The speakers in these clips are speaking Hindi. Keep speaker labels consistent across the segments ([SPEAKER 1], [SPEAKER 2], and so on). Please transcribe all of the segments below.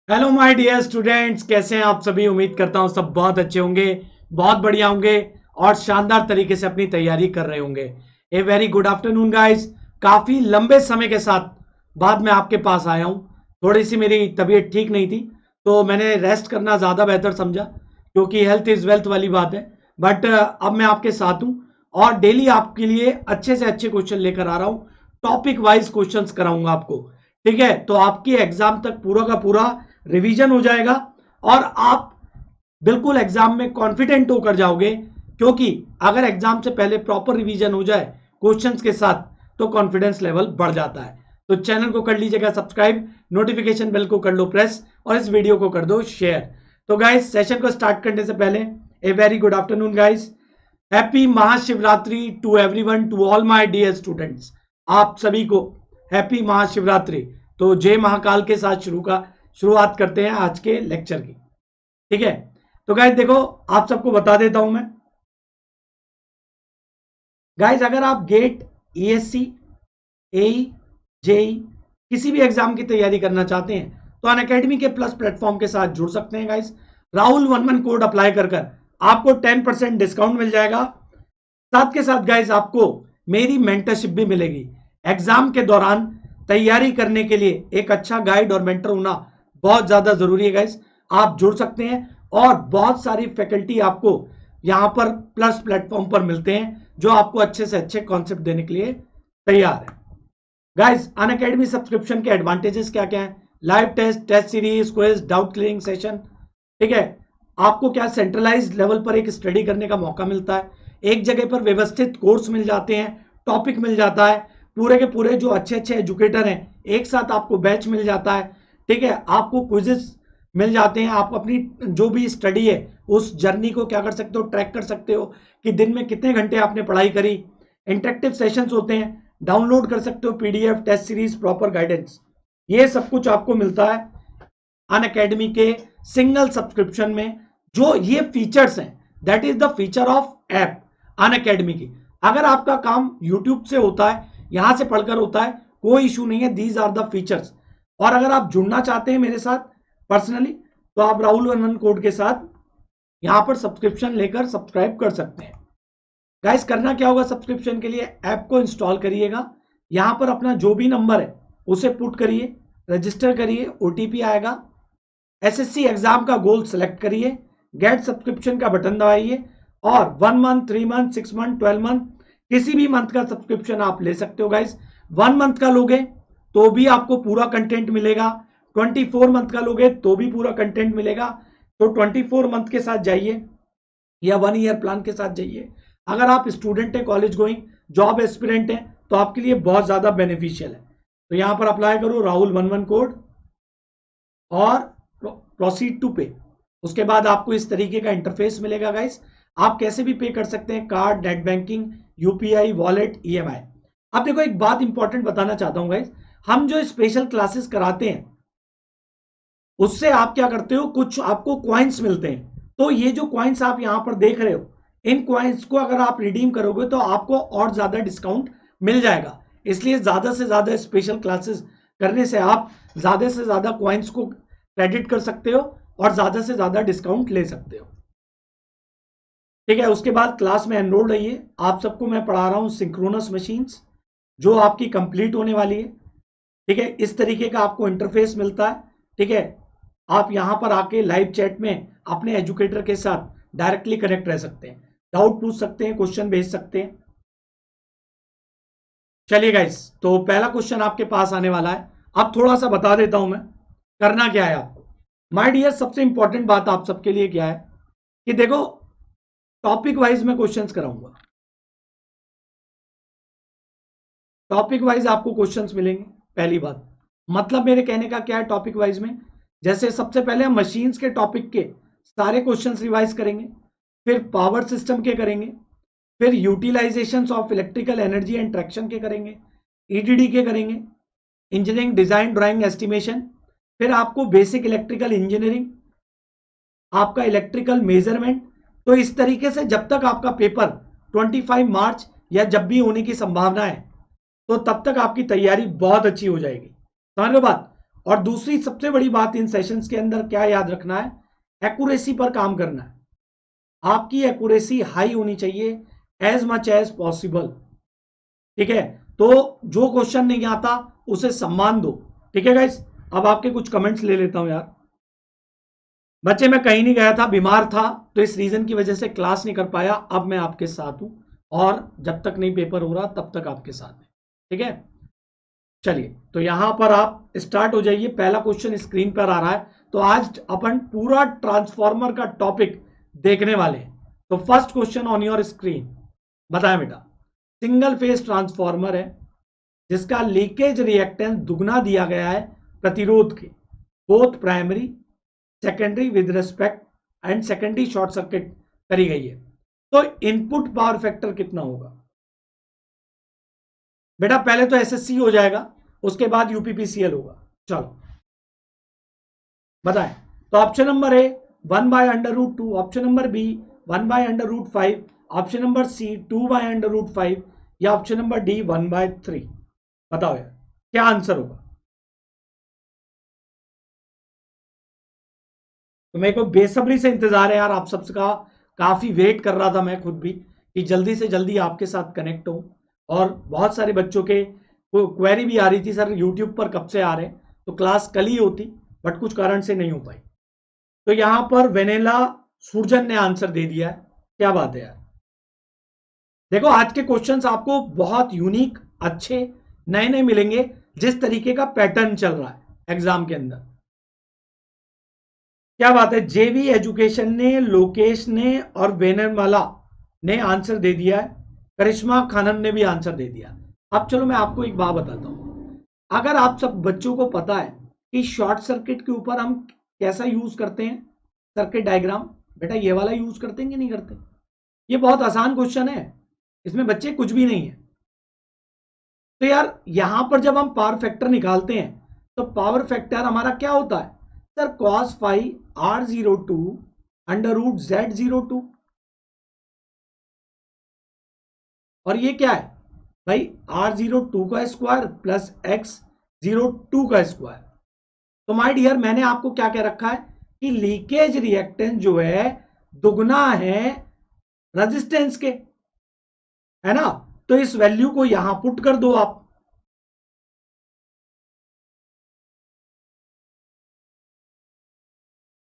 [SPEAKER 1] हेलो माय डियर स्टूडेंट्स, कैसे हैं आप सभी। उम्मीद करता हूं सब बहुत अच्छे होंगे, बहुत बढ़िया होंगे और शानदार तरीके से अपनी तैयारी कर रहे होंगे। ए वेरी गुड आफ्टरनून गाइस। काफी लंबे समय के साथ बाद में आपके पास आया हूं। थोड़ी सी मेरी तबीयत ठीक नहीं थी तो मैंने रेस्ट करना ज्यादा बेहतर समझा, क्योंकि हेल्थ इज वेल्थ वाली बात है। बट अब मैं आपके साथ हूं और डेली आपके लिए अच्छे से अच्छे क्वेश्चन लेकर आ रहा हूं। टॉपिक वाइज क्वेश्चंस कराऊंगा आपको, ठीक है। तो आपकी एग्जाम तक पूरा का पूरा रिवीजन हो जाएगा और आप बिल्कुल एग्जाम में कॉन्फिडेंट होकर जाओगे, क्योंकि अगर एग्जाम से पहले प्रॉपर रिवीजन हो जाए क्वेश्चंस के साथ तो कॉन्फिडेंस लेवल बढ़ जाता है। तो चैनल को कर लीजिएगा सब्सक्राइब, नोटिफिकेशन बेल को कर लो प्रेस और इस वीडियो को कर दो शेयर। तो गाइस, सेशन को स्टार्ट करने से पहले a very good afternoon guys. Happy Mahashivratri to everyone, to all my dear students. आप सभी को हैप्पी महाशिवरात्रि। तो जय महाकाल के साथ शुरुआत करते हैं आज के लेक्चर की, ठीक है। तो गाइस देखो, आप सबको बता देता हूं मैं। गाइस, अगर आप गेट, ईएससी, एई, जेई किसी भी एग्जाम की तैयारी करना चाहते हैं तो अनअकैडमी के प्लस प्लेटफॉर्म के साथ जुड़ सकते हैं गाइस। राहुल 11 कोड अप्लाई कर आपको 10% डिस्काउंट मिल जाएगा। साथ के साथ गाइस आपको मेरी मेंटरशिप भी मिलेगी। एग्जाम के दौरान तैयारी करने के लिए एक अच्छा गाइड और मेंटर होना बहुत ज्यादा जरूरी है गाइस। आप जुड़ सकते हैं और बहुत सारी फैकल्टी आपको यहां पर प्लस प्लेटफॉर्म पर मिलते हैं जो आपको अच्छे से अच्छे कॉन्सेप्ट देने के लिए तैयार है। गाइस, अनअकैडमी सब्सक्रिप्शन के एडवांटेजेस क्या क्या है? Live test, test series, quiz, doubt clearing session, ठीक है। आपको क्या सेंट्रलाइज लेवल पर एक स्टडी करने का मौका मिलता है, एक जगह पर व्यवस्थित कोर्स मिल जाते हैं, टॉपिक मिल जाता है, पूरे के पूरे जो अच्छे अच्छे एजुकेटर हैं एक साथ आपको बैच मिल जाता है, ठीक है। आपको क्विजेस मिल जाते हैं, आप अपनी जो भी स्टडी है उस जर्नी को क्या कर सकते हो, ट्रैक कर सकते हो कि दिन में कितने घंटे आपने पढ़ाई करी। इंटरेक्टिव सेशंस होते हैं, डाउनलोड कर सकते हो PDF, test series, proper guidance. ये सब कुछ आपको मिलता है अनअकैडमी के सिंगल सब्सक्रिप्शन में। जो ये फीचर्स हैं, that is the feature of app Unacademy की। अगर आपका काम यूट्यूब से होता है, यहां से पढ़कर होता है, कोई इशू नहीं है, दीज आर द फीचर्स। और अगर आप जुड़ना चाहते हैं मेरे साथ पर्सनली तो आप राहुल 11 कोड के साथ यहां पर सब्सक्रिप्शन लेकर सब्सक्राइब कर सकते हैं। गाइस, करना क्या होगा सब्सक्रिप्शन के लिए? ऐप को इंस्टॉल करिएगा, यहां पर अपना जो भी नंबर है उसे पुट करिए, रजिस्टर करिए, ओटीपी आएगा, एसएससी एग्जाम का गोल सेलेक्ट करिए, गेट सब्सक्रिप्शन का बटन दबाइए और 1 मंथ, 3 मंथ, 6 मंथ, 12 मंथ किसी भी मंथ का सब्सक्रिप्शन आप ले सकते हो गाइस। 1 मंथ का लोगे तो भी आपको पूरा कंटेंट मिलेगा, 24 मंथ का लोगे तो भी पूरा कंटेंट मिलेगा। तो 24 मंथ के साथ जाइए या 1 ईयर प्लान के साथ जाइए। अगर आप स्टूडेंट है, कॉलेज गोइंग, जॉब एस्पिरेंट है तो आपके लिए बहुत ज्यादा बेनिफिशियल है। तो यहां पर अप्लाई करो राहुल 11 कोड और प्रोसीड टू पे। उसके बाद आपको इस तरीके का इंटरफेस मिलेगा गाइस। आप कैसे भी पे कर सकते हैं, card, net banking, UPI, wallet, EMI. अब देखो, एक बात इंपॉर्टेंट बताना चाहता हूं गाइस, हम जो स्पेशल क्लासेस कराते हैं उससे आप क्या करते हो, कुछ आपको क्वाइंस मिलते हैं। तो ये जो क्वाइंस आप यहां पर देख रहे हो, इन क्वाइंस को अगर आप रिडीम करोगे तो आपको और ज्यादा डिस्काउंट मिल जाएगा। इसलिए ज्यादा से ज्यादा स्पेशल क्लासेस करने से आप ज्यादा से ज्यादा क्वाइंस को क्रेडिट कर सकते हो और ज्यादा से ज्यादा डिस्काउंट ले सकते हो, ठीक है। उसके बाद क्लास में एनरोल रहिए। आप सबको मैं पढ़ा रहा हूं सिंक्रोनस मशीन्स, जो आपकी कंप्लीट होने वाली है, ठीक है। इस तरीके का आपको इंटरफेस मिलता है, ठीक है। आप यहां पर आके लाइव चैट में अपने एजुकेटर के साथ डायरेक्टली कनेक्ट रह सकते हैं, डाउट पूछ सकते हैं, क्वेश्चन भेज सकते हैं। चलिए गाइस, तो पहला क्वेश्चन आपके पास आने वाला है। अब थोड़ा सा बता देता हूं मैं करना क्या है आपको। माय डियर, सबसे इंपॉर्टेंट बात आप सबके लिए क्या है कि देखो, टॉपिक वाइज मैं क्वेश्चंस कराऊंगा। टॉपिक वाइज आपको क्वेश्चंस मिलेंगे। पहली बात, मतलब मेरे कहने का क्या है टॉपिक वाइज में, जैसे सबसे पहले हम मशीन्स के टॉपिक के सारे क्वेश्चंस रिवाइज करेंगे, फिर पावर सिस्टम के करेंगे, फिर utilisation of electrical energy and traction के करेंगे, ईडीडी के करेंगे, इंजीनियरिंग डिजाइन ड्राइंग एस्टिमेशन, फिर आपको बेसिक इलेक्ट्रिकल इंजीनियरिंग, आपका इलेक्ट्रिकल मेजरमेंट। तो इस तरीके से जब तक आपका पेपर 25 मार्च या जब भी होने की संभावना है तो तब तक आपकी तैयारी बहुत अच्छी हो जाएगी, समझ लो बात। और दूसरी सबसे बड़ी बात इन सेशंस के अंदर क्या याद रखना है, एक्यूरेसी पर काम करना है। आपकी एक्यूरेसी हाई होनी चाहिए, एज मच एज पॉसिबल, ठीक है। तो जो क्वेश्चन नहीं आता उसे सम्मान दो, ठीक है गाइस। अब आपके कुछ कमेंट्स ले लेता हूं यार। बच्चे मैं कहीं नहीं गया था, बीमार था, तो इस रीजन की वजह से क्लास नहीं कर पाया। अब मैं आपके साथ हूं और जब तक नहीं पेपर हो रहा तब तक आपके साथ है, ठीक है। चलिए, तो यहां पर आप स्टार्ट हो जाइए। पहला क्वेश्चन स्क्रीन पर आ रहा है। तो आज अपन पूरा ट्रांसफॉर्मर का टॉपिक देखने वाले हैं। तो first question on your screen, बताएं बेटा। सिंगल फेज ट्रांसफॉर्मर है जिसका लीकेज रिएक्टेंस दुगना दिया गया है प्रतिरोध के, both primary secondary with respect and secondary short circuit करी गई है। तो इनपुट पावर फैक्टर कितना होगा बेटा? पहले तो एसएससी हो जाएगा, उसके बाद यूपीपीसीएल होगा। चलो बताएं। तो option number A 1/√2, option number B 1/√5, option number C 2/√5 या ऑप्शन नंबर डी 1/3। बताओ यार क्या आंसर होगा। तो मेरे को बेसब्री से इंतजार है यार आप सबका, काफी वेट कर रहा था मैं खुद भी कि जल्दी से जल्दी आपके साथ कनेक्ट हो। और बहुत सारे बच्चों के क्वेरी भी आ रही थी, सर यूट्यूब पर कब से आ रहे हैं, तो क्लास कल ही होती बट कुछ कारण से नहीं हो पाई। तो यहां पर वेनेला सूरजन ने आंसर दे दिया है, क्या बात है यार। देखो आज के क्वेश्चंस आपको बहुत यूनिक, अच्छे, नए नए मिलेंगे, जिस तरीके का पैटर्न चल रहा है एग्जाम के अंदर। क्या बात है, जेवी एजुकेशन ने, लोकेश ने और वेनरमाला ने आंसर दे दिया है, करिश्मा खानम ने भी आंसर दे दिया। अब चलो मैं आपको एक बात बताता हूं। अगर आप सब बच्चों को पता है कि शॉर्ट सर्किट के ऊपर हम कैसा यूज करते हैं सर्किट डायग्राम, बेटा ये वाला यूज करते हैं कि नहीं करते? ये बहुत आसान क्वेश्चन है, इसमें बच्चे कुछ भी नहीं है। तो यार यहां पर जब हम पावर फैक्टर निकालते हैं तो पावर फैक्टर हमारा क्या होता है sir? cos five R02 √Z02। और ये क्या है भाई? R02 का स्क्वायर प्लस X02 का स्क्वायर। तो माय डियर मैंने आपको क्या कह रखा है कि लीकेज रिएक्टेंस जो है दुगना है रेजिस्टेंस के, है ना। तो इस वैल्यू को यहां पुट कर दो आप।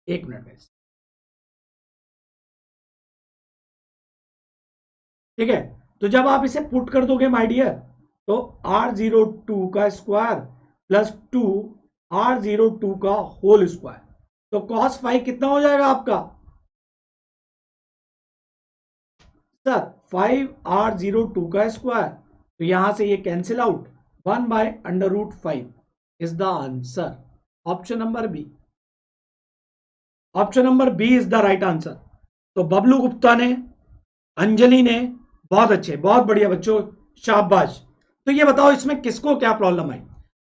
[SPEAKER 1] एक मिनट में, ठीक है। तो जब आप इसे पुट कर दोगे माय डियर, तो R02 का स्क्वायर प्लस 2 R02 का होल स्क्वायर, तो cos फाइव कितना हो जाएगा आपका सर? 5R02 का स्क्वायर, तो यहां से ये cancel out, 1/√5 is the answer. Option number B, option number B is the right answer. तो बबलू गुप्ता ने, अंजलि ने, बहुत अच्छे, बहुत बढ़िया बच्चों, शाबाश। तो ये बताओ इसमें किसको क्या प्रॉब्लम आई?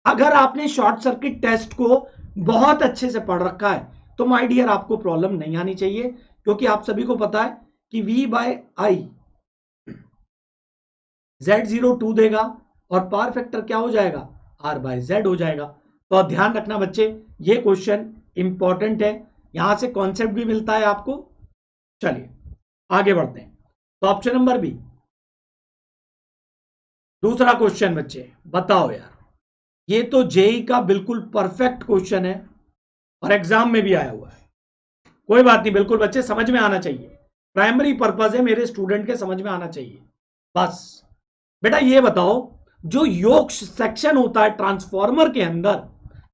[SPEAKER 1] अगर आपने शॉर्ट सर्किट टेस्ट को बहुत अच्छे से पढ़ रखा है तो माय डियर आपको प्रॉब्लम नहीं आनी चाहिए, क्योंकि आप सभी को पता है कि V/I Z02 देगा और पावर फैक्टर क्या हो जाएगा? R/Z हो जाएगा। तो ध्यान रखना बच्चे, ये क्वेश्चन इंपॉर्टेंट है, यहां से कॉन्सेप्ट भी मिलता है आपको। चलिए आगे बढ़ते हैं। तो ऑप्शन नंबर बी, दूसरा क्वेश्चन बच्चे बताओ यार। ये तो जेई का बिल्कुल परफेक्ट क्वेश्चन है और एग्जाम में भी आया हुआ है। कोई बात नहीं, बिल्कुल बच्चे समझ में आना चाहिए, प्राइमरी पर्पज है, मेरे स्टूडेंट के समझ में आना चाहिए बस। बेटा ये बताओ, जो योक सेक्शन होता है ट्रांसफॉर्मर के अंदर,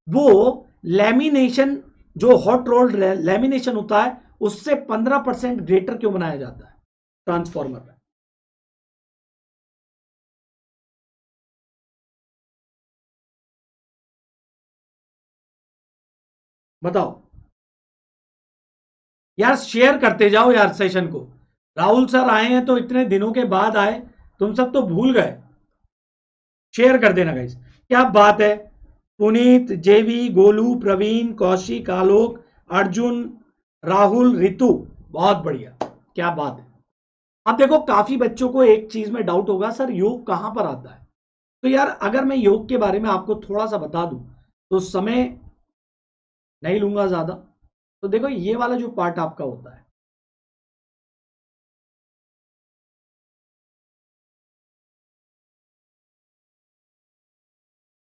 [SPEAKER 1] वो लैमिनेशन, जो हॉट रोल्ड लैमिनेशन होता है, उससे 15% ग्रेटर क्यों बनाया जाता है ट्रांसफॉर्मर में? बताओ यार, शेयर करते जाओ यार सेशन को। राहुल सर आए हैं तो इतने दिनों के बाद आए, तुम सब तो भूल गए। शेयर कर देना गाइस, क्या बात है। पुनीत, जेवी, गोलू, प्रवीण, कौशिक, आलोक, अर्जुन, राहुल, रितु, बहुत बढ़िया, क्या बात है। अब देखो काफी बच्चों को एक चीज में डाउट होगा, सर योग कहां पर आता है? तो यार अगर मैं योग के बारे में आपको थोड़ा सा बता दूं, तो समय नहीं लूंगा ज्यादा। तो देखो ये वाला जो पार्ट आपका होता है,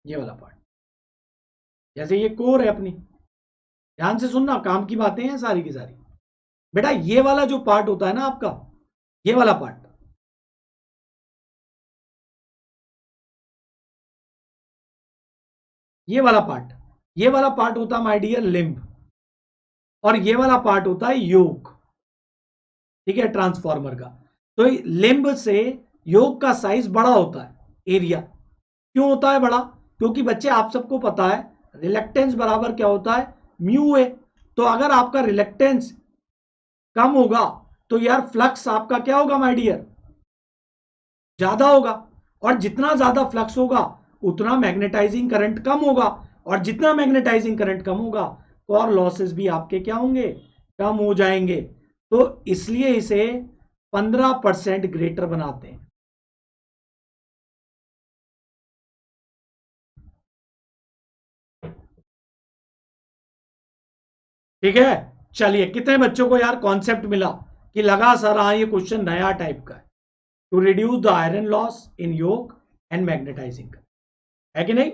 [SPEAKER 1] ये वाला पार्ट, जैसे ये कोर है अपनी, ध्यान से सुनना, काम की बातें हैं सारी की सारी। बेटा ये वाला जो पार्ट होता है ना आपका, ये वाला पार्ट, ये वाला पार्ट, ये वाला पार्ट होता है माय डियर लिम्ब, और ये वाला पार्ट होता है योग। ठीक है, ट्रांसफॉर्मर का। तो लिम्ब से योग का साइज बड़ा होता है, एरिया। क्यों होता है बड़ा? क्योंकि बच्चे आप सबको पता है रिलेक्टेंस बराबर क्या होता है, म्यू ए। तो अगर आपका रिलेक्टेंस कम होगा तो यार फ्लक्स आपका क्या होगा माय डियर, ज्यादा होगा। और जितना ज्यादा फ्लक्स होगा उतना मैग्नेटाइजिंग करंट कम होगा, और जितना मैग्नेटाइजिंग करंट कम होगा कोर लॉसेस भी आपके क्या होंगे, कम हो जाएंगे। तो इसलिए इसे 15% ग्रेटर बनाते हैं। ठीक है, चलिए कितने बच्चों को यार कॉन्सेप्ट मिला कि लगा सर हाँ ये क्वेश्चन नया टाइप का है, to reduce the iron loss in yoke and magnetising, है कि नहीं?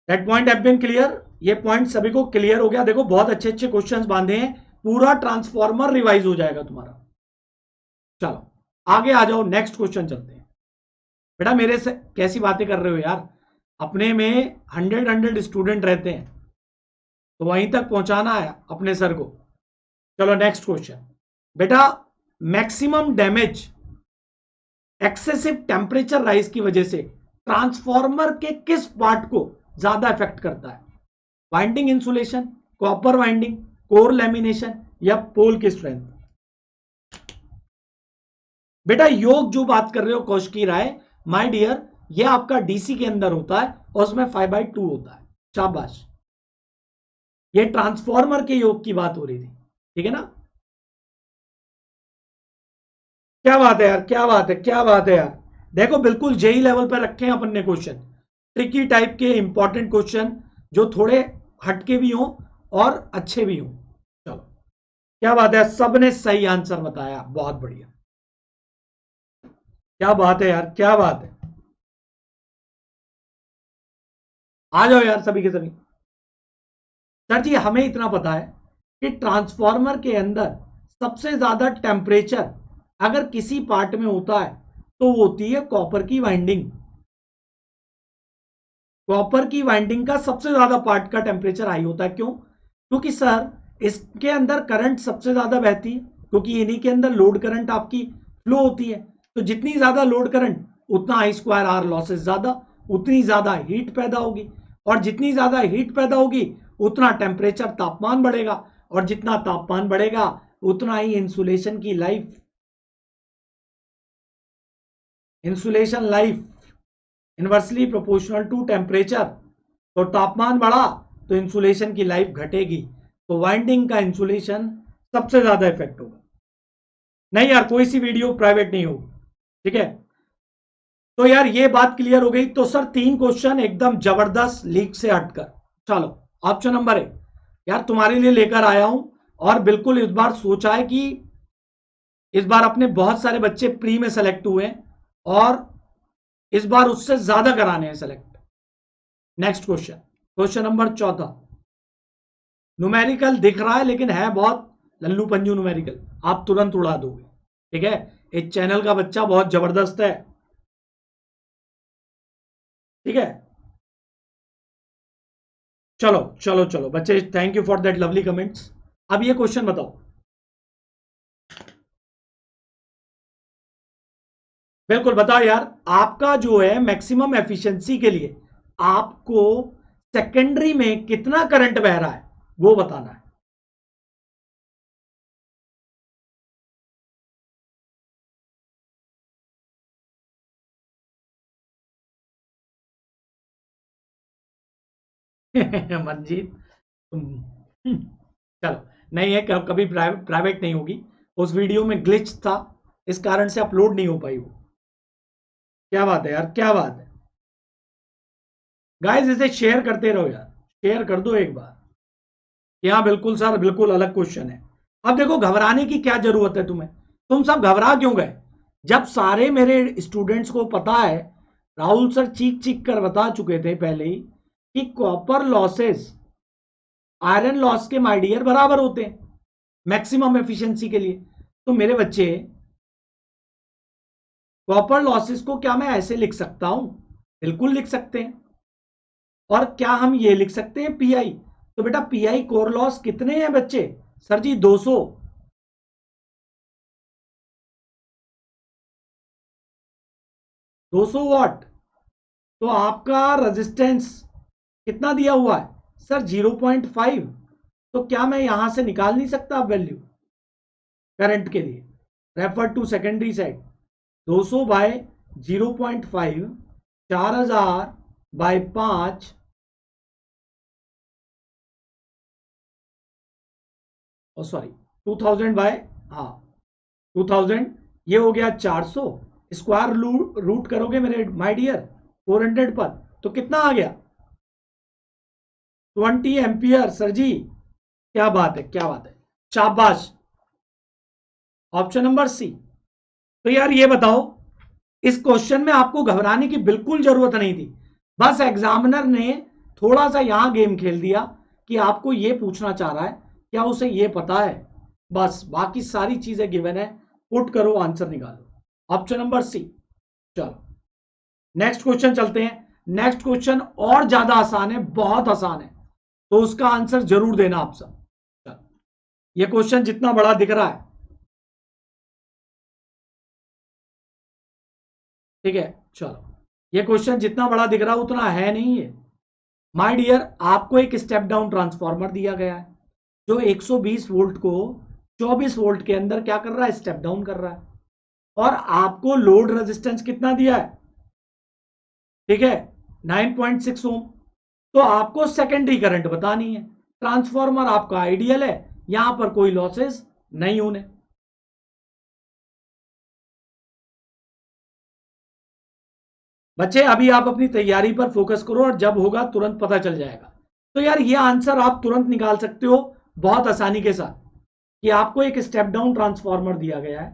[SPEAKER 1] That point have been clear. ये पॉइंट सभी को क्लियर हो गया। देखो बहुत अच्छे अच्छे क्वेश्चंस बांधे हैं, पूरा ट्रांसफॉर्मर रिवाइज हो जाएगा तुम्हारा। चलो आगे आ जाओ, नेक्स्ट क्वेश्चन चलते हैं। बेटा मेरे से कैसी बातें कर रहे हो यार, अपने में 100 स्टूडेंट रहते हैं, तो वहीं तक पहुंचाना है अपने सर को। चलो नेक्स्ट क्वेश्चन। बेटा maximum damage excessive temperature rise की वजह से ट्रांसफॉर्मर के किस पार्ट को ज्यादा इफेक्ट करता है? Winding insulation, copper winding, core lamination, या पोल की स्ट्रेंथ? बेटा योग जो बात कर रहे हो कौशिकी राय, माय डियर, ये आपका डीसी के अंदर होता है और उसमें 5/2 होता है। शाबाश, ये ट्रांसफॉर्मर के योग की बात हो रही थी, ठीक है ना? क्या बात है यार, क्या बात है, क्या बात है यार। देखो बिल्कुल जेई लेवल पर रखे हैं अपन ने क्वेश्चन, ट्रिकी टाइप के इंपॉर्टेंट क्वेश्चन, जो थोड़े हटके भी हों और अच्छे भी हों। चलो क्या बात है, सबने सही आंसर बताया, बहुत बढ़िया। क्या बात है यार, क्या बात है। आ जाओ यार सभी के सभी। सर जी हमें इतना पता है कि ट्रांसफॉर्मर के अंदर सबसे ज्यादा टेम्परेचर अगर किसी पार्ट में होता है तो वो होती है कॉपर की वाइंडिंग। कॉपर की वाइंडिंग का सबसे ज्यादा पार्ट का टेम्परेचर हाई होता है। क्यों? क्योंकि सर इसके अंदर करंट सबसे ज्यादा बहती है, क्योंकि इन्हीं के अंदर लोड करंट आपकी फ्लो होती है। तो जितनी ज्यादा लोड करंट उतना आई स्क्वायर आर लॉसेस ज्यादा, उतनी ज्यादा हीट पैदा होगी, और जितनी ज्यादा हीट पैदा होगी उतना टेम्परेचर तापमान बढ़ेगा, और जितना तापमान बढ़ेगा उतना ही insulation life inversely proportional to temperature. तो तापमान बढ़ा तो इंसुलेशन की लाइफ घटेगी, तो वाइंडिंग का इंसुलेशन सबसे ज्यादा इफेक्ट होगा। नहीं यार कोई सी वीडियो प्राइवेट नहीं होगी, ठीक है? तो यार ये बात क्लियर हो गई। तो सर 3 क्वेश्चन एकदम जबरदस्त लीक से हटकर। चलो ऑप्शन नंबर 1 यार तुम्हारे लिए लेकर आया हूं, और बिल्कुल इस बार सोचा है कि इस बार अपने बहुत सारे बच्चे प्री में सेलेक्ट हुए हैं, और इस बार उससे ज्यादा कराने हैं select. Next question, question number 14। Numerical दिख रहा है लेकिन है बहुत लल्लू पंजू न्यूमेरिकल, आप तुरंत उड़ा दोगे। ठीक है, इस चैनल का बच्चा बहुत जबरदस्त है, ठीक है? चलो चलो चलो बच्चे, thank you for that lovely comments. अब ये क्वेश्चन बताओ, बिल्कुल बताओ यार, आपका जो है मैक्सिमम एफिशिएंसी के लिए आपको सेकेंडरी में कितना करंट बह रहा है वो बताना है। मंजीत चलो, नहीं है कभी प्राइवेट नहीं होगी, उस वीडियो में ग्लिच था, इस कारण से अपलोड नहीं हो पाई वो। क्या बात है यार, क्या बात है। गाइस इसे शेयर करते रहो यार, शेयर कर दो एक बार। यहाँ बिल्कुल सर, बिल्कुल अलग क्वेश्चन है। अब देखो, घबराने की क्या जरूरत है तुम्हें, तुम सब घबरा क्यों गए? जब सारे मेरे स्टूडेंट्स को पता है, राहुल सर चीख चीख कर बता चुके थे पहले ही कि कॉपर लॉसेस आयरन लॉस के माय डियर बराबर होते हैं मैक्सिमम एफिशिएंसी के लिए। तो मेरे बच्चे, कॉपर लॉसेस को क्या मैं ऐसे लिख सकता हूं? बिल्कुल लिख सकते हैं। और क्या हम ये लिख सकते हैं पीआई? तो बेटा पीआई कोर लॉस कितने हैं बच्चे? सर जी 200। 200 वाट। तो आपका रेजिस्टेंस कितना दिया हुआ है? सर 0.5। तो क्या मैं यहां से निकाल नहीं सकता वैल्यू करंट के लिए? Refer to secondary side. 200 by 0.5, 4000 by 5, sorry 2000 by, हाँ 2000, ये हो गया 400। स्क्वायर रूट करोगे मेरे माय डियर 400 पर, तो कितना आ गया? 20 एम्पियर। सर जी क्या बात है, क्या बात है, शाबाश। Option number C. तो यार ये बताओ, इस क्वेश्चन में आपको घबराने की बिल्कुल जरूरत नहीं थी। बस एग्जामिनर ने थोड़ा सा यहां गेम खेल दिया कि आपको यह पूछना चाह रहा है क्या उसे यह पता है, बस बाकी सारी चीजें गिवन है। पुट करो, आंसर निकालो। Option number C. चलो नेक्स्ट क्वेश्चन चलते हैं। नेक्स्ट क्वेश्चन और ज्यादा आसान है, बहुत आसान है, तो उसका आंसर जरूर देना आप सब। चलो, ये क्वेश्चन जितना बड़ा दिख रहा है, ठीक है, चलो ये क्वेश्चन जितना बड़ा दिख रहा है उतना है नहीं है। माय डियर, आपको एक स्टेप डाउन ट्रांसफार्मर दिया गया है जो 120 वोल्ट को 24 वोल्ट के अंदर क्या कर रहा है? स्टेप डाउन कर रहा है। और आपको लोड रेजिस्टेंस कितना दिया है? ठीक है, 9.6 ओम। तो आपको सेकेंडरी करंट बतानी है। ट्रांसफार्मर आपका आइडियल है, यहां पर कोई लॉसेस नहीं होने। बच्चे अभी आप अपनी तैयारी पर फोकस करो और जब होगा तुरंत पता चल जाएगा। तो यार ये आंसर आप तुरंत निकाल सकते हो बहुत आसानी के साथ कि आपको एक स्टेप डाउन ट्रांसफार्मर दिया गया है।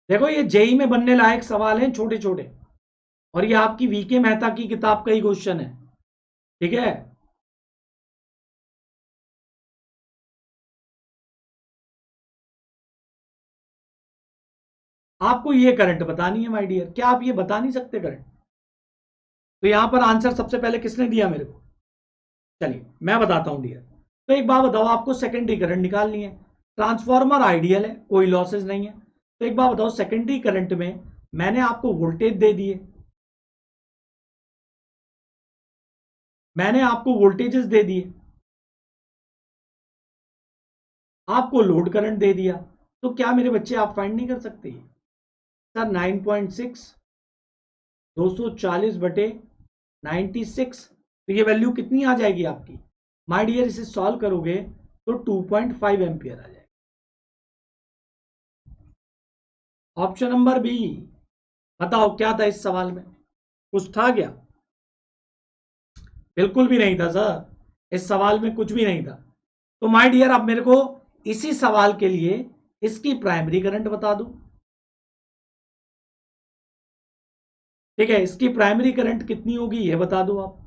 [SPEAKER 1] देखो ये जेई में बनने लायक सवाल हैं छोटे छोटे, और ये आपकी वीके मेहता की किताब का ही क्वेश्चन है। ठीक है, आपको ये करंट बतानी है माय डियर, क्या आप ये बता नहीं सकते करंट? तो यहां पर आंसर सबसे पहले किसने दिया मेरे को? चलिए मैं बताता हूं डियर। तो एक बात बताओ, आपको सेकेंडरी करंट निकालनी है। ट्रांसफार्मर आइडियल है, कोई लॉसेज नहीं है। तो एक बात बताओ, सेकेंडरी करंट में मैंने आपको वोल्टेज दे दिए, मैंने आपको वोल्टेजेस दे दिए, आपको लोड करंट दे दिया। तो क्या मेरे बच्चे आप फाइंड नहीं कर सकते? सर 9.6, 240 बटे 96, तो ये वैल्यू कितनी आ जाएगी आपकी माय डियर? इसे सॉल्व करोगे तो 2.5 एम्पियर आ जाएगा। Option number B. बताओ क्या था इस सवाल में, कुछ था क्या? बिल्कुल भी नहीं था सर, इस सवाल में कुछ भी नहीं था। तो माय डियर आप मेरे को इसी सवाल के लिए इसकी प्राइमरी करंट बता दो। ठीक है, इसकी प्राइमरी करंट कितनी होगी ये बता दो आप।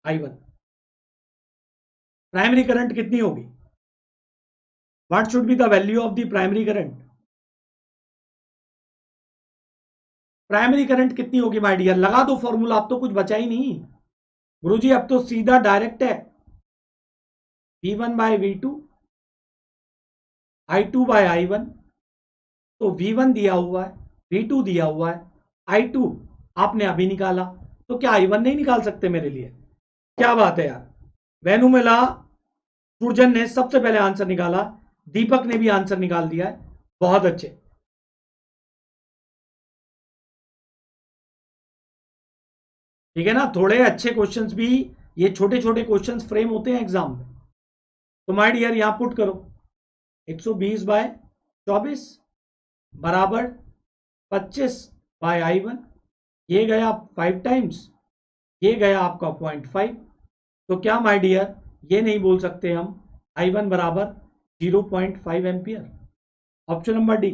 [SPEAKER 1] I1 प्राइमरी करंट कितनी होगी? What should be the value of the primary current? Primary current कितनी होगी माय डियर? लगा दो फॉर्मूला, अब तो कुछ बचा ही नहीं गुरुजी, अब तो सीधा डायरेक्ट है। V1 bye V2, I2 bye I1। तो V1 दिया हुआ है, V2 दिया हुआ है, I2 आपने अभी निकाला, तो क्या I1 नहीं निकाल सकते मेरे लिए? क्या बात है यार। वेनुमेला सुरजन ने सबसे पहले आंसर निकाला, दीपक ने भी आंसर निकाल दिया है, बहुत अच्छे। ठीक है ना, थोड़े अच्छे क्वेश्चंस भी, ये छोटे छोटे क्वेश्चंस फ्रेम होते हैं एग्जाम में। तो माय डियर यहां पुट करो, 120 बाय 24 बराबर 25 बाय I1। ये गया 5 टाइम्स, ये गया आपका 0.5। तो क्या माय डियर, ये नहीं बोल सकते हम I1 बराबर 0.5 ampere. Option number D,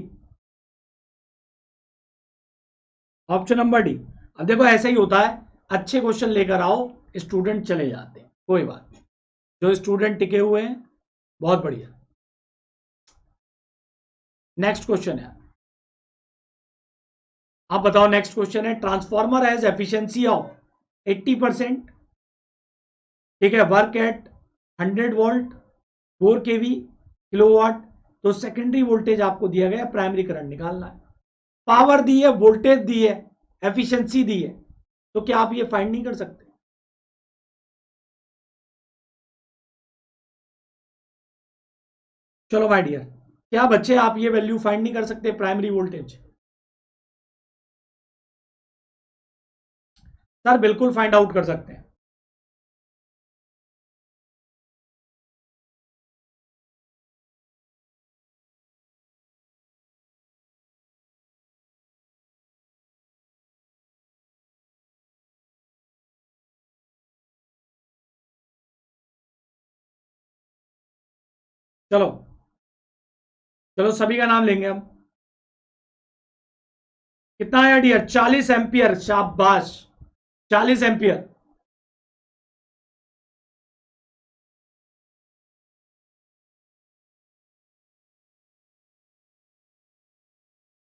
[SPEAKER 1] option number D. अब देखो ऐसा ही होता है, अच्छे क्वेश्चन लेकर आओ, स्टूडेंट चले जाते हैं, कोई बात नहीं। जो स्टूडेंट टिके हुए हैं बहुत बढ़िया। नेक्स्ट क्वेश्चन है, आप बताओ। नेक्स्ट क्वेश्चन है, ट्रांसफॉर्मर हैज एफिशिएंसी ऑफ 80%, ठीक है, work at 100 volt 4 KV kilowatt. तो सेकेंडरी वोल्टेज आपको दिया गया, प्राइमरी करंट निकालना है। पावर दी है, वोल्टेज दी है, एफिशिएंसी दी है, तो क्या आप ये फाइंड नहीं कर सकते? चलो माय डियर, क्या बच्चे आप ये वैल्यू फाइंड नहीं कर सकते, प्राइमरी वोल्टेज? सर बिल्कुल फाइंड आउट कर सकते हैं। चलो, चलो सभी का नाम लेंगे हम। कितना आया डियर? 40 एम्पियर, शाबाश, 40 एम्पियर।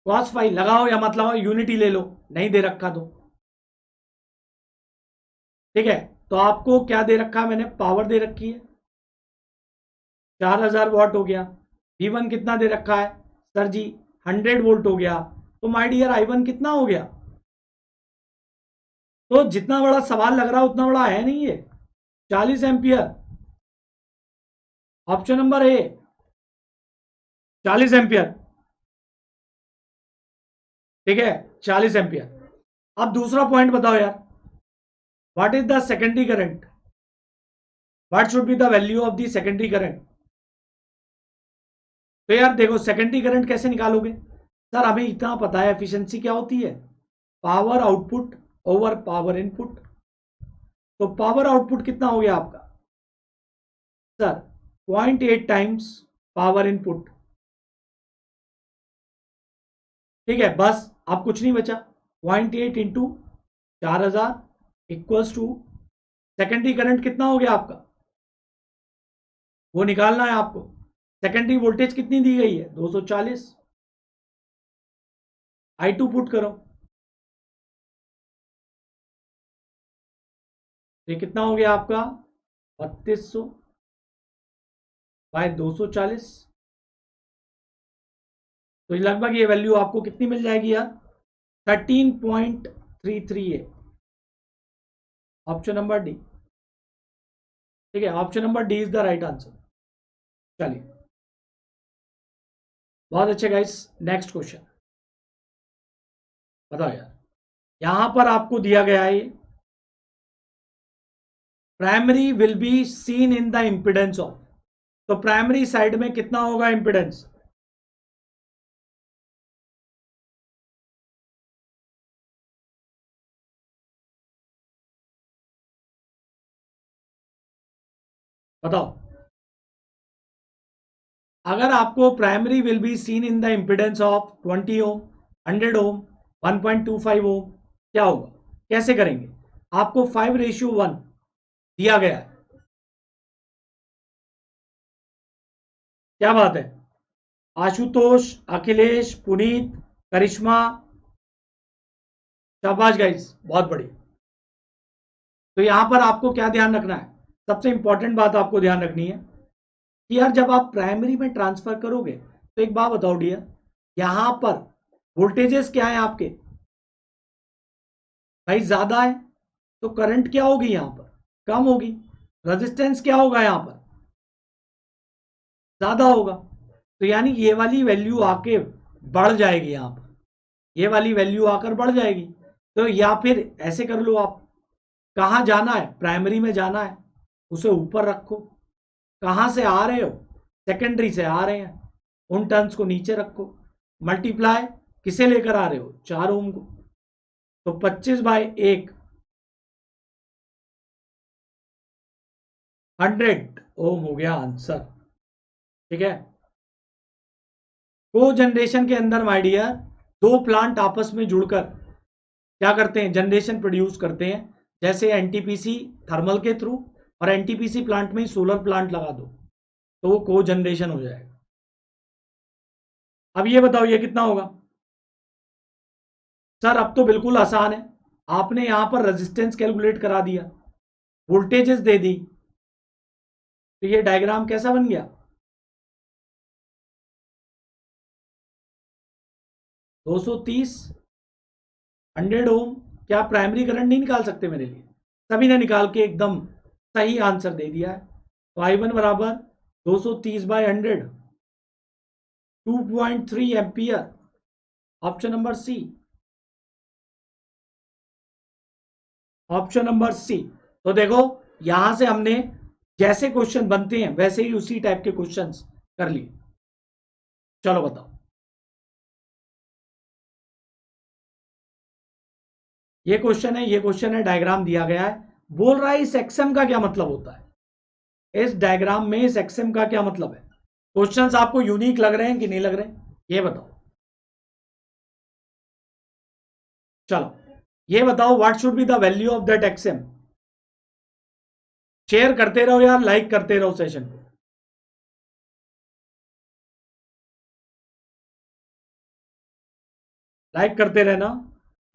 [SPEAKER 1] कॉस फाइव लगाओ या मत लगाओ, यूनिटी ले लो, नहीं दे रखा तो ठीक है। तो आपको क्या दे रखा है मैंने? पावर दे रखी है, 4000 वॉट हो गया। V1 कितना दे रखा है सर जी? 100 वोल्ट हो गया। तो माय डियर I1 कितना हो गया? तो जितना बड़ा सवाल लग रहा है उतना बड़ा है नहीं ये, 40 एम्पियर। ऑप्शन नंबर ए, 40 एम्पियर, ठीक है, 40 एम्पियर। अब दूसरा पॉइंट बताओ यार, what is the secondary current? What should be the value of the secondary current? तो यार देखो, सेकेंडरी करंट कैसे निकालोगे? सर हमें इतना पता है एफिशिएंसी क्या होती है, power output over power input. तो पावर आउटपुट कितना हो गया आपका सर? 0.8 टाइम्स पावर इनपुट, ठीक है, बस अब कुछ नहीं बचा। 0.8 into 4000 equals to secondary current कितना हो गया आपका, वो निकालना है आपको। सेकेंडरी वोल्टेज कितनी दी गई है? 240। I2 पुट करो, ये कितना हो गया आपका? 3200 बाय 240। तो लगभग ये वैल्यू आपको कितनी मिल जाएगी यार? 13.33 ऑप्शन नंबर डी, ठीक है, option number D is the right answer. चलिए, बहुत अच्छे गाइस। नेक्स्ट क्वेश्चन बताओ यार, यहां पर आपको दिया गया है primary will be seen in the impedance of. तो प्राइमरी साइड में कितना होगा इंपिडेंस? बताओ। अगर आपको primary will be seen in the impedance of 20 ओम, 100 ओम, 1.25 ओम, क्या होगा? कैसे करेंगे? आपको 5:1 दिया गया है, क्या बात है, आशुतोष, अखिलेश, पुनीत, करिश्मा, शाबाश गाइस, बहुत बढ़िया। तो यहां पर आपको क्या ध्यान रखना है? सबसे इंपॉर्टेंट बात आपको ध्यान रखनी है कि यार जब आप प्राइमरी में ट्रांसफर करोगे, तो एक बात बताओ डियर, यहां पर वोल्टेजेस क्या है आपके? भाई ज्यादा है, तो करंट क्या होगी यहां पर? कम होगी। रेजिस्टेंस क्या होगा यहां पर? ज्यादा होगा। तो यानी ये वाली वैल्यू आके बढ़ जाएगी यहां पर, ये वाली वैल्यू आकर बढ़ जाएगी। तो या फिर ऐसे कर लो आप, कहां जाना है? प्राइमरी में जाना है, उसे ऊपर रखो। कहां से आ रहे हो? सेकेंडरी से आ रहे हैं, उन टर्म्स को नीचे रखो। मल्टीप्लाई किसे लेकर आ रहे हो? 4 ओम को। तो 25/1 100 ओम हो गया आंसर। ठीक है, को जनरेशन के अंदर माय डियर दो प्लांट आपस में जुड़कर क्या करते हैं, जनरेशन प्रोड्यूस करते हैं। जैसे एनटीपीसी थर्मल के थ्रू, और एनटीपीसी प्लांट में ही सोलर प्लांट लगा दो तो वो को जनरेशन हो जाएगा। अब ये बताओ ये कितना होगा। सर अब तो बिल्कुल आसान है, आपने यहां पर रेजिस्टेंस कैलकुलेट करा दिया, वोल्टेजेस दे दी, तो ये डायग्राम कैसा बन गया। 230 100 ओम। क्या आप प्राइमरी करंट नहीं निकाल सकते मेरे लिए। सभी ने निकाल के एकदम सही आंसर दे दिया है। तो I1 बराबर 230/100 2.3 ampere, option number C. Option number C. तो देखो यहां से हमने जैसे क्वेश्चन बनते हैं वैसे ही उसी टाइप के क्वेश्चंस कर लिए। चलो बताओ, ये क्वेश्चन है, ये क्वेश्चन है, डायग्राम दिया गया है, बोल रहा है इस एक्सएम का क्या मतलब होता है। इस डायग्राम में इस एक्सएम का क्या मतलब है। क्वेश्चंस आपको यूनिक लग रहे हैं कि नहीं लग रहे हैं, ये बताओ। चलो ये बताओ, what should be the value of that XM. Share करते रहो यार, लाइक करते रहो सेशन को। लाइक करते रहना।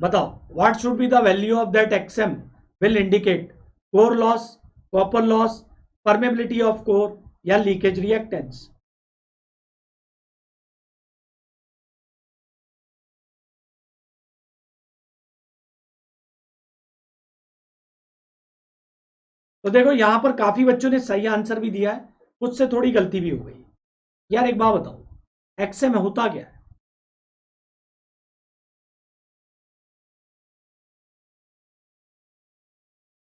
[SPEAKER 1] बताओ, what should be the value of that XM will indicate core loss, copper loss, permeability of core या लीकेज रिएक्टेंस। तो देखो यहां पर काफी बच्चों ने सही आंसर भी दिया है, कुछ से थोड़ी गलती भी हो गई। यार एक बात बताओ, एक्सएम होता क्या है।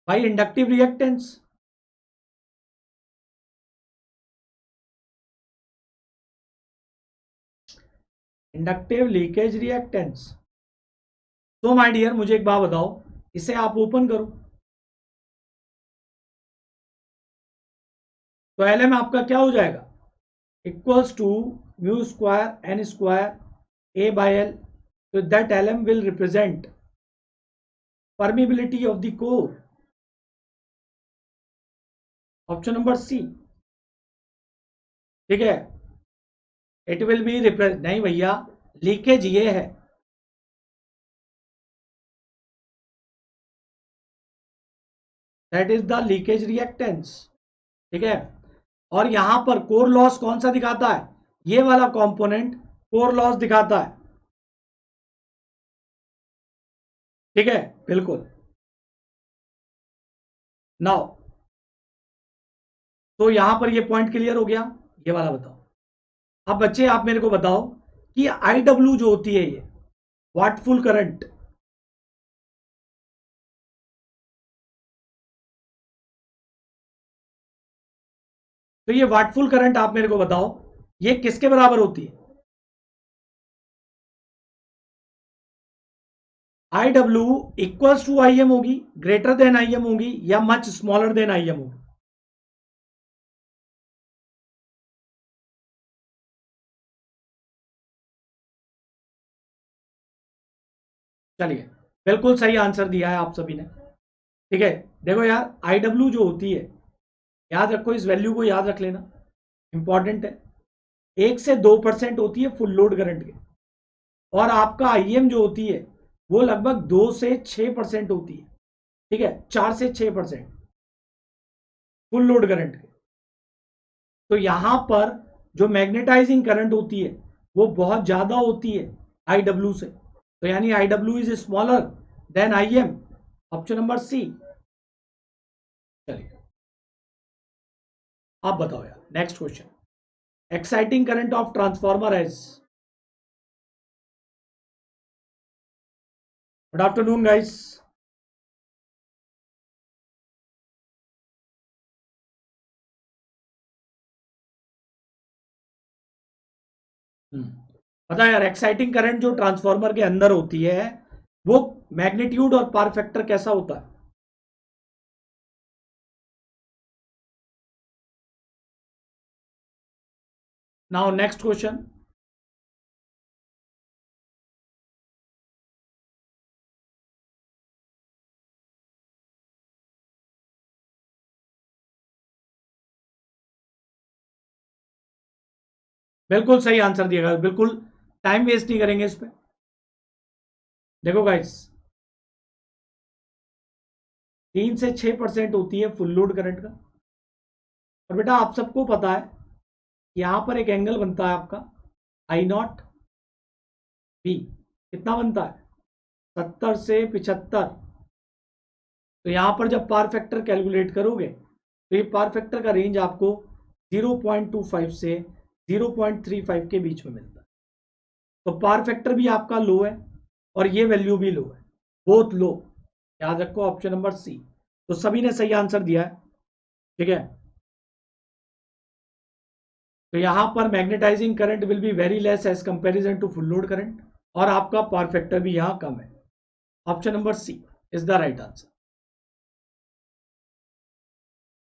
[SPEAKER 1] भाई inductive reactance. Inductive leakage reactance. तो माय डियर मुझे एक बात बताओ, इसे आप ओपन करो, तो एल एम आपका क्या हो जाएगा, equals to mu square N square A by L. तो that L M will represent permeability of the core, option number C. ठीक है, इट विल बी रिप्रेजेंट, नहीं भैया, लीकेज ये है, that is the leakage reactance. ठीक है, और यहां पर कोर लॉस कौन सा दिखाता है, ये वाला कंपोनेंट कोर लॉस दिखाता है। ठीक है, बिल्कुल। नाउ तो यहां पर ये पॉइंट क्लियर हो गया, ये वाला बताओ। अब बच्चे आप मेरे को बताओ कि आई डब्ल्यू जो होती है ये वाटफुल करंट, तो ये वाटफुल करंट आप मेरे को बताओ ये किसके बराबर होती है। I W equals to I M होगी, ग्रेटर देन आई एम होगी, या much smaller than I M होगी। चलिए, बिल्कुल सही आंसर दिया है आप सभी ने। ठीक है, देखो यार आई डब्ल्यू जो होती है, याद रखो, इस वैल्यू को याद रख लेना, इंपॉर्टेंट है। 1 से 2% होती है फुल लोड करंट के, और आपका आईएम जो होती है वो लगभग 2 से 6% होती है। ठीक है, 4 से 6% फुल लोड करंट के। तो यहां पर जो मैग्नेटाइजिंग करंट होती है वो बहुत ज्यादा होती है आई डब्ल्यू से, तो यानी I W is smaller than I M, option number C. चलिए आप बताओ यार, next question, exciting current of transformer as. Good afternoon guys. पता है यार, एक्साइटिंग करंट जो ट्रांसफॉर्मर के अंदर होती है वो मैग्नीट्यूड और पावर फैक्टर कैसा होता है? Now next question. बिल्कुल सही आंसर दिएगा, बिल्कुल टाइम वेस्ट नहीं करेंगे इस पे। देखो गाइस, 3 से 6% होती है फुल लोड करंट का। और बेटा आप सबको पता है यहां पर एक एंगल बनता है आपका I0B। कितना बनता है? 70 से 75। तो यहां पर जब पावर फैक्टर कैलकुलेट करोगे तो ये पावर फैक्टर का रेंज आपको 0.25 से 0.35 के बीच में मिलता है। तो पावर फैक्टर भी आपका लो है और ये वैल्यू भी लो है, बोथ लो। याद रखो ऑप्शन नंबर सी। तो सभी ने सही आंसर दिया है, ठीक है। तो यहां पर magnetizing current will be very less as comparison to full load current, और आपका पावर फैक्टर भी यहां कम है। Option number C is the right answer.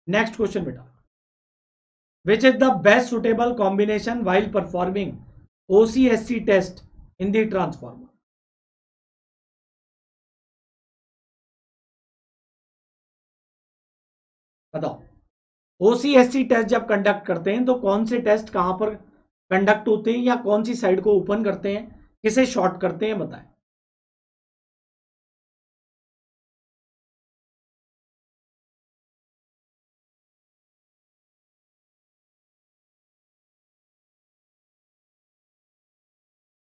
[SPEAKER 1] Next question बेटा, which is the best suitable combination while performing OCSC test in the transformer? बताओ, OCSC टेस्ट जब कंडक्ट करते हैं तो कौन से टेस्ट कहां पर कंडक्ट होते हैं, या कौन सी साइड को ओपन करते हैं, किसे शॉर्ट करते हैं, बताएं।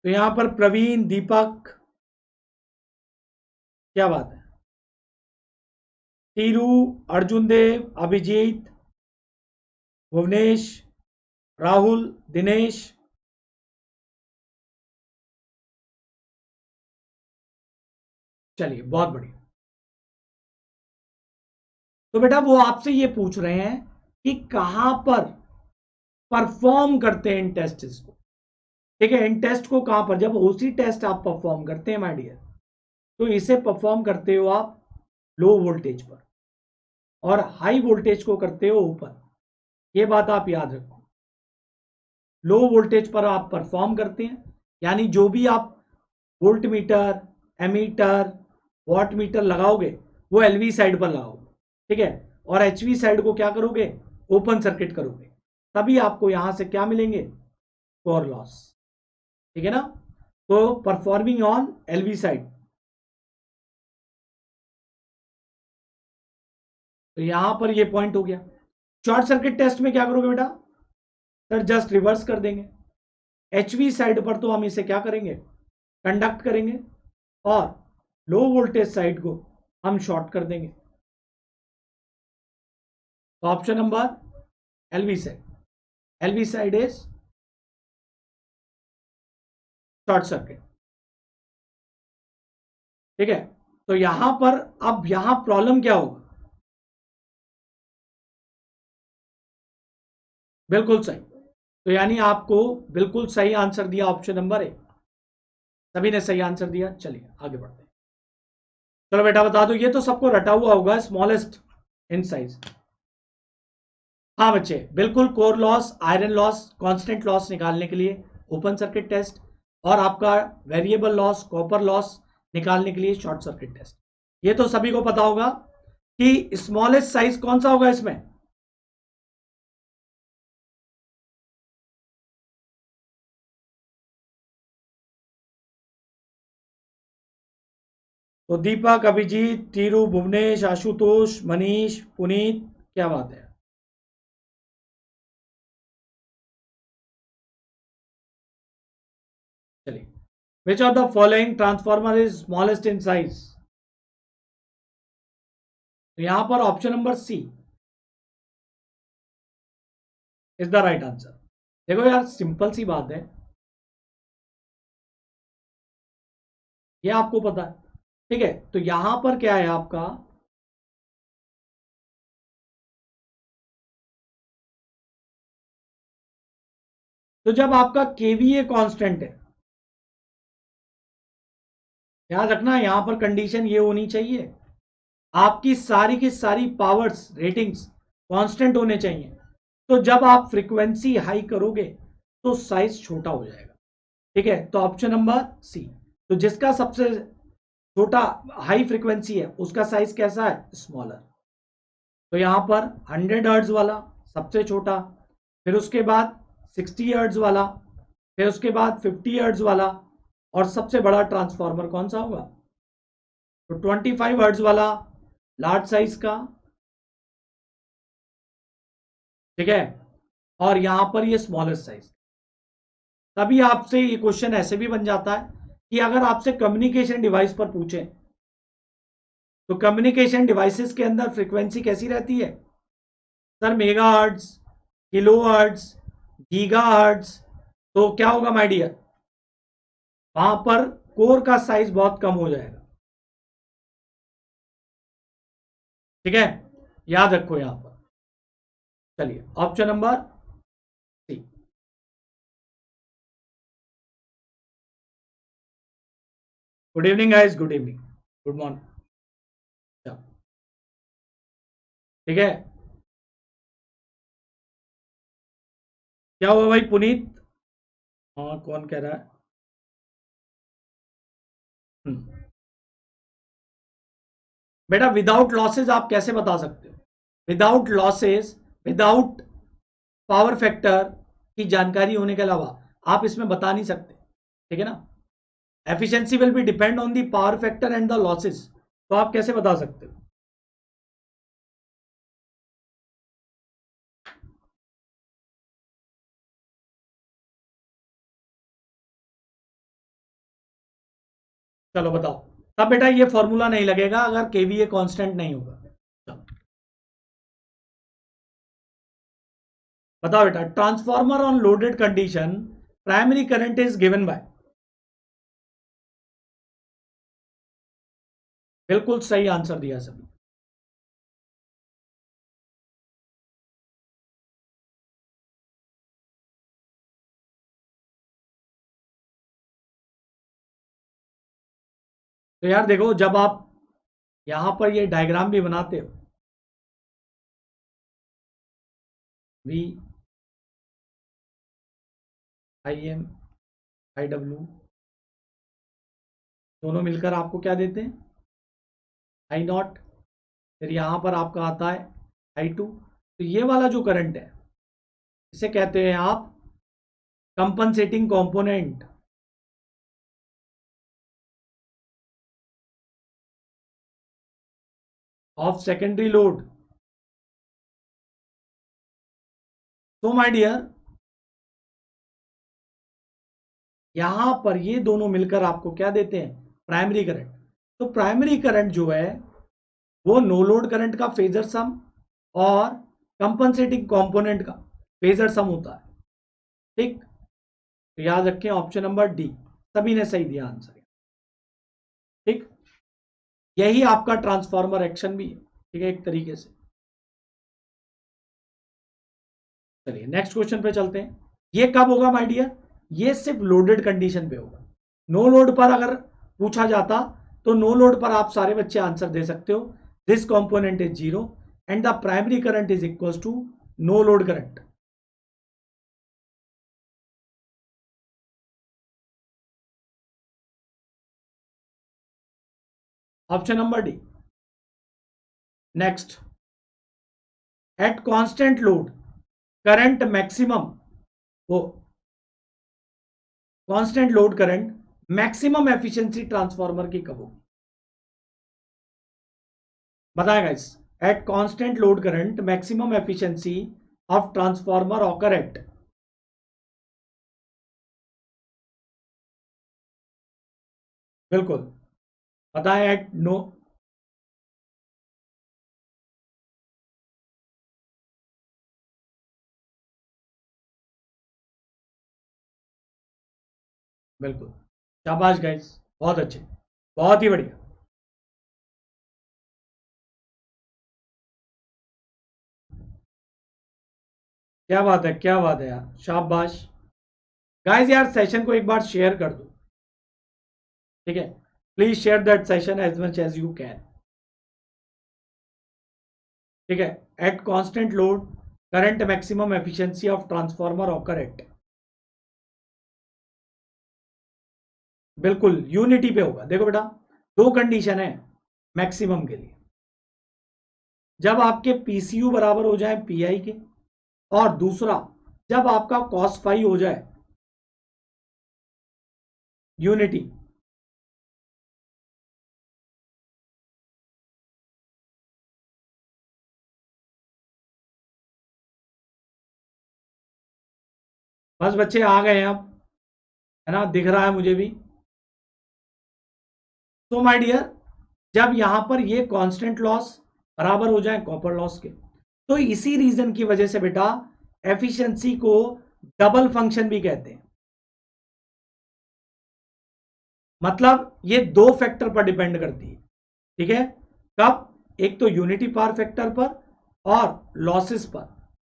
[SPEAKER 1] तो यहां पर प्रवीण, दीपक, क्या बात है, टीरू, अर्जुन देव, अभिजीत, भुवनेश, राहुल, दिनेश। चलिए बहुत बढ़िया। तो बेटा वो आपसे ये पूछ रहे हैं कि कहां पर परफॉर्म करते हैं इन टेस्ट को, ठीक है। इन टेस्ट को कहां पर, जब ओसी टेस्ट आप परफॉर्म करते हैं माय डियर, तो इसे परफॉर्म करते हो आप लो वोल्टेज पर, और हाई वोल्टेज को करते हो ऊपर। ये बात आप याद रखो। लो वोल्टेज पर आप परफॉर्म करते हैं, यानी जो भी आप volt meter, ammeter, watt meter लगाओगे वो एलवी साइड पर लगाओगे, ठीक है। और एचवी साइड को क्या करोगे, ओपन सर्किट करोगे, तभी आपको यहां से क्या मिलेंगे, कोर लॉस, ठीक है ना। तो परफॉर्मिंग ऑन एलवी साइड, तो यहां पर ये पॉइंट हो गया। शॉर्ट सर्किट टेस्ट में क्या करोगे बेटा, सर जस्ट रिवर्स कर देंगे। एचवी साइड पर तो हम इसे क्या करेंगे, कंडक्ट करेंगे, और लो वोल्टेज साइड को हम शॉर्ट कर देंगे। तो option number LV side, LV side is short circuit, ठीक है। तो यहां पर अब यहां प्रॉब्लम क्या होगा, बिल्कुल सही। तो यानी आपको बिल्कुल सही आंसर दिया ऑप्शन नंबर ए। सभी ने सही आंसर दिया। चलिए आगे बढ़ते हैं। चलो बेटा बता दो, ये तो सबको रटा हुआ होगा, स्मॉलेस्ट इन साइज। हाँ बच्चे, बिल्कुल core loss, iron loss, constant loss निकालने के लिए ओपन सर्किट टेस्ट, और आपका वेरिएबल लॉस, कॉपर लॉस निकालने के लिए शॉर्ट सर्किट टेस्ट। ये तो सभी को पता होगा कि स्मॉलेस्ट साइज कौन सा होगा इसमें, तो दीपक, अभिजीत, टीरू, भुवनेश, आशुतोष, मनीष, पुनीत, क्या बात है। चलिए, which of the following transformer is smallest in size? तो यहां पर option number C is the right answer. देखो यार सिंपल सी बात है, ये आपको पता है, ठीक है। तो यहां पर क्या है आपका, तो जब आपका केवीए कांस्टेंट है, याद रखना यहां पर कंडीशन ये होनी चाहिए, आपकी सारी की सारी पावर्स रेटिंग्स कांस्टेंट होने चाहिए। तो जब आप फ्रीक्वेंसी हाई करोगे तो साइज छोटा हो जाएगा। ठीक है, तो ऑप्शन नंबर सी। तो जिसका सबसे छोटा हाई फ्रीक्वेंसी है उसका साइज कैसा है, स्मॉलर। तो यहां पर 100 हर्ट्ज वाला सबसे छोटा, फिर उसके बाद 60 हर्ट्ज वाला, फिर उसके बाद 50 हर्ट्ज वाला, और सबसे बड़ा ट्रांसफार्मर कौन सा होगा, तो 25 हर्ट्ज वाला लार्ज साइज का। ठीक है, और यहां पर ये स्मॉलर साइज। तभी आपसे ये क्वेश्चन ऐसे भी बन जाता है कि अगर आपसे कम्युनिकेशन डिवाइस पर पूछे तो कम्युनिकेशन डिवाइसेस के अंदर फ्रीक्वेंसी कैसी रहती है सर, मेगाहर्ट्ज, किलोहर्ट्ज, गीगाहर्ट्ज। तो क्या होगा माय डियर, वहां पर कोर का साइज बहुत कम हो जाएगा। ठीक है, याद रखो यहां पर। चलिए option number C. Good evening guys, good evening, good morning. ठीक है, क्या हुआ भाई पुनीत, हाँ कौन कह रहा है। हम्म। बेटा विदाउट लॉसेस आप कैसे बता सकते हो, without losses, without power factor की जानकारी होने के अलावा आप इसमें बता नहीं सकते। ठीक है ना, efficiency will be depend on the power factor and the losses. तो आप कैसे बता सकते हो। चलो बताओ, तब बेटा ये फॉर्मूला नहीं लगेगा अगर केवीए कांस्टेंट नहीं होगा। चलो, बताओ बेटा, transformer on loaded condition primary current is given by. बिल्कुल सही आंसर दिया सभी। तो यार देखो, जब आप यहां पर ये डायग्राम भी बनाते हो, V I M I W दोनों मिलकर आपको क्या देते हैं, आई नॉट। फिर यहां पर आपका आता है आई टू। तो ये वाला जो करंट है इसे कहते हैं आप compensating component of secondary load. तो माय डियर, यहां पर ये दोनों मिलकर आपको क्या देते हैं, प्राइमरी करंट। तो प्राइमरी करंट जो है वो नो लोड करंट का फेजर सम और कंपनसेटिंग कंपोनेंट का फेजर सम होता है। ठीक, तो याद रखें ऑप्शन नंबर डी, सभी ने सही दिया आंसर। ठीक, यही आपका ट्रांसफॉर्मर एक्शन भी है। ठीक है, एक तरीके से। चलिए नेक्स्ट क्वेश्चन पे चलते हैं। ये कब होगा माय डियर, ये सिर्फ लोडेड कंडीशन पे होगा। नो लोड पर अगर पूछा जाता तो नो लोड पर आप सारे बच्चे आंसर दे सकते हो, this component is zero and the primary current is equal to no load current. Option number D. Next, at constant load current maximum, वो constant load current maximum efficiency transformer की कब होगी, बताएगा इस। At constant load current maximum efficiency of transformer occur at. बिल्कुल, बताएं एट नो। बिल्कुल, शाबाश गाइस, बहुत अच्छे, बहुत ही बढ़िया। क्या बात है, क्या बात है यार, शाबाश। गाइस यार सेशन को एक बार शेयर कर दो। ठीक है, please share that session as much as you can. ठीक है, at constant load current maximum efficiency of transformer occur at, बिल्कुल यूनिटी पे होगा। देखो बेटा, दो कंडीशन है मैक्सिमम के लिए, जब आपके पीसीयू बराबर हो जाए पीआई के, और दूसरा जब आपका कॉस फाई हो जाए यूनिटी। बस बच्चे आ गए हैं अब, है ना, दिख रहा है मुझे भी। तो माय डियर, जब यहां पर ये कांस्टेंट लॉस बराबर हो जाए कॉपर लॉस के, तो इसी रीजन की वजह से बेटा एफिशिएंसी को डबल फंक्शन भी कहते हैं। मतलब ये दो फैक्टर पर डिपेंड करती है। ठीक है, कब? एक तो यूनिटी पावर फैक्टर पर और लॉसेस पर।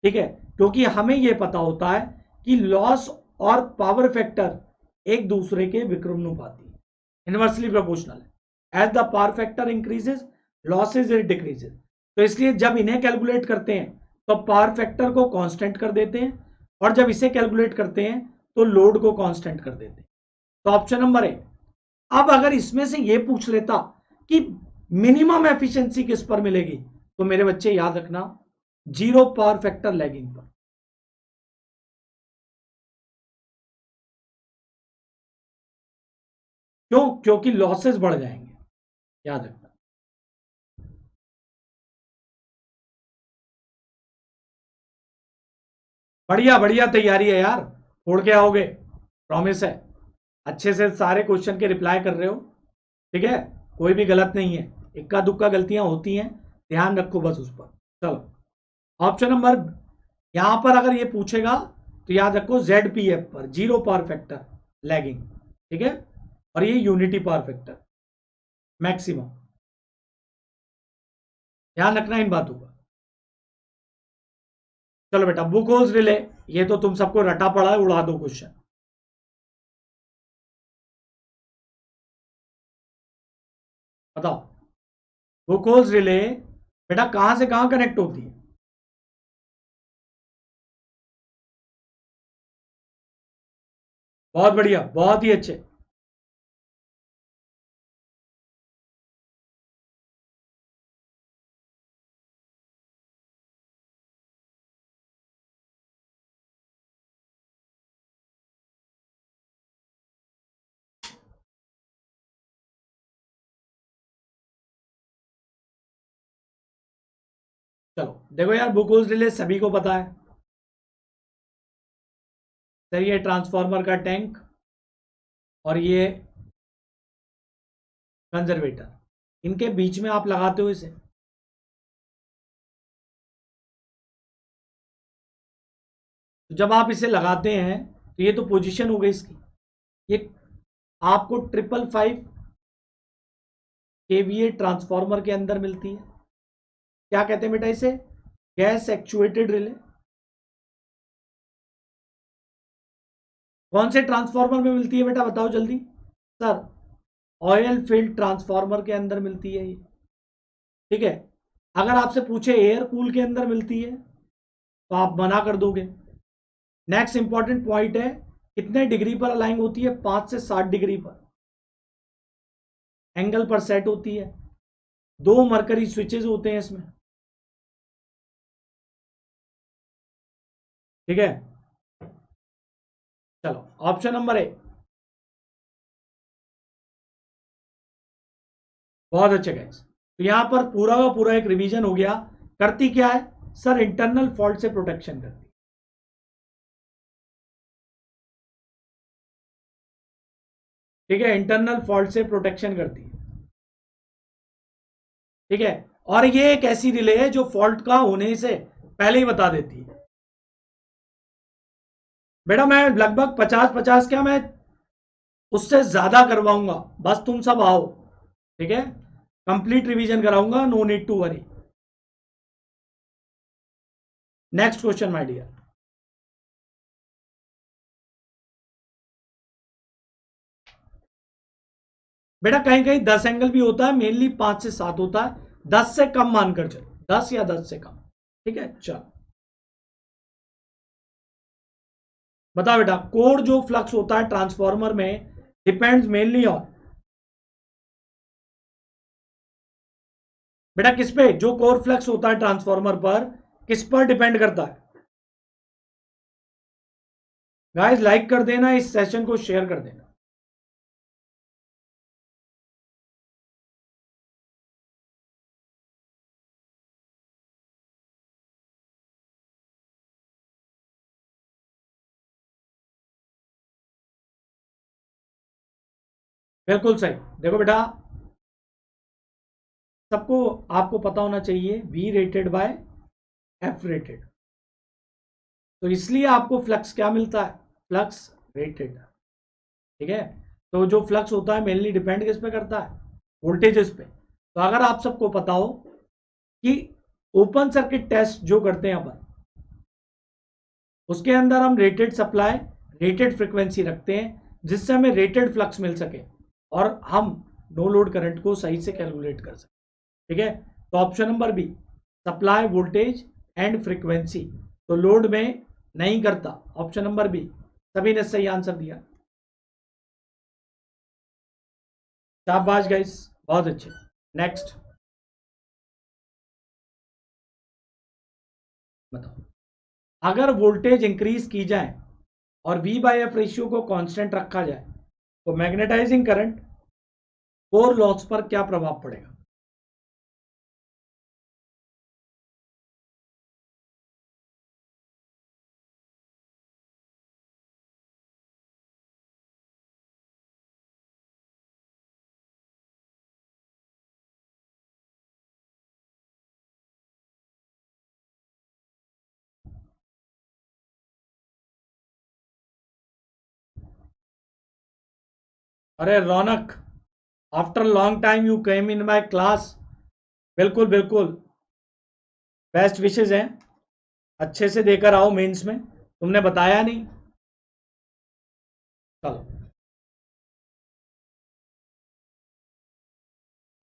[SPEAKER 1] ठीक है, क्योंकि हमें यह पता होता है कि लॉस और पावर फैक्टर एक दूसरे के विक्रमानुपाती है, इनवर्सली प्रोपोर्शनल है। As the power factor increases losses it decreases. तो इसलिए जब इन्हें कैलकुलेट करते हैं तो पावर फैक्टर को कांस्टेंट कर देते हैं, और जब इसे कैलकुलेट करते हैं तो लोड को कांस्टेंट कर देते हैं। तो ऑप्शन नंबर ए। अब अगर इसमें से ये पूछ लेता कि मिनिमम एफिशिएंसी किस पर मिलेगी, तो मेरे बच्चे याद रखना, जीरो पावर फैक्टर लैगिंग पर। क्यों? क्योंकि लॉसेस बढ़ जाएंगे, याद रखना। बढ़िया बढ़िया तैयारी है यार, फोड़ के आओगे, प्रॉमिस है। अच्छे से सारे क्वेश्चन के रिप्लाई कर रहे हो। ठीक है, कोई भी गलत नहीं है, इक्का दुक्का गलतियां होती हैं, ध्यान रखो बस उस पर। चलो, ऑप्शन नंबर, यहां पर अगर ये पूछेगा तो याद रखो ZPF पर जीरो पावर फैक्टर लैगिंग। ठीक है, और ये यूनिटी पावर फैक्टर मैक्सिमम, ध्यान रखना इन बातों का। चलो बेटा, बुक होल्स रिले, ये तो तुम सबको रटा पड़ा है, उड़ा दो क्वेश्चन। बताओ, बुक होल्स रिले बेटा कहां से कहां कनेक्ट होती है? बहुत बढ़िया, बहुत ही अच्छे। चलो देखो यार, बुक होल्स रिले सभी को पता है सर, ये ट्रांसफार्मर का टैंक और ये कंजर्वेटर, इनके बीच में आप लगाते हो इसे। तो जब आप इसे लगाते हैं तो ये तो पोजीशन हो गई इसकी, ये आपको 555 केवीए ट्रांसफार्मर के अंदर मिलती है। क्या कहते हैं बेटा इसे? Gas actuated relay. कौन से ट्रांसफार्मर में मिलती है बेटा, बताओ जल्दी। सर, ऑयल फील्ड ट्रांसफार्मर के अंदर मिलती है ये। ठीक है, अगर आपसे पूछे एयर कूल के अंदर मिलती है तो आप मना कर दोगे। नेक्स्ट इंपॉर्टेंट पॉइंट है, कितने डिग्री पर अलाइन होती है? 5 से 60 डिग्री पर एंगल पर सेट होती है। दो मरकरी स्विचेस होते हैं इसमें। ठीक है, चलो ऑप्शन नंबर ए। बहुत अच्छे गाइस, तो यहां पर पूरा का पूरा एक रिवीजन हो गया। करती क्या है सर? इंटरनल फॉल्ट से प्रोटेक्शन करती। ठीक है, इंटरनल फॉल्ट से प्रोटेक्शन करती है। ठीक है, और ये एक ऐसी रिले है जो फॉल्ट का होने से पहले ही बता देती है। बेटा मैं लगभग 50-50 क्या, मैं उससे ज्यादा करवाऊंगा, बस तुम सब आओ। ठीक है, कंप्लीट रिवीजन कराऊंगा, no need to worry. Next question my dear. बेटा कहीं कहीं 10 एंगल भी होता है, मेनली 5 से 7 होता है, 10 से कम मानकर चलो, 10 या 10 से कम। ठीक है, चलो बता बेटा, कोर जो फ्लक्स होता है ट्रांसफॉर्मर में डिपेंड्स मेनली ऑन, बेटा किस पे, जो कोर फ्लक्स होता है ट्रांसफॉर्मर पर किस पर डिपेंड करता है? गाइस लाइक कर देना, इस सेशन को शेयर कर देना। बिल्कुल सही। देखो बेटा, सबको आपको पता होना चाहिए V rated by F rated, तो इसलिए आपको फ्लक्स क्या मिलता है, फ्लक्स रेटेड। ठीक है, तो जो फ्लक्स होता है मेनली डिपेंड किस पे करता है, वोल्टेजेस पे। तो अगर आप सबको पता हो कि ओपन सर्किट टेस्ट जो करते हैं अपन, उसके अंदर हम रेटेड सप्लाई, रेटेड फ्रीक्वेंसी रखते हैं, जिससे हमें रेटेड फ्लक्स मिल सके और हम नो लोड करंट को सही से कैलकुलेट कर सके। ठीक है, तो option number B, supply voltage and frequency, तो लोड में नहीं करता, ऑप्शन नंबर बी। सभी ने सही आंसर दिया, शाबाश गाइस, बहुत अच्छे। नेक्स्ट बताओ, अगर वोल्टेज इंक्रीज की जाए और V बाई एफ रेशियो को कांस्टेंट रखा जाए तो मैग्नेटाइजिंग करंट कोर लॉस पर क्या प्रभाव पड़ेगा? अरे Raunak, after long time you came in my class. बिल्कुल बिल्कुल, बेस्ट विशेज हैं, अच्छे से देकर आओ मेंस में, तुमने बताया नहीं। चलो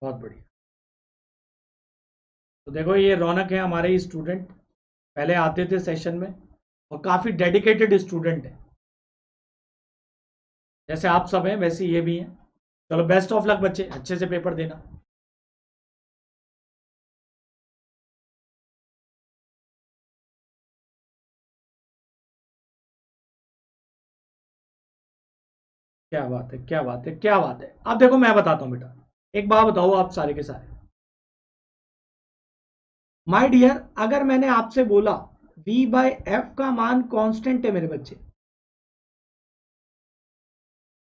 [SPEAKER 1] बहुत बढ़िया। तो देखो ये रौनक है, हमारे ही स्टूडेंट, पहले आते थे सेशन में और काफी डेडिकेटेड स्टूडेंट है, जैसे आप सब हैं वैसे ये भी हैं। चलो बेस्ट ऑफ लक बच्चे, अच्छे से पेपर देना। क्या बात है, क्या बात है, क्या बात है। अब देखो मैं बताता हूं बेटा, एक बात बताओ आप सारे के सारे, माय डियर, अगर मैंने आपसे बोला V बाय एफ का मान कांस्टेंट है मेरे बच्चे,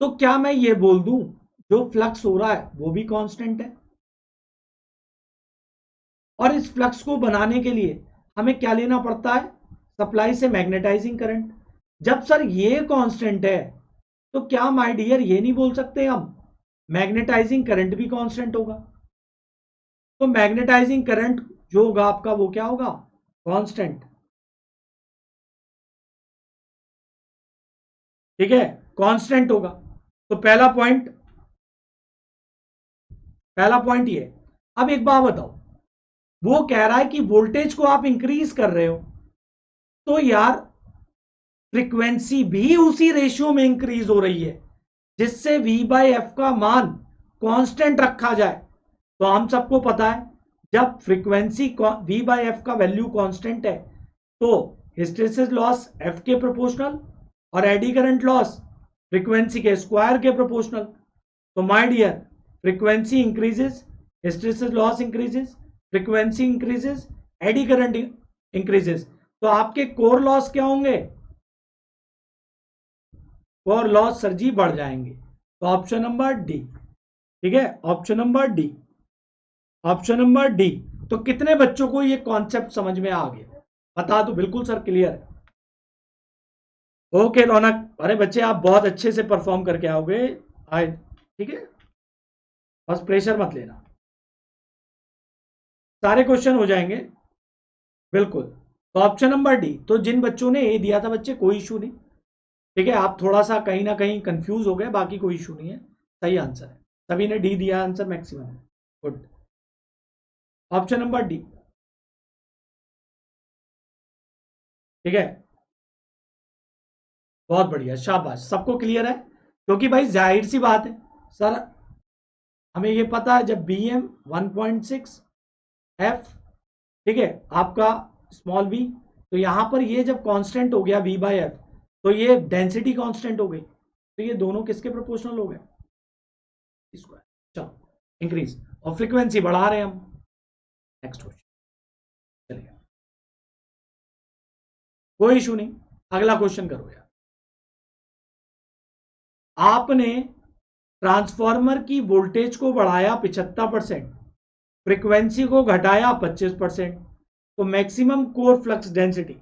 [SPEAKER 1] तो क्या मैं ये बोल दूं जो फ्लक्स हो रहा है वो भी कांस्टेंट है? और इस फ्लक्स को बनाने के लिए हमें क्या लेना पड़ता है, सप्लाई से मैग्नेटाइजिंग करंट। जब सर ये कांस्टेंट है, तो क्या माय डियर ये नहीं बोल सकते हम मैग्नेटाइजिंग करंट भी कांस्टेंट होगा? तो मैग्नेटाइजिंग करंट जो होगा आपका वो क्या होगा, कांस्टेंट। ठीक है, कांस्टेंट होगा। तो पहला पॉइंट ये। अब एक बात बताओ, वो कह रहा है कि वोल्टेज को आप इंक्रीज कर रहे हो, तो यार फ्रीक्वेंसी भी उसी रेशियो में इंक्रीज हो रही है जिससे V बाई एफ का मान कांस्टेंट रखा जाए। तो हम सबको पता है जब फ्रीक्वेंसी V बाई एफ का वैल्यू कांस्टेंट है तो हिस्टेरिसिस लॉस एफ के प्रोपोर्शनल और एडी करंट लॉस फ्रीक्वेंसी के स्क्वायर के प्रोपोर्शनल। तो my dear, frequency increases, hysteresis loss increases, frequency increases, eddy current increases, तो आपके कोर लॉस क्या होंगे, कोर लॉस सर जी बढ़ जाएंगे। तो ऑप्शन नंबर डी। ठीक है, option number D, option number D. तो कितने बच्चों को ये कॉन्सेप्ट समझ में आ गया, बता दो। बिल्कुल सर, क्लियर है। ओके रौनक, अरे बच्चे आप बहुत अच्छे से परफॉर्म करके आओगे आज। ठीक है, बस प्रेशर मत लेना, सारे क्वेश्चन हो जाएंगे। बिल्कुल, तो ऑप्शन नंबर डी। तो जिन बच्चों ने ए दिया था बच्चे, कोई इशू नहीं। ठीक है, आप थोड़ा सा कहीं ना कहीं कंफ्यूज हो गए, बाकी कोई इशू नहीं है, सही आंसर है। सभी ने डी दिया answer maximum. Good. Option number D. ठीक है, बहुत बढ़िया, शाबाश, सबको क्लियर है। क्योंकि भाई जाहिर सी बात है सर, हमें ये पता है जब बी एम 1.6 एफ, ठीक है, आपका स्मॉल बी, तो यहां पर ये जब कांस्टेंट हो गया वी बाय एफ, तो ये डेंसिटी कांस्टेंट हो गई, तो ये दोनों किसके प्रोपोर्शनल हो गए? स्क्वायर। चलो इंक्रीज, और फ्रीक्वेंसी बढ़ा रहे हैं हम। नेक्स्ट क्वेश्चन, चलिए, कोई इशू नहीं, अगला क्वेश्चन करो यार। आपने ट्रांसफार्मर की वोल्टेज को बढ़ाया 75%, फ्रीक्वेंसी को घटाया 25%, तो मैक्सिमम कोर फ्लक्स डेंसिटी।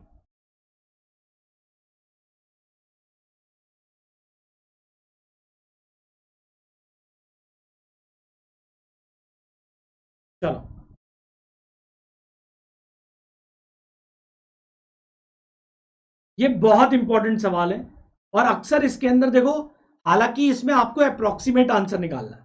[SPEAKER 1] चलो, ये बहुत इंपॉर्टेंट सवाल है, और अक्सर इसके अंदर देखो, हालांकि इसमें आपको अप्रोक्सीमेट आंसर निकालना है।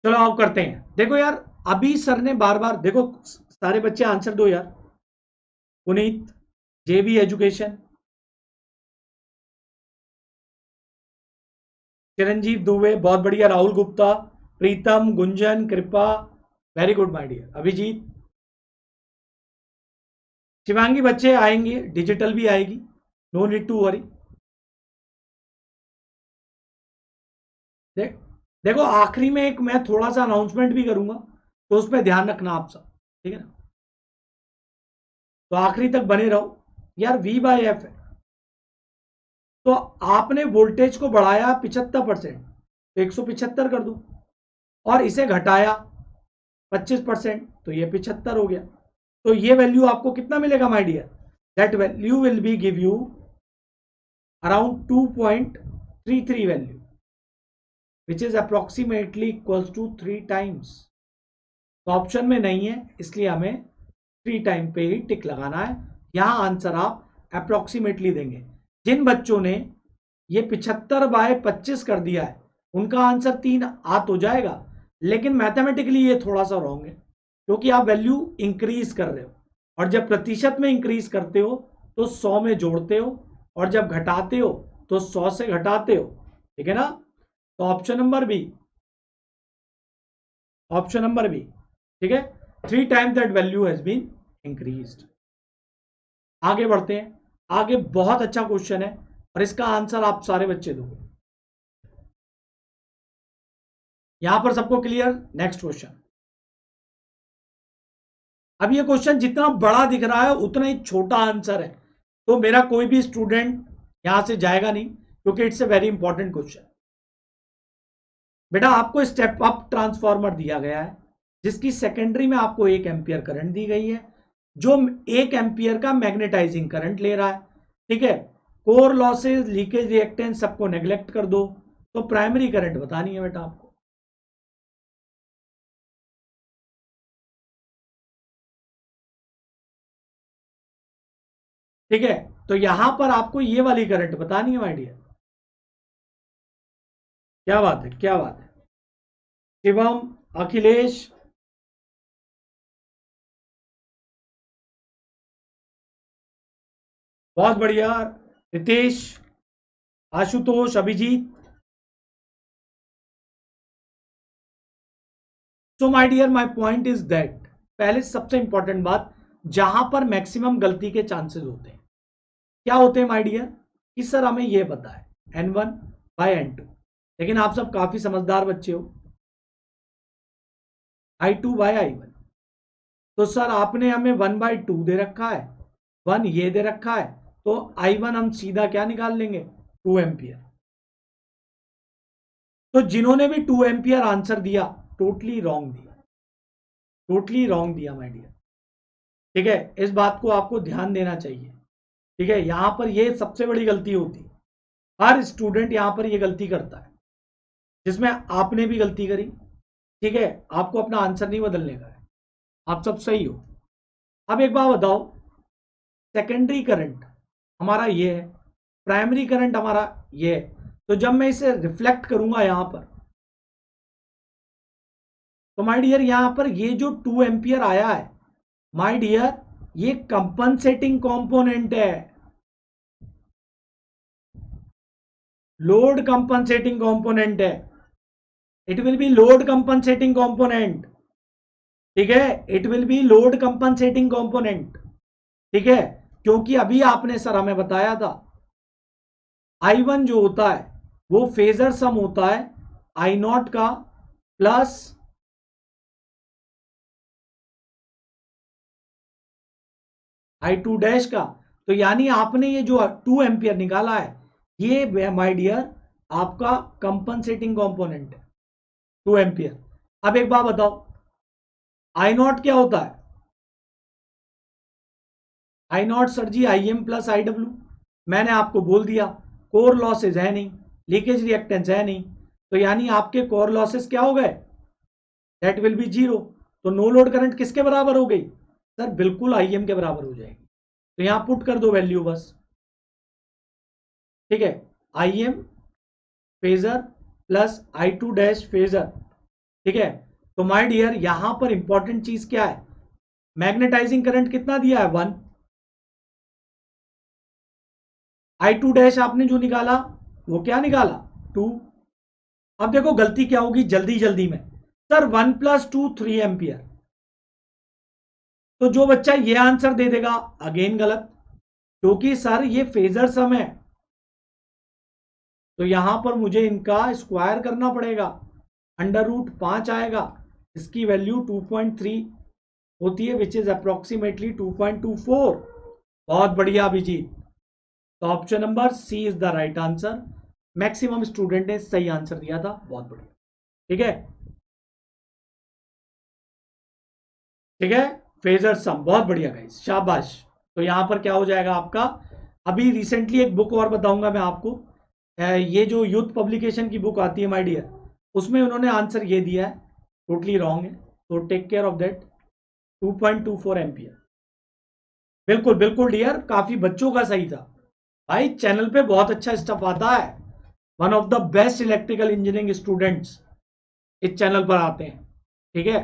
[SPEAKER 1] चलो आप करते हैं, देखो यार, अभी सर ने बार बार, देखो सारे बच्चे आंसर दो यार। पुनीत, जेबी एजुकेशन, चिरंजीव दुबे, बहुत बढ़िया, Rahul Gupta, Pritam, Gunjan, Kripa, very good my dear, Abhijeet, Shivangi, बच्चे आएंगे, डिजिटल भी आएगी, नो नीड टू वरी। देख देखो, आखिरी में एक मैं थोड़ा सा अनाउंसमेंट भी करूंगा, तो उसमें ध्यान रखना आप सब, ठीक है ना? तो आखिरी तक बने रहो यार। वी बाय एफ है, तो आपने वोल्टेज को बढ़ाया 75%, तो 175 कर दो, और इसे घटाया 25%, तो ये 75 हो गया। तो ये वैल्यू आपको कितना मिलेगा my dear? That value will be give you around 2.33 value, which is approximately equals to 3 times. तो ऑप्शन में नहीं है, इसलिए हमें 3 टाइम पे ही टिक लगाना है। यहां आंसर आप अप्रोक्सीमेटली देंगे। जिन बच्चों ने ये 75/25 कर दिया है, उनका आंसर 3 आ तो जाएगा, लेकिन मैथमेटिकली ये थोड़ा सा रॉन्ग है, क्योंकि आप वैल्यू इंक्रीज कर रहे हो, और जब प्रतिशत में इंक्रीज करते हो तो 100 में जोड़ते हो, और जब घटाते हो तो 100 से घटाते हो, ठीक है ना? तो option number B, option number B, ठीक है, 3 times that value has been increased. आगे बढ़ते हैं, आगे बहुत अच्छा क्वेश्चन है, और इसका आंसर आप सारे बच्चे दोगे। यहां पर सबको क्लियर? Next question. अब ये क्वेश्चन जितना बड़ा दिख रहा है उतना ही छोटा आंसर है, तो मेरा कोई भी स्टूडेंट यहां से जाएगा नहीं, क्योंकि it's a very important question. बेटा, आपको स्टेप अप ट्रांसफार्मर दिया गया है, जिसकी सेकेंडरी में आपको 1 एम्पियर करंट दी गई है, जो 1 एम्पियर का मैग्नेटाइजिंग करंट ले रहा है, ठीक है। कोर लॉसेज, लीकेज रिएक्टेंस सबको नेग्लेक्ट कर दो, तो प्राइमरी करंट बतानी है बेटा आपको। ठीक है, तो यहां पर आपको ये वाली करंट बतानी है माय डियर। क्या बात है, क्या बात है, शिवम, अखिलेश, बहुत बढ़िया, Ritesh, Ashutosh, Abhijeet. So my dear, my point is that, पहले सबसे इंपॉर्टेंट बात, जहां पर मैक्सिमम गलती के चांसेस होते हैं, क्या होते हैं माय डियर? कि सर हमें यह पता है N1/N2, लेकिन आप सब काफी समझदार बच्चे हो, I2/I1, तो सर आपने हमें 1/2 दे रखा है, 1 ये दे रखा है, तो I1 हम सीधा क्या निकाल लेंगे? 2 एम्पियर। तो जिन्होंने भी 2 एम्पियर आंसर दिया, टोटली रॉन्ग दिया, टोटली रॉन्ग दिया माय डियर, ठीक है। इस बात को आपको ध्यान देना चाहिए, ठीक है। यहां पर यह सबसे बड़ी गलती होती है, हर स्टूडेंट यहां पर यह गलती करता है, जिसमें आपने भी गलती करी, ठीक है। आपको अपना आंसर नहीं बदलने का है, आप सब सही हो। अब एक बात बताओ, सेकेंडरी करंट हमारा ये है, प्राइमरी करंट हमारा ये है, तो जब मैं इसे रिफ्लेक्ट करूंगा यहां पर, तो माय डियर यहां पर ये जो 2 एम्पियर आया है माय डियर, ये कंपनसेटिंग कंपोनेंट है, लोड कंपनसेटिंग कंपोनेंट है, it will be load compensating component, ठीक है, it will be load compensating component, ठीक है, क्योंकि अभी आपने सर हमें बताया था I1 जो होता है वो फेजर सम होता है I0 का प्लस I2 डैश का, तो यानी आपने ये जो 2 एम्पियर निकाला है ये माय डियर आपका कंपनसेटिंग कंपोनेंट है 2 एम्पियर। अब एक बात बताओ, I0 क्या होता है? I0 सर जी IM प्लस IW, मैंने आपको बोल दिया कोर लॉसेज है नहीं, लीकेज रिएक्टेंस है नहीं, तो यानी आपके कोर लॉसेज क्या हो गए? That will be zero. तो नो लोड करंट किसके बराबर हो गई सर? बिल्कुल IM के बराबर हो जाएगी, तो यहां पुट कर दो वैल्यू बस, ठीक है, IM phasor plus I2 dash phasor, ठीक है। तो माय डियर यहां पर इंपॉर्टेंट चीज क्या है? मैग्नेटाइजिंग करंट कितना दिया है? 1। I2 डैश आपने जो निकाला वो क्या निकाला? 2। अब देखो गलती क्या होगी जल्दी जल्दी में, सर 1 प्लस 2 3 एम्पियर, तो जो बच्चा ये आंसर दे देगा अगेन गलत, क्योंकि सर ये फेजर सम है, तो यहां पर मुझे इनका स्क्वायर करना पड़ेगा, √5 आएगा, इसकी वैल्यू 2.3 होती है, विच इज अप्रोक्सीमेटली 2.24। बहुत बढ़िया अभिजीत, तो option number C is the right answer, maximum student ने सही आंसर दिया था, बहुत बढ़िया, ठीक है, ठीक है, फेजर सम, बहुत बढ़िया गाइस, शाबाश। तो यहां पर क्या हो जाएगा आपका, अभी रिसेंटली एक बुक और बताऊंगा मैं आपको, ये जो यूथ पब्लिकेशन की बुक आती है माय डियर, उसमें उन्होंने आंसर ये दिया है, टोटली रॉन्ग है, तो take care of that, 2.24 ampere, बिल्कुल बिल्कुल डियर, काफी बच्चों का सही था भाई, चैनल पे बहुत अच्छा स्टफ आता है, one of the best electrical engineering students इस चैनल पर आते हैं, ठीक है,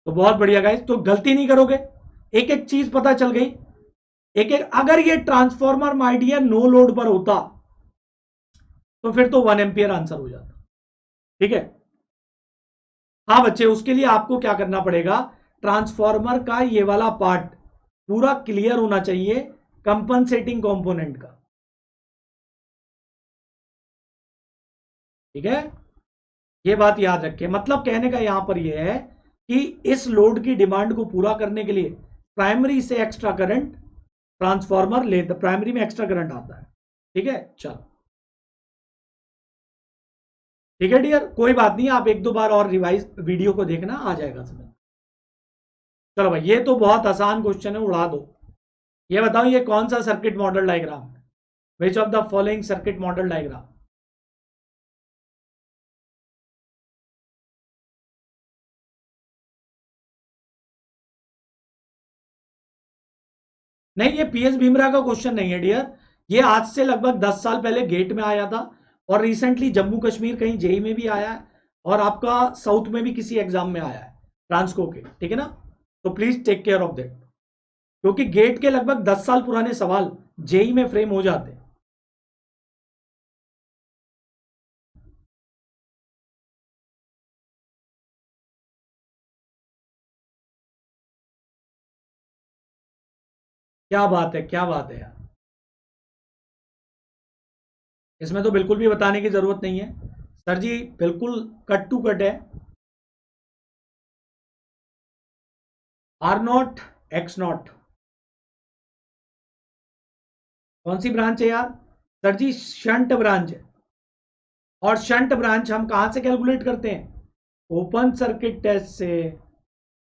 [SPEAKER 1] तो बहुत बढ़िया गाइस, तो गलती नहीं करोगे, एक एक चीज पता चल गई, एक एक, अगर ये transformer my dear no load पर होता तो फिर तो 1 एम्पियर आंसर हो जाता, ठीक है। हाँ बच्चे, उसके लिए आपको क्या करना पड़ेगा, ट्रांसफॉर्मर का ये वाला पार्ट पूरा क्लियर होना चाहिए कंपनसेटिंग कंपोनेंट का, ठीक है, ये बात याद रखें, मतलब कहने का यहां पर यह है कि इस लोड की डिमांड को पूरा करने के लिए प्राइमरी से एक्स्ट्रा करंट ट्रांसफॉर्मर लेता, प्राइमरी में एक्स्ट्रा करंट आता है, ठीक है, चलो ठीक है डियर, कोई बात नहीं, आप एक दो बार और रिवाइज वीडियो को देखना, आ जाएगा समझ। चलो भाई, ये तो बहुत आसान क्वेश्चन है, उड़ा दो। ये बताओ ये कौन सा सर्किट मॉडल डायग्राम है? विच of the following circuit model diagram? नहीं, ये पीएस भीमरा का क्वेश्चन नहीं है डियर, ये आज से लगभग 10 साल पहले गेट में आया था, और रिसेंटली जम्मू कश्मीर कहीं जेई में भी आया है, और आपका साउथ में भी किसी एग्जाम में आया है ट्रांसको के, ठीक है ना, तो please take care of that, क्योंकि गेट के लगभग 10 साल पुराने सवाल जेई में फ्रेम हो जाते हैं। क्या बात है, क्या बात है यार, इसमें तो बिल्कुल भी बताने की जरूरत नहीं है सर जी, बिल्कुल कट टू कट है, R0 X0 कौन सी ब्रांच है यार? सर जी शंट ब्रांच है, और शंट ब्रांच हम कहां से कैलकुलेट करते हैं? ओपन सर्किट टेस्ट से,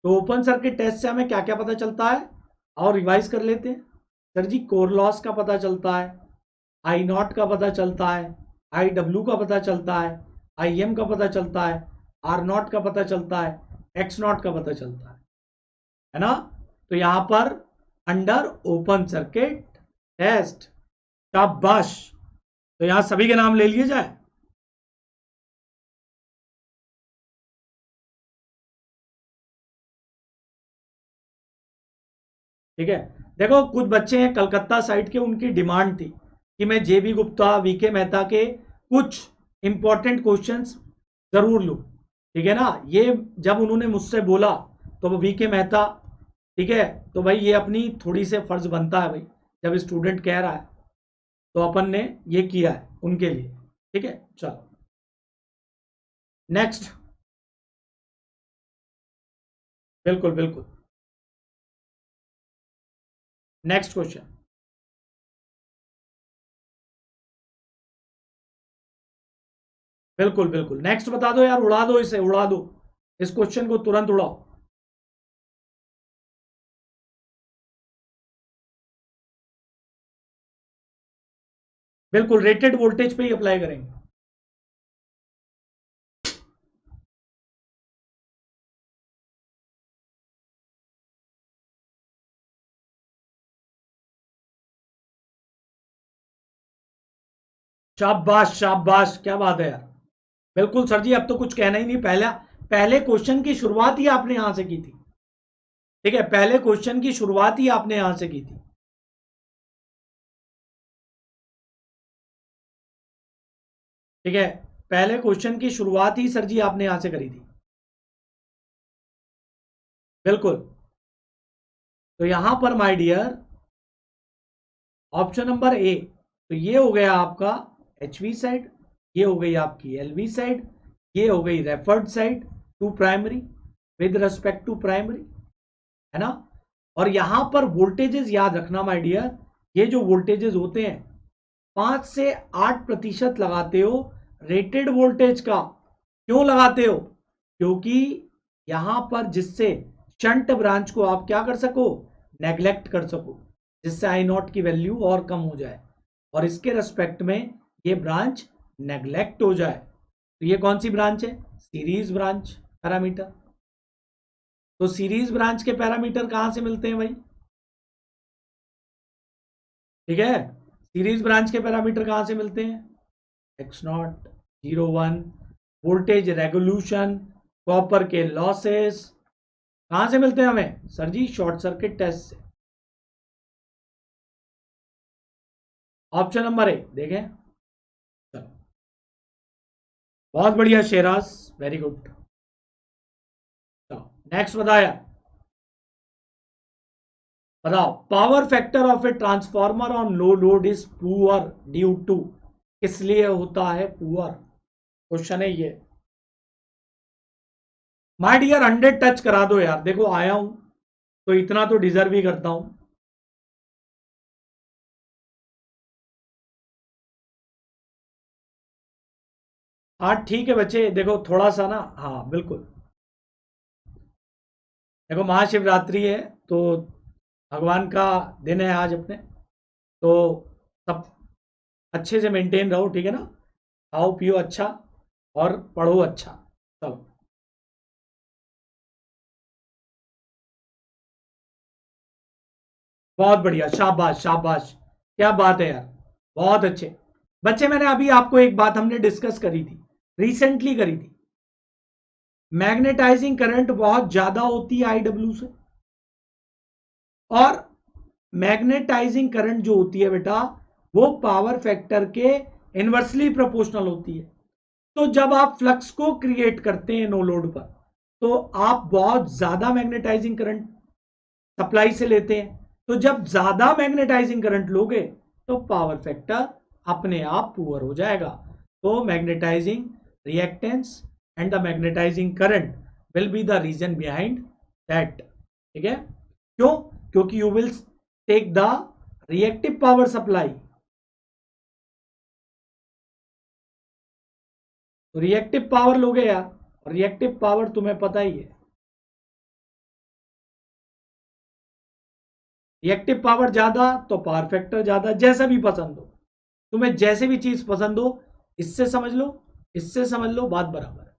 [SPEAKER 1] तो ओपन सर्किट टेस्ट से हमें क्या क्या पता चलता है, और रिवाइज कर लेते हैं सर जी, कोर लॉस का पता चलता है, I0 का पता चलता है, IW का पता चलता है, IM का पता चलता है, R0 का पता चलता है, X0 का पता चलता है, है ना। तो यहां पर अंडर ओपन सर्किट टेस्ट। शाबाश। तो यहां सभी के नाम ले लिए जाए। ठीक है। देखो कुछ बच्चे हैं कलकत्ता साइड के, उनकी डिमांड थी कि मैं जेबी गुप्ता, वीके मेहता के कुछ इंपॉर्टेंट क्वेश्चंस जरूर लूं। ठीक है ना। ये जब उन्होंने मुझसे बोला तो वो वीके मेहता, ठीक है, तो भाई ये अपनी थोड़ी से फर्ज बनता है भाई, जब स्टूडेंट कह रहा है तो अपन ने ये किया है उनके लिए। ठीक है, चलो नेक्स्ट। बिल्कुल बिल्कुल। Next question. बिल्कुल बिल्कुल, नेक्स्ट बता दो यार, उड़ा दो इसे, उड़ा दो इस क्वेश्चन को, तुरंत उड़ाओ। बिल्कुल रेटेड वोल्टेज पे ही अप्लाई करेंगे। शाबाश शाबाश, क्या बात है यार। बिल्कुल सर जी, अब तो कुछ कहना ही नहीं। पहला पहले क्वेश्चन की शुरुआत ही आपने यहां से की थी। ठीक है, पहले क्वेश्चन की शुरुआत ही आपने यहां से की थी। ठीक है, पहले क्वेश्चन की शुरुआत ही सर जी आपने यहां से करी थी। बिल्कुल। तो यहां पर my dear, option number A, तो ये हो गया आपका एचवी साइड, ये हो गई आपकी एलवी साइड, ये हो गई referred side to primary, with respect to primary, है ना। और यहां पर वोल्टेजेस याद रखना माय डियर, ये जो वोल्टेजेस होते हैं 5 से 8% लगाते हो रेटेड वोल्टेज का। क्यों लगाते हो? क्योंकि यहां पर जिससे शंट ब्रांच को आप क्या कर सको, नेग्लेक्ट कर सको, जिससे आई नॉट की वैल्यू और कम हो जाए और इसके रेस्पेक्ट में ये ब्रांच नेग्लेक्ट हो जाए। तो ये कौन सी ब्रांच है? Series branch parameter. तो सीरीज ब्रांच के पैरामीटर कहां से मिलते हैं भाई? ठीक है, सीरीज ब्रांच के पैरामीटर कहां से मिलते हैं? X naught, 0 1, voltage regulation, copper के लॉसेस। कहां से मिलते हैं हमें सर जी? शॉर्ट सर्किट टेस्ट से। ऑप्शन नंबर ए देखें। चलो, बहुत बढ़िया शेराज, वेरी गुड। चलो नेक्स्ट बताया, बताओ power factor of a transformer on low load is poor due to, किस लिए होता है पुअर? क्वेश्चन है ये। माय डियर 100 टच करा दो यार, देखो आया हूं तो इतना तो डिजर्व ही करता हूं। हाँ ठीक है बच्चे, देखो थोड़ा सा ना, हाँ बिल्कुल। देखो महाशिवरात्रि है तो भगवान का दिन है आज अपने, तो सब अच्छे से मेंटेन रहो, ठीक है ना। खाओ पियो अच्छा और पढ़ो अच्छा। चलो, बहुत बढ़िया, शाबाश शाबाश, क्या बात है यार, बहुत अच्छे। बच्चे मैंने अभी आपको एक बात हमने डिस्कस करी थी, रिसेंटली करी थी। मैग्नेटाइजिंग करंट बहुत ज्यादा होती है आईडब्ल्यू से, और मैग्नेटाइजिंग करंट जो होती है बेटा, वो पावर फैक्टर के इनवर्सली प्रोपोर्शनल होती है। तो जब आप फ्लक्स को क्रिएट करते हैं नो लोड पर, तो आप बहुत ज्यादा मैग्नेटाइजिंग करंट सप्लाई से लेते हैं। तो जब ज्यादा मैग्नेटाइजिंग करंट लोगे तो पावर फैक्टर अपने आप पुअर हो जाएगा। तो magnetizing reactance and the magnetizing current will be the reason behind that. ठीक है, क्यों? क्योंकि you will take the reactive power supply. तो रिएक्टिव पावर लोगे यार, और रिएक्टिव पावर तुम्हें पता ही है, रिएक्टिव पावर ज्यादा तो पावर फैक्टर ज्यादा, जैसा भी पसंद हो तुम्हें, जैसे भी चीज पसंद हो, इससे समझ लो, इससे समझ लो, बात बराबर है।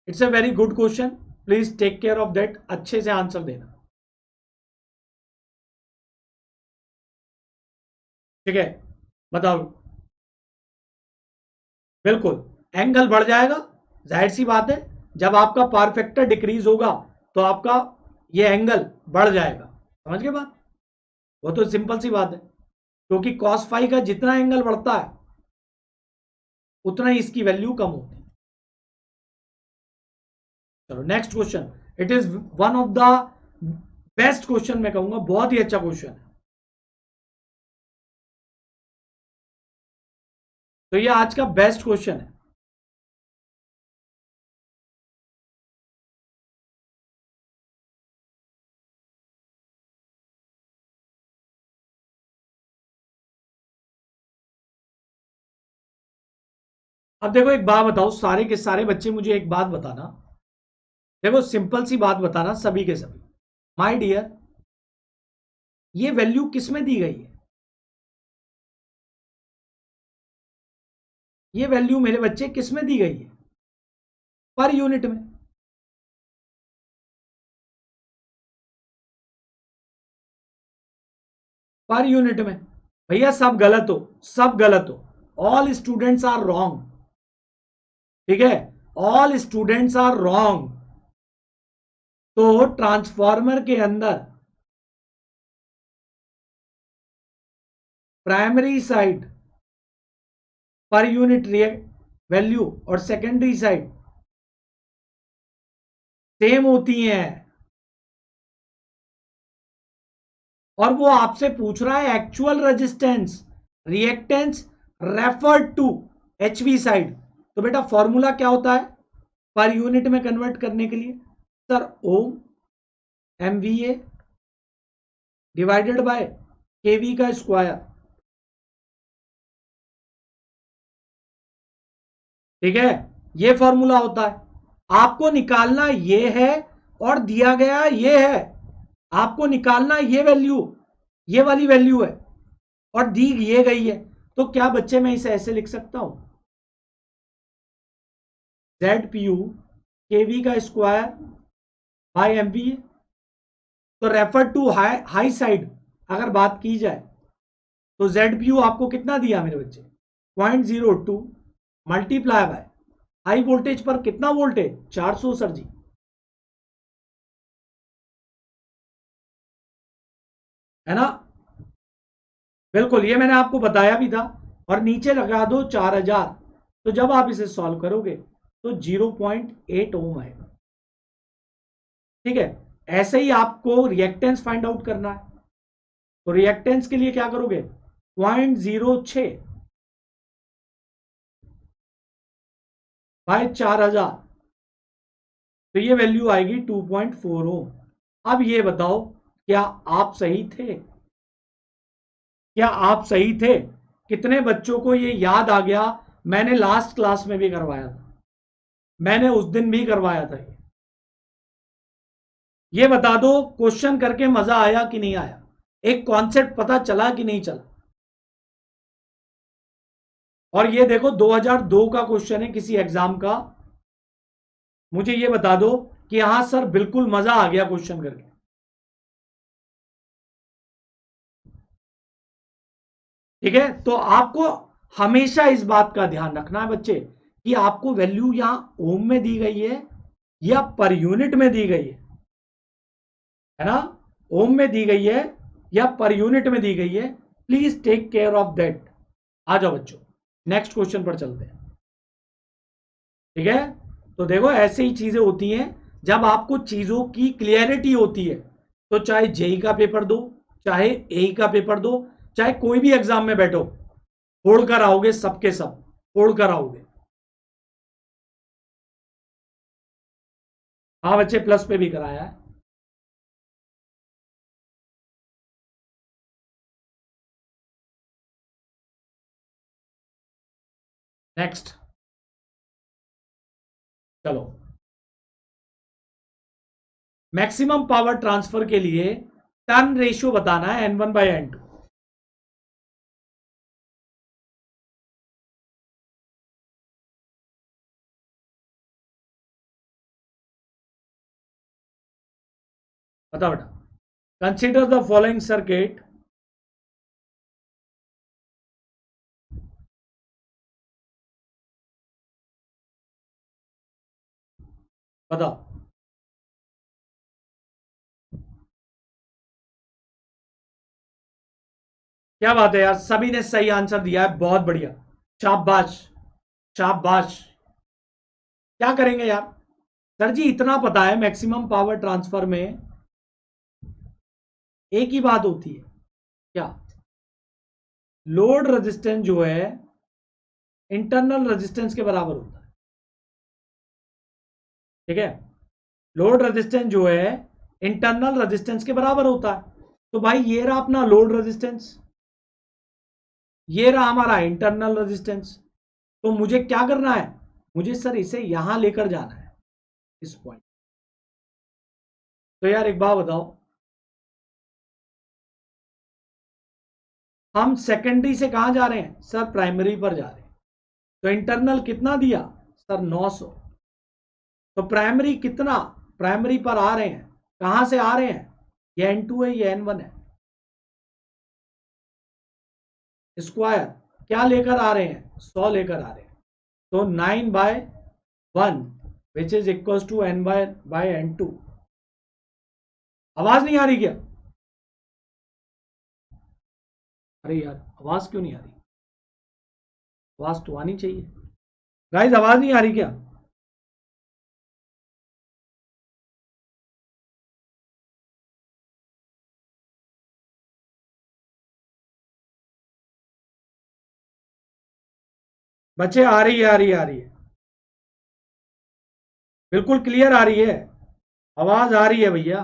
[SPEAKER 1] It's a very good question, please take care of that, अच्छे से आंसर देना। ठीक है, बताओ। बिल्कुल, एंगल बढ़ जाएगा, जाहिर सी बात है, जब आपका पावर फैक्टर डिक्रीज होगा तो आपका ये एंगल बढ़ जाएगा। समझ गए बात? वो तो सिंपल सी बात है, क्योंकि cos फाई का जितना एंगल बढ़ता है उतना ही इसकी वैल्यू कम होती है। चलो next question, it is one of the best question, मैं कहूंगा बहुत ही अच्छा क्वेश्चन है। तो ये आज का बेस्ट क्वेश्चन है। अब देखो एक बात बताओ, सारे के सारे बच्चे मुझे एक बात बताना, देखो सिंपल सी बात बताना सभी के सभी, माय डियर, ये वैल्यू किस में दी गई है? ये वैल्यू मेरे बच्चे किस में दी गई है? पर यूनिट में। पर यूनिट में। भैया सब गलत हो, सब गलत हो, ऑल स्टूडेंट्स आर रॉन्ग। ठीक है, ऑल स्टूडेंट्स आर रॉन्ग। तो ट्रांसफॉर्मर के अंदर प्राइमरी साइड पर यूनिट वैल्यू और सेकेंडरी साइड सेम होती हैं, और वो आपसे पूछ रहा है actual resistance reactance referred to HV side. तो बेटा फॉर्मूला क्या होता है पर यूनिट में कन्वर्ट करने के लिए? Sir ohm MVA divided by kV का स्क्वायर। ठीक है, ये फॉर्मूला होता है। आपको निकालना ये है और दिया गया ये है, आपको निकालना ये वैल्यू, ये वाली वैल्यू है, और दी ये गई है। तो क्या बच्चे मैं इसे ऐसे लिख सकता हूं, जेड पी यू के वी का स्क्वायर बाई एम पी। तो रेफर टू हाई साइड अगर बात की जाए तो जेड पी यू आपको कितना दिया मेरे बच्चे? 0.02 मल्टीप्लाई बाय हाई वोल्टेज पर कितना वोल्टेज? 400 सर जी, है ना? बिल्कुल, ये मैंने आपको बताया भी था। और नीचे लगा दो 4000, तो जब आप इसे सॉल्व करोगे तो 0.8 ओम आएगा। ठीक है, ऐसे ही आपको रिएक्टेंस फाइंड आउट करना है। तो रिएक्टेंस के लिए क्या करोगे? 0.06 बाय 4000, तो ये वैल्यू आएगी 2.4 ओम। अब ये बताओ, क्या आप सही थे? क्या आप सही थे? कितने बच्चों को ये याद आ गया? मैंने लास्ट क्लास में भी करवाया था, मैंने उस दिन भी करवाया था। ये बता दो, क्वेश्चन करके मजा आया कि नहीं आया? एक कॉन्सेप्ट पता चला कि नहीं चला? और ये देखो 2002 का क्वेश्चन है किसी एग्जाम का। मुझे ये बता दो कि हां सर बिल्कुल मजा आ गया क्वेश्चन करके। ठीक है, तो आपको हमेशा इस बात का ध्यान रखना है बच्चे कि आपको वैल्यू यहां ओम में दी गई है या पर यूनिट में दी गई है ना? ओम में दी गई है या पर यूनिट में दी गई है, please take care of that. आ जाओ बच्चों, नेक्स्ट क्वेश्चन पर चलते हैं। ठीक है, तो देखो ऐसे ही चीजें होती हैं जब आपको चीजों की क्लियरिटी होती है। तो चाहे जेई का पेपर दो, चाहे ए का पेपर दो, चाहे कोई भी एग्जाम में बैठो, फोड़ कर आओगे, सबके सब फोड़ कर आओगे। हाँ बच्चे, प्लस पे भी कराया है। नेक्स्ट, चलो। मैक्सिमम पावर ट्रांसफर के लिए टर्न रेशियो बताना है N1/N2। बताओ बेटा, कंसिडर द फॉलोइंग सर्किट, बताओ। क्या बात है यार, सभी ने सही आंसर दिया है, बहुत बढ़िया, शाबाश, शाबाश। क्या करेंगे यार, सर जी इतना पता है मैक्सिमम पावर ट्रांसफर में एक ही बात होती है, क्या, लोड रेजिस्टेंस जो है इंटरनल रेजिस्टेंस के बराबर होता है, ठीक है, लोड रेजिस्टेंस जो है इंटरनल रेजिस्टेंस के बराबर होता है। तो भाई ये रहा अपना लोड रेजिस्टेंस, ये रहा हमारा इंटरनल रेजिस्टेंस। तो मुझे क्या करना है, मुझे सर इसे यहां लेकर जाना है, इस पॉइंट। तो यार एक बात बताओ, हम सेकेंडरी से कहां जा रहे हैं सर, प्राइमरी पर जा रहे हैं। तो इंटरनल कितना दिया सर, 900। तो प्राइमरी कितना, प्राइमरी पर आ रहे हैं, कहां से आ रहे हैं, ये N2 है, ये N1 है, स्क्वायर क्या लेकर आ रहे हैं, 100 लेकर आ रहे हैं। तो 9/1 विच इज इक्वल टू N/N2। आवाज नहीं आ रही क्या, अरे यार आवाज क्यों नहीं आ रही, आवाज तो आनी चाहिए गाइस, आवाज नहीं आ रही क्या। बच्चे आ रही है, आ रही है, आ रही है, बिल्कुल क्लियर आ रही है, आवाज आ रही है भैया।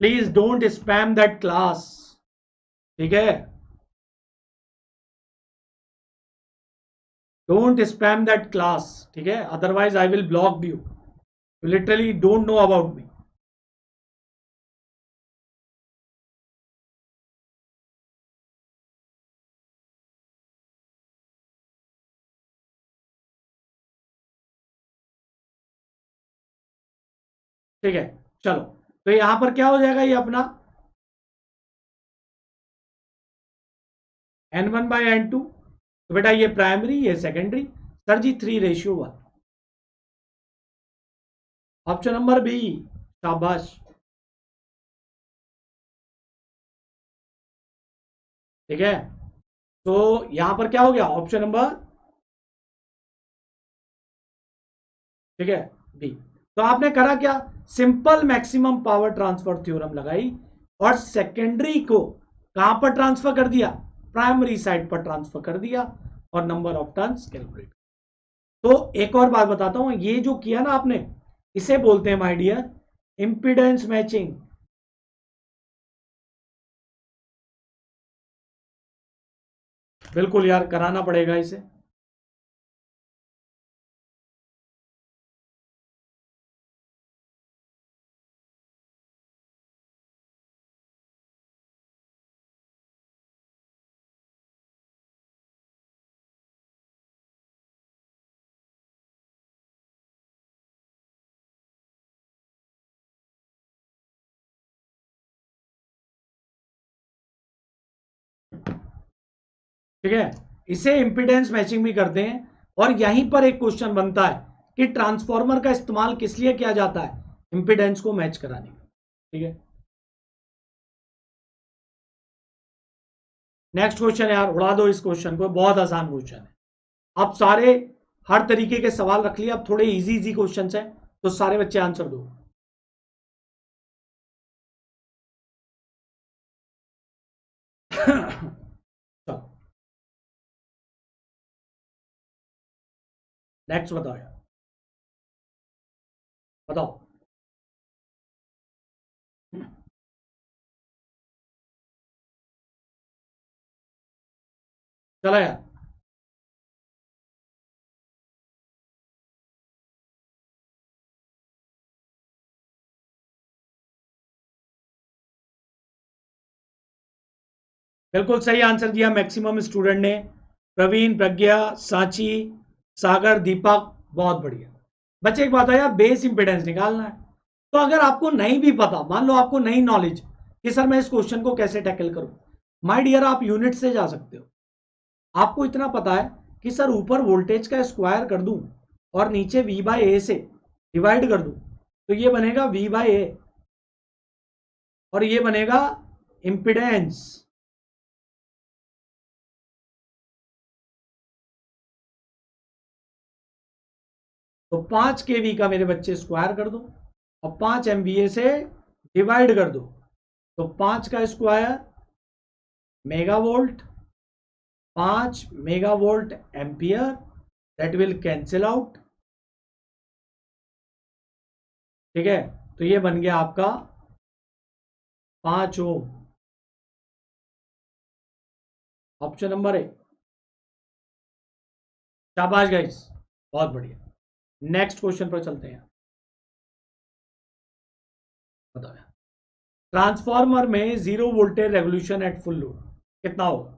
[SPEAKER 1] Please don't spam that class, ठीक है, डोंट स्पैम दैट क्लास, ठीक है, otherwise I will block you, you literally don't know about me. ठीक है, चलो, तो यहां पर क्या हो जाएगा, ये अपना N1/N2। तो बेटा ये प्राइमरी, ये सेकेंडरी, सर जी 3:1। ऑप्शन नंबर बी, शाबाश, ठीक है। तो यहां पर क्या हो गया, ऑप्शन नंबर, ठीक है, बी। तो आपने करा क्या, simple maximum power transfer theorem लगाई और सेकेंडरी को कहां पर ट्रांसफर कर दिया, प्राइमरी साइड पर ट्रांसफर कर दिया, और नंबर ऑफ टर्न्स कैलकुलेट। तो एक और बात बताता हूं, ये जो किया ना आपने, इसे बोलते हैं माय डियर इंपीडेंस मैचिंग। बिल्कुल यार, कराना पड़ेगा इसे। ठीक है, इसे इंपीडेंस मैचिंग भी करते हैं। और यहीं पर एक क्वेश्चन बनता है कि ट्रांसफॉर्मर का इस्तेमाल किस लिए किया जाता है, इंपीडेंस को मैच कराने में, ठीक है। नेक्स्ट क्वेश्चन यार, उड़ा दो इस क्वेश्चन को, बहुत आसान क्वेश्चन है। अब सारे हर तरीके के सवाल रख लिए, अब थोड़े इजी इजी क्वेश्चन है, तो सारे बच्चे आंसर दो। चलो नेक्स्ट बताओ यार, बताओ। चला यार, बिल्कुल सही आंसर दिया मैक्सिमम स्टूडेंट ने, प्रवीण, प्रज्ञा, सांची, सागर, दीपक, बहुत बढ़िया। बच्चे एक बात है यार, बेस इंपेडेंस निकालना है। तो अगर आपको नहीं भी पता, मान लो आपको नहीं नॉलेज कि सर मैं इस क्वेश्चन को कैसे टैकल करूं, माय डियर आप यूनिट से जा सकते हो। आपको इतना पता है कि सर ऊपर वोल्टेज का स्क्वायर कर दूं और नीचे V बाय ए से डिवाइड कर दूं, तो ये बनेगा V बाय ए और ये बनेगा इंपिडेंस। तो 5 केवी का मेरे बच्चे स्क्वायर कर दो और 5 MVA से डिवाइड कर दो, तो 5 का square megavolt, 5 megavolt ampere, that will cancel out. ठीक है, तो ये बन गया आपका 5 ओम। ऑप्शन नंबर ए। शाबाश गाइस, बहुत बढ़िया। नेक्स्ट क्वेश्चन पर चलते हैं। बताओ, ट्रांसफार्मर में zero voltage regulation at full load कितना होगा?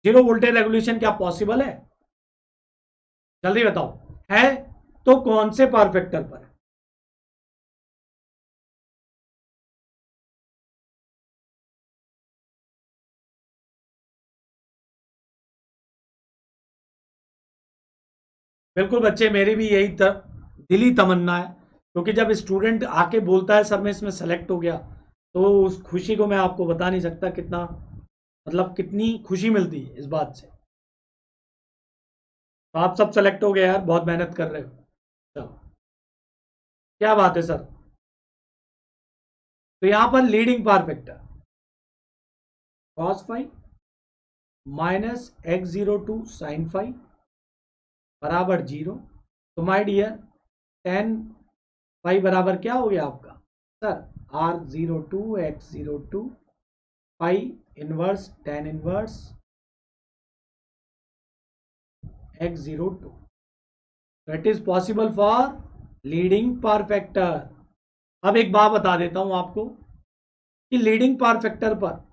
[SPEAKER 1] जीरो वोल्टेज रेगुलेशन क्या पॉसिबल है? जल्दी बताओ। है तो कौन से पावर फैक्टर पर? बिल्कुल बच्चे, मेरी भी यही दिली तमन्ना है, क्योंकि जब स्टूडेंट आके बोलता है सर मैं इसमें सेलेक्ट हो गया, तो उस खुशी को मैं आपको बता नहीं सकता कितना, मतलब कितनी खुशी मिलती है इस बात से। तो आप सब सेलेक्ट हो गए यार, बहुत मेहनत कर रहे हो। चलो, क्या बात है सर। तो यहां पर leading power factor cos five minus x02 sin five बराबर 0। तो माय डियर टेन फाइव बराबर क्या हो गया आपका sir? R02 x02 five inverse tan inverse x02। It is possible for leading power factor. अब एक बात बता देता हूं आपको कि लीडिंग पावर फैक्टर पर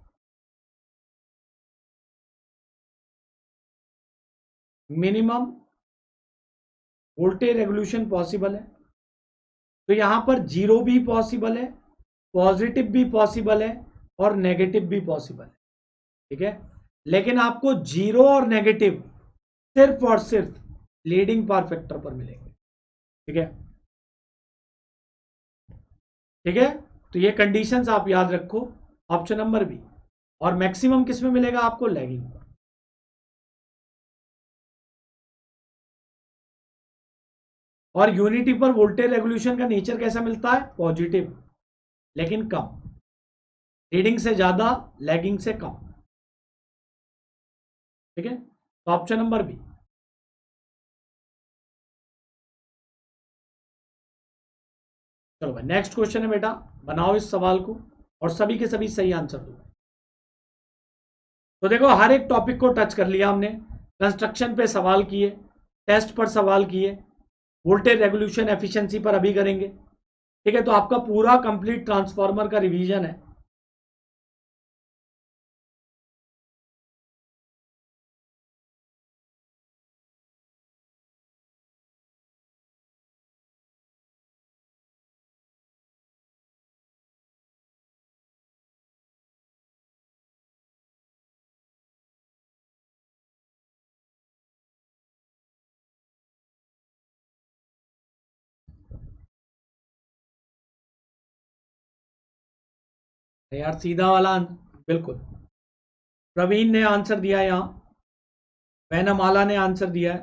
[SPEAKER 1] मिनिमम वोल्टेज रेगुलेशन पॉसिबल है। तो यहां पर जीरो भी पॉसिबल है, पॉजिटिव भी पॉसिबल है और नेगेटिव भी पॉसिबल है। ठीक है, लेकिन आपको जीरो और नेगेटिव सिर्फ और सिर्फ लीडिंग पावर फैक्टर पर मिलेंगे। ठीक है, ठीक है, तो ये कंडीशंस आप याद रखो, ऑप्शन नंबर बी। और मैक्सिमम किस में मिलेगा आपको? लैगिंग पर। और यूनिटी पर वोल्टेज रेगुलेशन का नेचर कैसा मिलता है? पॉजिटिव, लेकिन कम। लीडिंग से ज्यादा, लैगिंग से कम। ठीक है, तो ऑप्शन नंबर बी। चलो भाई, नेक्स्ट क्वेश्चन है बेटा, बनाओ इस सवाल को और सभी के सभी सही आंसर दो। तो देखो, हर एक टॉपिक को टच कर लिया हमने। कंस्ट्रक्शन पे सवाल किए, टेस्ट पर सवाल किए, वोल्टेज रेगुलेशन एफिशिएंसी पर अभी करेंगे। ठीक है, तो आपका पूरा कंप्लीट ट्रांसफार्मर का रिवीजन है। यार सीधा वाला बिल्कुल। प्रवीण ने आंसर दिया यहां, वैनमाला ने आंसर दिया है,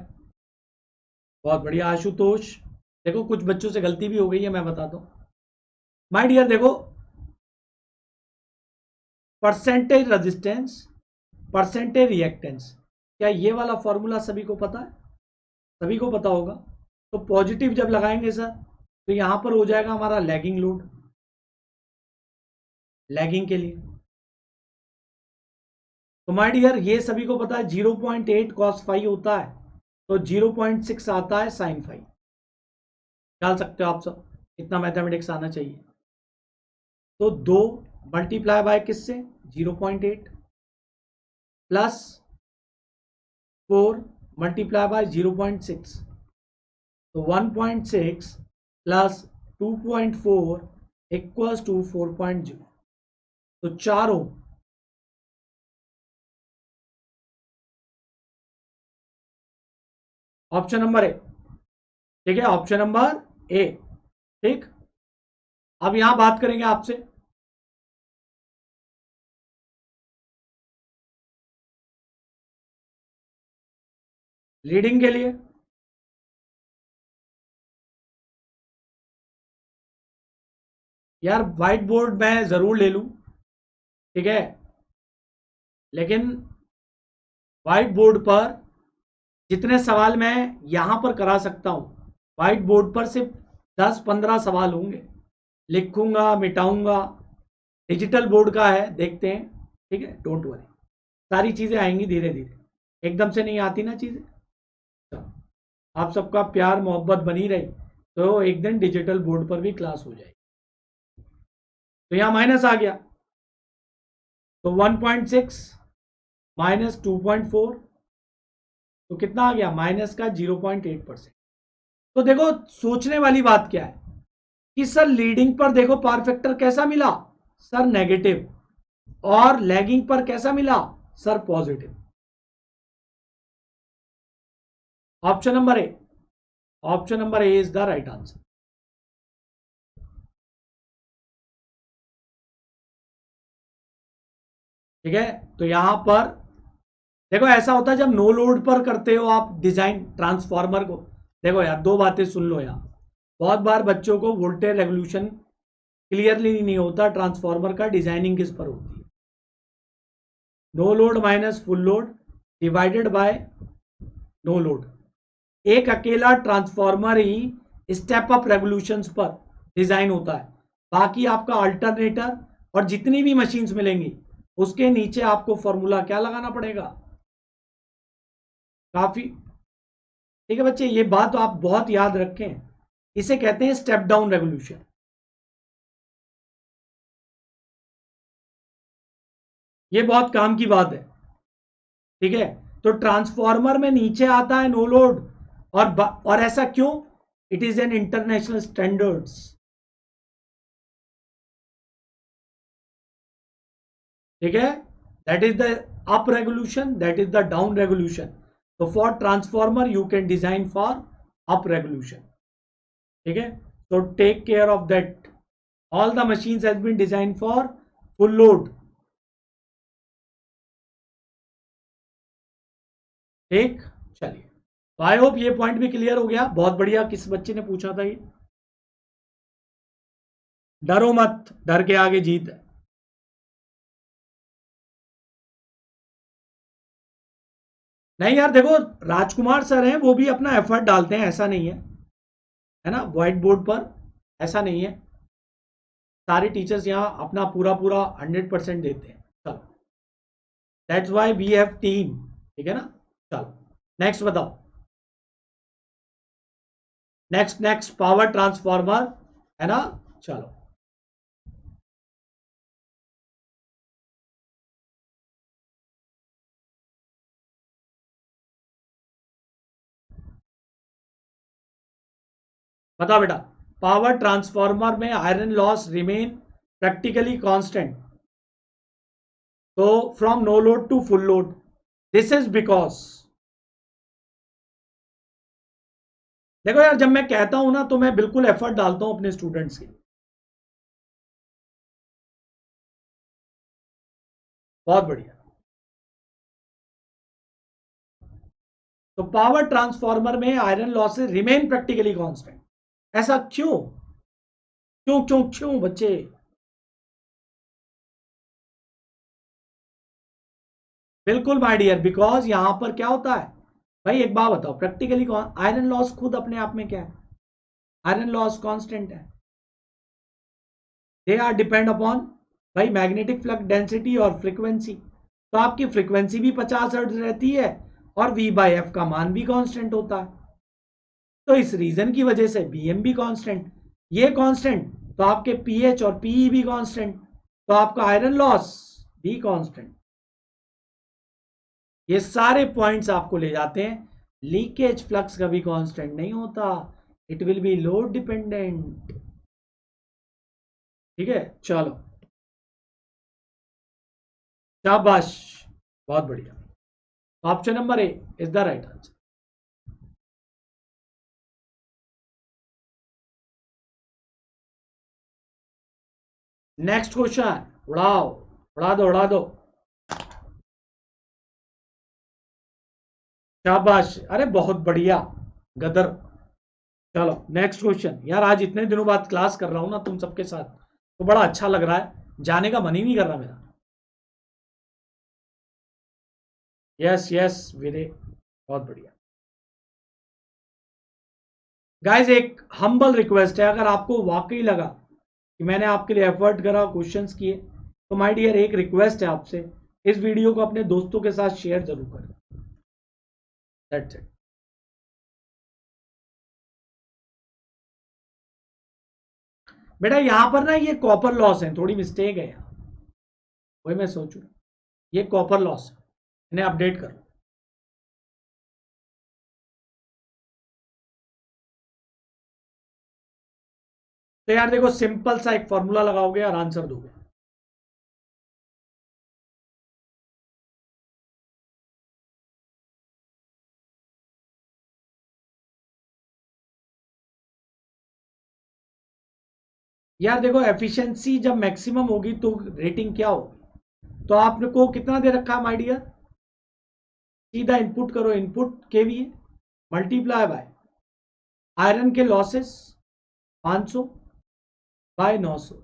[SPEAKER 1] बहुत बढ़िया। आशुतोष, देखो कुछ बच्चों से गलती भी हो गई है, मैं बताता हूं माय डियर। देखो, परसेंटेज रेजिस्टेंस, परसेंटेज रिएक्टेंस, क्या ये वाला फॉर्मूला सभी को पता है? सभी को पता होगा। तो पॉजिटिव जब लगाएंगे सर, तो यहां पर हो जाएगा हमारा लैगिंग लोड, लैगिंग के लिए। तो माय डियर, ये सभी को पता है 0.8 कॉस फाइव होता है, तो 0.6 आता है साइन फाइव। डाल सकते हो आप सब, इतना मैथमेटिक्स आना चाहिए। तो 2 मल्टीप्लाई बाय किससे? 0.8 प्लस 4 मल्टीप्लाई बाय 0.6, तो 1.6 प्लस 2.4 इक्वल्स टू 4.0, तो 4 ओम। ऑप्शन नंबर ए, ठीक है, ऑप्शन नंबर ए। ठीक, अब यहां बात करेंगे आपसे, रीडिंग के लिए। यार व्हाइट बोर्ड मैं जरूर ले लूं, ठीक है, लेकिन व्हाइट बोर्ड पर जितने सवाल मैं यहां पर करा सकता हूं, व्हाइट बोर्ड पर सिर्फ 10-15 सवाल होंगे, लिखूंगा मिटाऊंगा। डिजिटल बोर्ड का है, देखते हैं, ठीक है, डोंट वरी, सारी चीजें आएंगी धीरे धीरे, एकदम से नहीं आती ना चीजें। तो आप सबका प्यार मोहब्बत बनी रही तो एक दिन डिजिटल बोर्ड पर भी क्लास हो जाएगी। तो यहां माइनस आ गया, तो 1.6 माइनस 2.4, तो कितना आ गया, माइनस का 0.8%। तो देखो सोचने वाली बात क्या है कि सर लीडिंग पर देखो पावर फैक्टर कैसा मिला, सर नेगेटिव, और लैगिंग पर कैसा मिला, sir positive. Option number A, option number A is the right answer. ठीक है, तो यहां पर देखो ऐसा होता है जब नो लोड पर करते हो आप डिजाइन ट्रांसफॉर्मर को। देखो यार दो बातें सुन लो यार, बहुत बार बच्चों को वोल्टेज रेगुलेशन क्लियरली नहीं होता, ट्रांसफॉर्मर का डिजाइनिंग किस पर होती है। No load minus full load divided by no load. एक अकेला ट्रांसफॉर्मर ही स्टेप अप रेवोल्यूशंस पर डिजाइन होता है, बाकी आपका अल्टरनेटर और जितनी भी मशीन्स मिलेंगी उसके नीचे आपको फॉर्मूला क्या लगाना पड़ेगा, काफी। ठीक है बच्चे, ये बात तो आप बहुत याद रखें, इसे कहते हैं स्टेप डाउन रेवोल्यूशन। ये बहुत काम की बात है, ठीक है। तो ट्रांसफॉर्मर में नीचे आता है नो लोड, और ऐसा क्यों, it is an international standards. ठीक है, that is the up regulation, that is the down regulation. तो for transformer you can design for up regulation, ठीक है। तो take care of that, all the machines has been design for full load. ठीक, चलिए, तो आई होप ये पॉइंट भी क्लियर हो गया, बहुत बढ़िया। किस बच्चे ने पूछा था ये, डरो मत, डर के आगे जीत है। नहीं यार देखो, राजकुमार सर हैं, वो भी अपना एफर्ट डालते हैं, ऐसा नहीं है ना, व्हाइट बोर्ड पर ऐसा नहीं है, सारे टीचर्स यहाँ अपना पूरा पूरा 100% देते हैं। चलो, that's why we have team, ठीक है ना। चलो नेक्स्ट बताओ, नेक्स्ट नेक्स्ट पावर ट्रांसफॉर्मर, है ना। चलो, बताओ बेटा, पावर ट्रांसफॉर्मर में iron loss remain practically constant, तो from no load to full load, this is because, देखो यार जब मैं कहता हूं ना तो मैं बिल्कुल एफर्ट डालता हूं अपने स्टूडेंट्स के, बहुत बढ़िया। तो पावर ट्रांसफॉर्मर में iron losses remain practically constant, ऐसा क्यों, क्यों क्यों क्यों बच्चे। बिल्कुल माय डियर, बिकॉज यहां पर क्या होता है भाई, एक बात बताओ, प्रैक्टिकली आयरन लॉस खुद अपने आप में क्या है, आयरन लॉस कांस्टेंट है, दे आर डिपेंड अपॉन भाई मैग्नेटिक फ्लक्स डेंसिटी और फ्रीक्वेंसी। तो आपकी फ्रीक्वेंसी भी 50 हर्ट्ज रहती है और V बाई एफ का मान भी कांस्टेंट होता है, तो इस रीजन की वजह से BM भी कांस्टेंट, ये कांस्टेंट, तो आपके पीएच और पीई भी कांस्टेंट, तो आपका आयरन लॉस भी कांस्टेंट। ये सारे पॉइंट्स आपको ले जाते हैं, लीकेज फ्लक्स कभी कांस्टेंट नहीं होता, it will be load dependent. ठीक है, चलो शाबाश, बहुत बढ़िया। Option number A is the right answer. Next question, उड़ाओ, उड़ा दो उड़ा दो। शाबाश, अरे बहुत बढ़िया गदर। चलो नेक्स्ट क्वेश्चन। यार आज इतने दिनों बाद क्लास कर रहा हूं ना तुम सबके साथ, तो बड़ा अच्छा लग रहा है, जाने का मन ही नहीं कर रहा मेरा। यस यस वीरे, बहुत बढ़िया। गाइस एक हम्बल रिक्वेस्ट है, अगर आपको वाकई लगा कि मैंने आपके लिए एफर्ट करा, क्वेश्चंस किए, तो माय डियर एक रिक्वेस्ट है आपसे, इस वीडियो को अपने दोस्तों के साथ शेयर जरूर करें। That's it. बेटा यहां पर ना ये कॉपर लॉस है, थोड़ी मिस्टेक है यहाँ, वही मैं सोचू, ये कॉपर लॉस है, इन्हें अपडेट करो। तो यार देखो सिंपल सा एक फॉर्मूला लगाओगे और आंसर दोगे। यार देखो एफिशिएंसी जब मैक्सिमम होगी तो रेटिंग क्या होगी, तो आपको कितना दे रखा है माय डियर, सीधा इनपुट करो, input kVA multiply by iron के losses 500 by 900,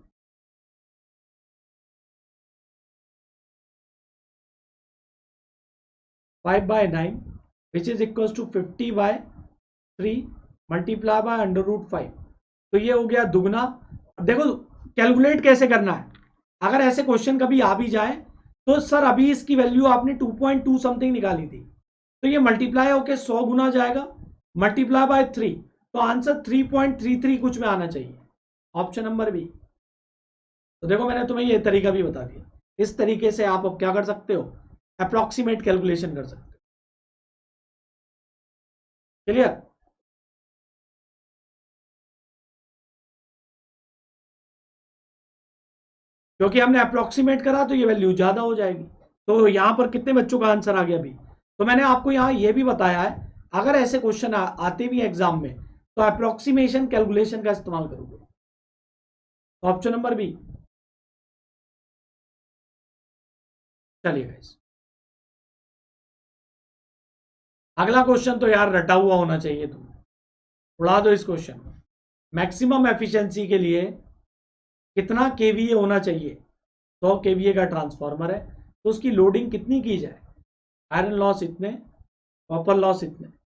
[SPEAKER 1] 5/9 which is equal to 50/3 multiply by √5। तो ये हो गया दुगना। देखो कैलकुलेट कैसे करना है, अगर ऐसे क्वेश्चन कभी आ भी जाए तो सर अभी इसकी वैल्यू आपने 2.2 समथिंग निकाली थी, तो ये मल्टीप्लाई होके 100 गुना जाएगा, मल्टीप्लाई बाय 3, तो आंसर 3.33 कुछ में आना चाहिए, ऑप्शन नंबर बी। तो देखो मैंने तुम्हें ये तरीका भी बता दिया, इस तरीके से आप अब क्या कर सकते हो, अप्रोक्सीमेट कैलकुलेशन कर सकते हो। क्लियर। क्योंकि हमने अप्रोक्सीमेट करा तो ये वैल्यू ज्यादा हो जाएगी। तो यहां पर कितने बच्चों का आंसर आ गया अभी, तो मैंने आपको यहां ये भी बताया है, अगर ऐसे क्वेश्चन आते भी एग्जाम में तो अप्रोक्सीमेशन कैलकुलेशन का इस्तेमाल करोगे, ऑप्शन नंबर बी। चलिए गाइस, अगला क्वेश्चन तो यार रटा हुआ होना चाहिए, तुम उड़ा दो इस क्वेश्चन को। मैक्सिमम एफिशिएंसी के लिए कितना केवीए होना चाहिए, 100 केवीए का ट्रांसफार्मर है, तो उसकी लोडिंग कितनी की जाए, आयरन लॉस इतने, कॉपर लॉस इतने।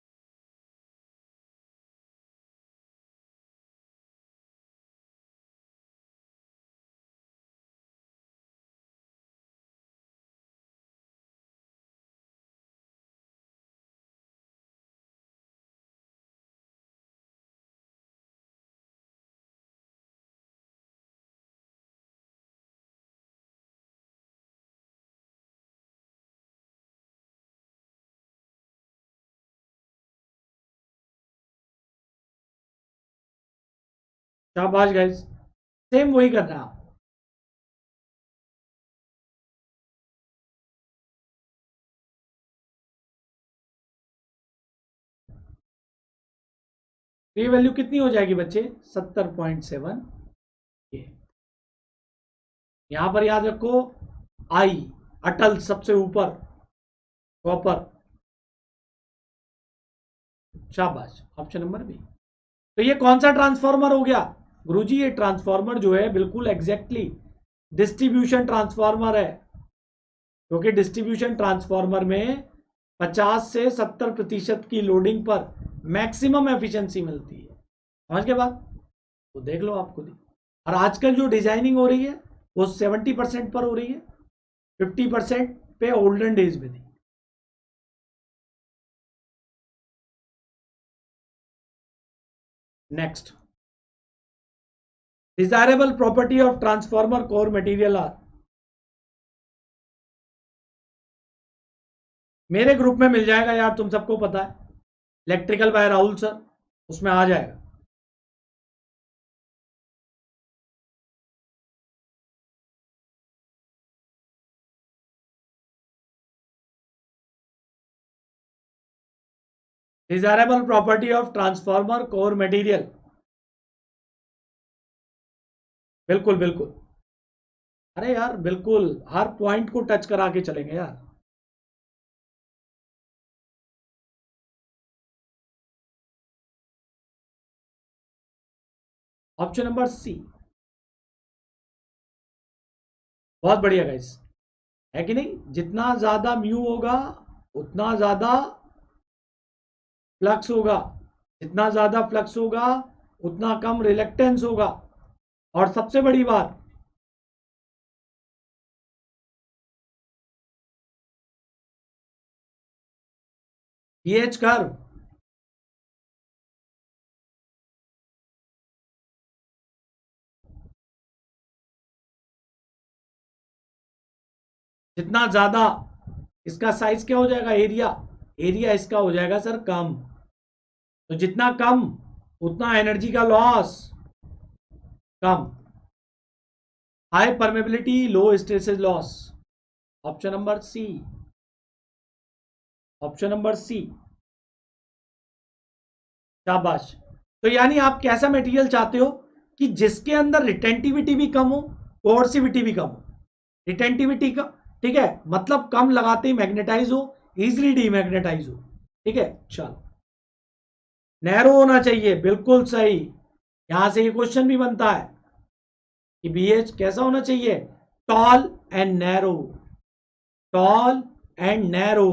[SPEAKER 1] शाबाश गाइस, सेम वही करना है आप। तो ये वैल्यू कितनी हो जाएगी बच्चे, 70.7। ये यहां पर याद रखो, आई अटल सबसे ऊपर, कॉपर, शाबाश, ऑप्शन नंबर बी। तो ये कौन सा ट्रांसफार्मर हो गया गुरुजी, ये ट्रांसफार्मर जो है बिल्कुल एग्जैक्टली डिस्ट्रीब्यूशन ट्रांसफार्मर है, क्योंकि डिस्ट्रीब्यूशन ट्रांसफार्मर में 50 से 70% की लोडिंग पर मैक्सिमम एफिशिएंसी मिलती है। समझ के बाद तो देख लो आप खुद ही। और आजकल जो डिजाइनिंग हो रही है वो 70% पर हो रही है, 50% पे ओल्डन डेज में थी। Next, desirable property of transformer core material are, मेरे ग्रुप में मिल जाएगा यार, तुम सबको पता है, इलेक्ट्रिकल बाय राहुल सर, उसमें आ जाएगा। Desirable property of transformer core material, बिल्कुल बिल्कुल। अरे यार बिल्कुल हर पॉइंट को टच करा के चलेंगे यार। ऑप्शन नंबर सी, बहुत बढ़िया गाइस, है कि नहीं? जितना ज्यादा म्यू होगा उतना ज्यादा फ्लक्स होगा, जितना ज्यादा फ्लक्स होगा उतना कम रिलेक्टेंस होगा। और सबसे बड़ी बात, पीएच कर्व, जितना ज्यादा इसका साइज क्या हो जाएगा, एरिया, एरिया इसका हो जाएगा सर कम। तो जितना कम उतना एनर्जी का लॉस कम। High permeability low stresses loss. Option number C, option number C. शाबाश। तो यानी आप कैसा मटेरियल चाहते हो कि जिसके अंदर रिटेंटिविटी भी कम हो, कोर्सिविटी भी कम हो। रिटेंटिविटी का, ठीक है, मतलब कम लगाते ही मैग्नेटाइज हो, इजिली डीमैग्नेटाइज हो। ठीक है, चलो। नैरो होना चाहिए, बिल्कुल सही। यहां से ये क्वेश्चन भी बनता है कि बीएच कैसा होना चाहिए, tall and narrow, tall and narrow.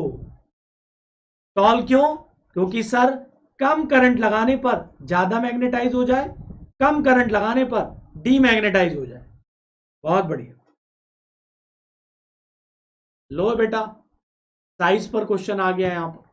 [SPEAKER 1] Tall क्यों? क्योंकि सर कम करंट लगाने पर ज्यादा मैग्नेटाइज हो जाए, कम करंट लगाने पर डीमैग्नेटाइज हो जाए। बहुत बढ़िया। लो बेटा, साइज पर क्वेश्चन आ गया यहां पर।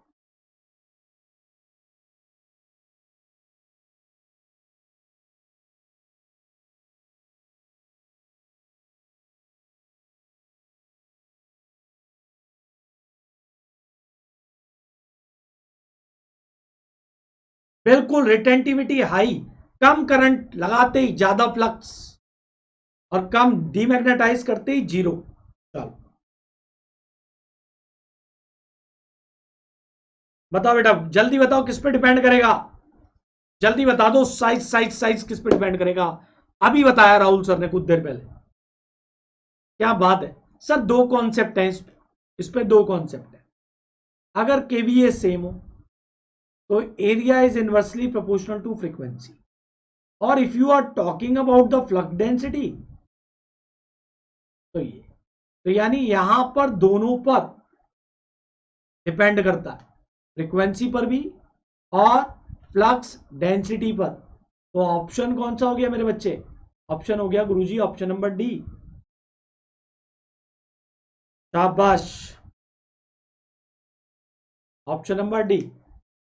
[SPEAKER 1] बिल्कुल, रिटेंटिविटी हाई, कम करंट लगाते ही ज्यादा फ्लक्स, और कम डीमैग्नेटाइज करते ही जीरो। चलो बताओ बेटा, जल्दी बताओ किस पे डिपेंड करेगा, जल्दी बता दो। साइज साइज साइज किस पे डिपेंड करेगा? अभी बताया राहुल सर ने कुछ देर पहले। क्या बात है सर, दो कॉन्सेप्ट हैं इस पे दो कॉन्सेप्ट है। अगर केवीए सेम हो तो area is inversely proportional to frequency. और if you are talking about the flux density, तो ये, तो यानी यहां पर दोनों पर डिपेंड करता है, फ्रीक्वेंसी पर भी और फ्लक्स डेंसिटी पर। तो ऑप्शन कौन सा हो गया मेरे बच्चे? ऑप्शन हो गया गुरुजी ऑप्शन नंबर डी। शाबाश, ऑप्शन नंबर डी।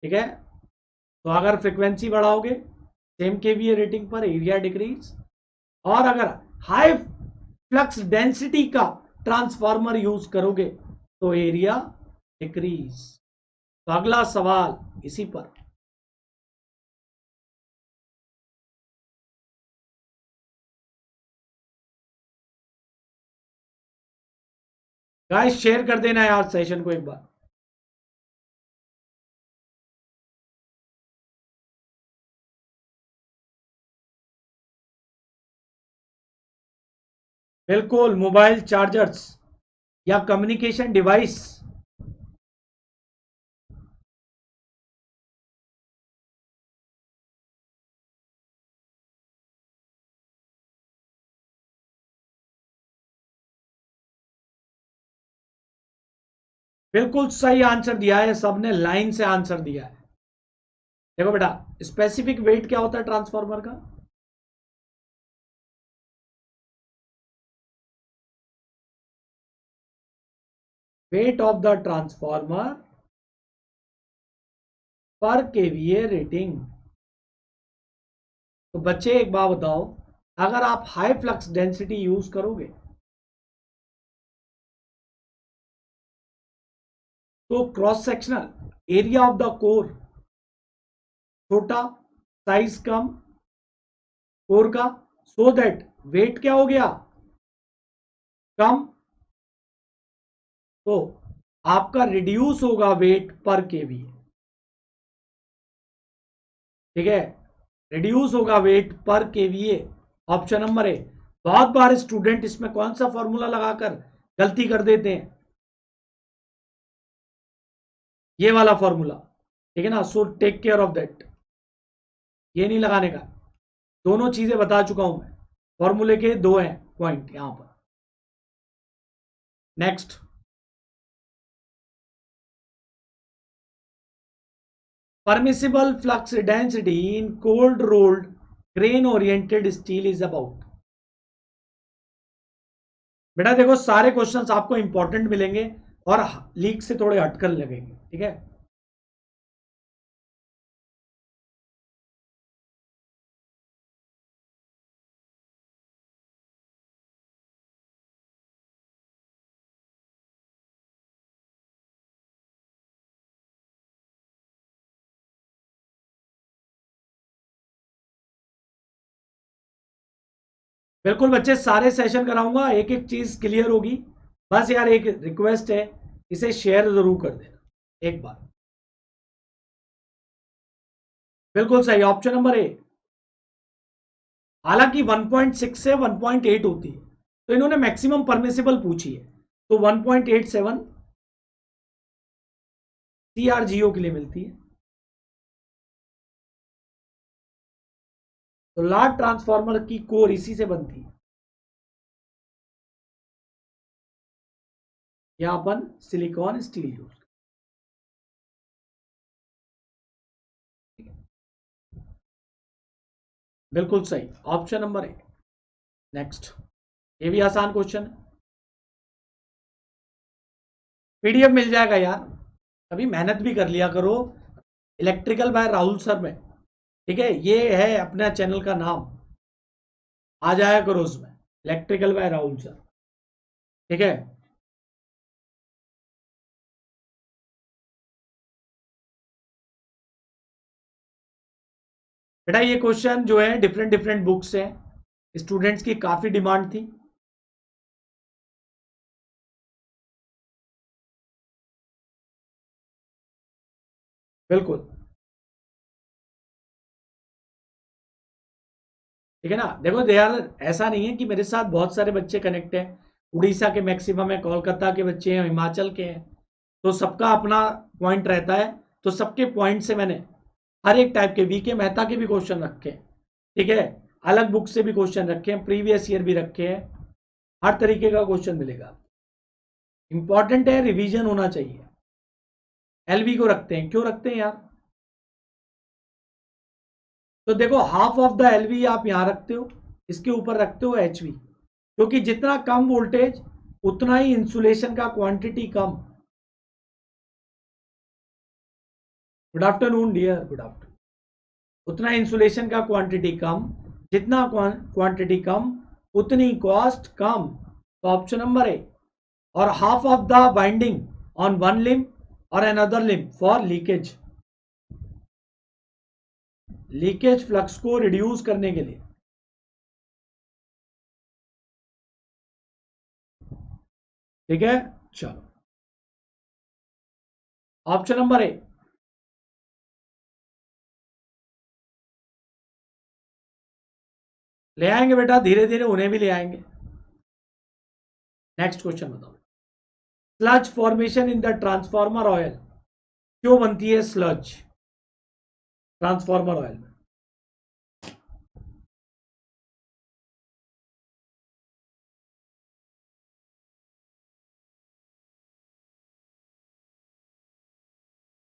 [SPEAKER 1] ठीक है, तो अगर फ्रीक्वेंसी बढ़ाओगे सेम केवीए रेटिंग पर एरिया डिक्रीज, और अगर हाई फ्लक्स डेंसिटी का ट्रांसफार्मर यूज करोगे तो एरिया डिक्रीज। तो अगला सवाल इसी पर। गाइस शेयर कर देना यार सेशन को एक बार। बिल्कुल, मोबाइल चार्जर्स या कम्युनिकेशन डिवाइस। बिल्कुल सही आंसर दिया है, सबने लाइन से आंसर दिया है। देखो बेटा, स्पेसिफिक वेट क्या होता है ट्रांसफार्मर का? वेट ऑफ द ट्रांसफार्मर पर केवीए रेटिंग। तो बच्चे एक बात बताओ, अगर आप हाई फ्लक्स डेंसिटी यूज करोगे तो cross sectional area of the core छोटा, साइज कम कोर का, सो दैट वेट क्या हो गया, कम। तो आपका रिड्यूस होगा वेट पर केवी। ठीक है, रिड्यूस होगा वेट पर केवीए, ऑप्शन नंबर ए। बहुत बार स्टूडेंट इसमें कौन सा फॉर्मूला लगाकर गलती कर देते हैं, ये वाला फॉर्मूला, ठीक है ना, so take care of that, ये नहीं लगाने का। दोनों चीजें बता चुका हूं मैं, फॉर्मूले के दो हैं पॉइंट यहां पर। Next, permissible flux density in cold rolled grain oriented steel is about. बेटा देखो सारे क्वेश्चंस आपको इंपॉर्टेंट मिलेंगे और लीक से थोड़े हटकर लगेंगे, ठीक है। बिल्कुल बच्चे, सारे सेशन कराऊंगा, एक एक चीज क्लियर होगी। बस यार एक रिक्वेस्ट है, इसे शेयर जरूर कर देना एक बार। बिल्कुल सही, ऑप्शन नंबर ए। हालांकि 1.6 से 1.8 होती है, तो इन्होंने मैक्सिमम परमिसिबल पूछी है, तो 1.87 सीआरजीओ के लिए मिलती है। तो लार्ज ट्रांसफार्मर की कोर इसी से बनती है, यहां अपन सिलिकॉन स्टील यूज। बिल्कुल सही, ऑप्शन नंबर ए। नेक्स्ट, ये भी आसान क्वेश्चन है, पीडीएफ मिल जाएगा यार, अभी मेहनत भी कर लिया करो। इलेक्ट्रिकल बाय राहुल सर में, ठीक है, ये है अपना चैनल का नाम, आ जाया करो उसमें, इलेक्ट्रिकल बाय राहुल सर, ठीक है। बेटा ये क्वेश्चन जो है डिफरेंट डिफरेंट बुक्स है, स्टूडेंट्स की काफी डिमांड थी। बिल्कुल, ठीक है ना। देखो यार, ऐसा नहीं है कि मेरे साथ बहुत सारे बच्चे कनेक्ट हैं, उड़ीसा के मैक्सिमम है, कोलकाता के बच्चे हैं, हिमाचल के हैं, तो सबका अपना पॉइंट रहता है। तो सबके पॉइंट से मैंने हर एक टाइप के वीके मेहता के भी क्वेश्चन रखे हैं, ठीक है, अलग बुक से भी क्वेश्चन रखे हैं, प्रीवियस ईयर भी रखे हैं, हर तरीके का क्वेश्चन मिलेगा। इंपॉर्टेंट है, रिवीजन होना चाहिए। एलवी को रखते हैं, क्यों रखते हैं यार, तो देखो हाफ ऑफ द एलवी आप यहां रखते हो, इसके ऊपर रखते हो एचवी, क्योंकि जितना कम वोल्टेज उतना ही इंसुलेशन का क्वांटिटी कम। Good afternoon dear, good afternoon. उतना इंसुलेशन का क्वांटिटी कम, जितना क्वांटिटी कम उतनी कॉस्ट कम, तो ऑप्शन नंबर ए। और half of the binding on one limb और another limb for leakage, leakage flux को रिड्यूस करने के लिए, ठीक है। चलो, ऑप्शन नंबर ए। ले आएंगे बेटा, धीरे धीरे उन्हें भी ले आएंगे। नेक्स्ट क्वेश्चन बताओ, sludge formation in the transformer oil, क्यों बनती है स्लज ट्रांसफार्मर ऑयल में।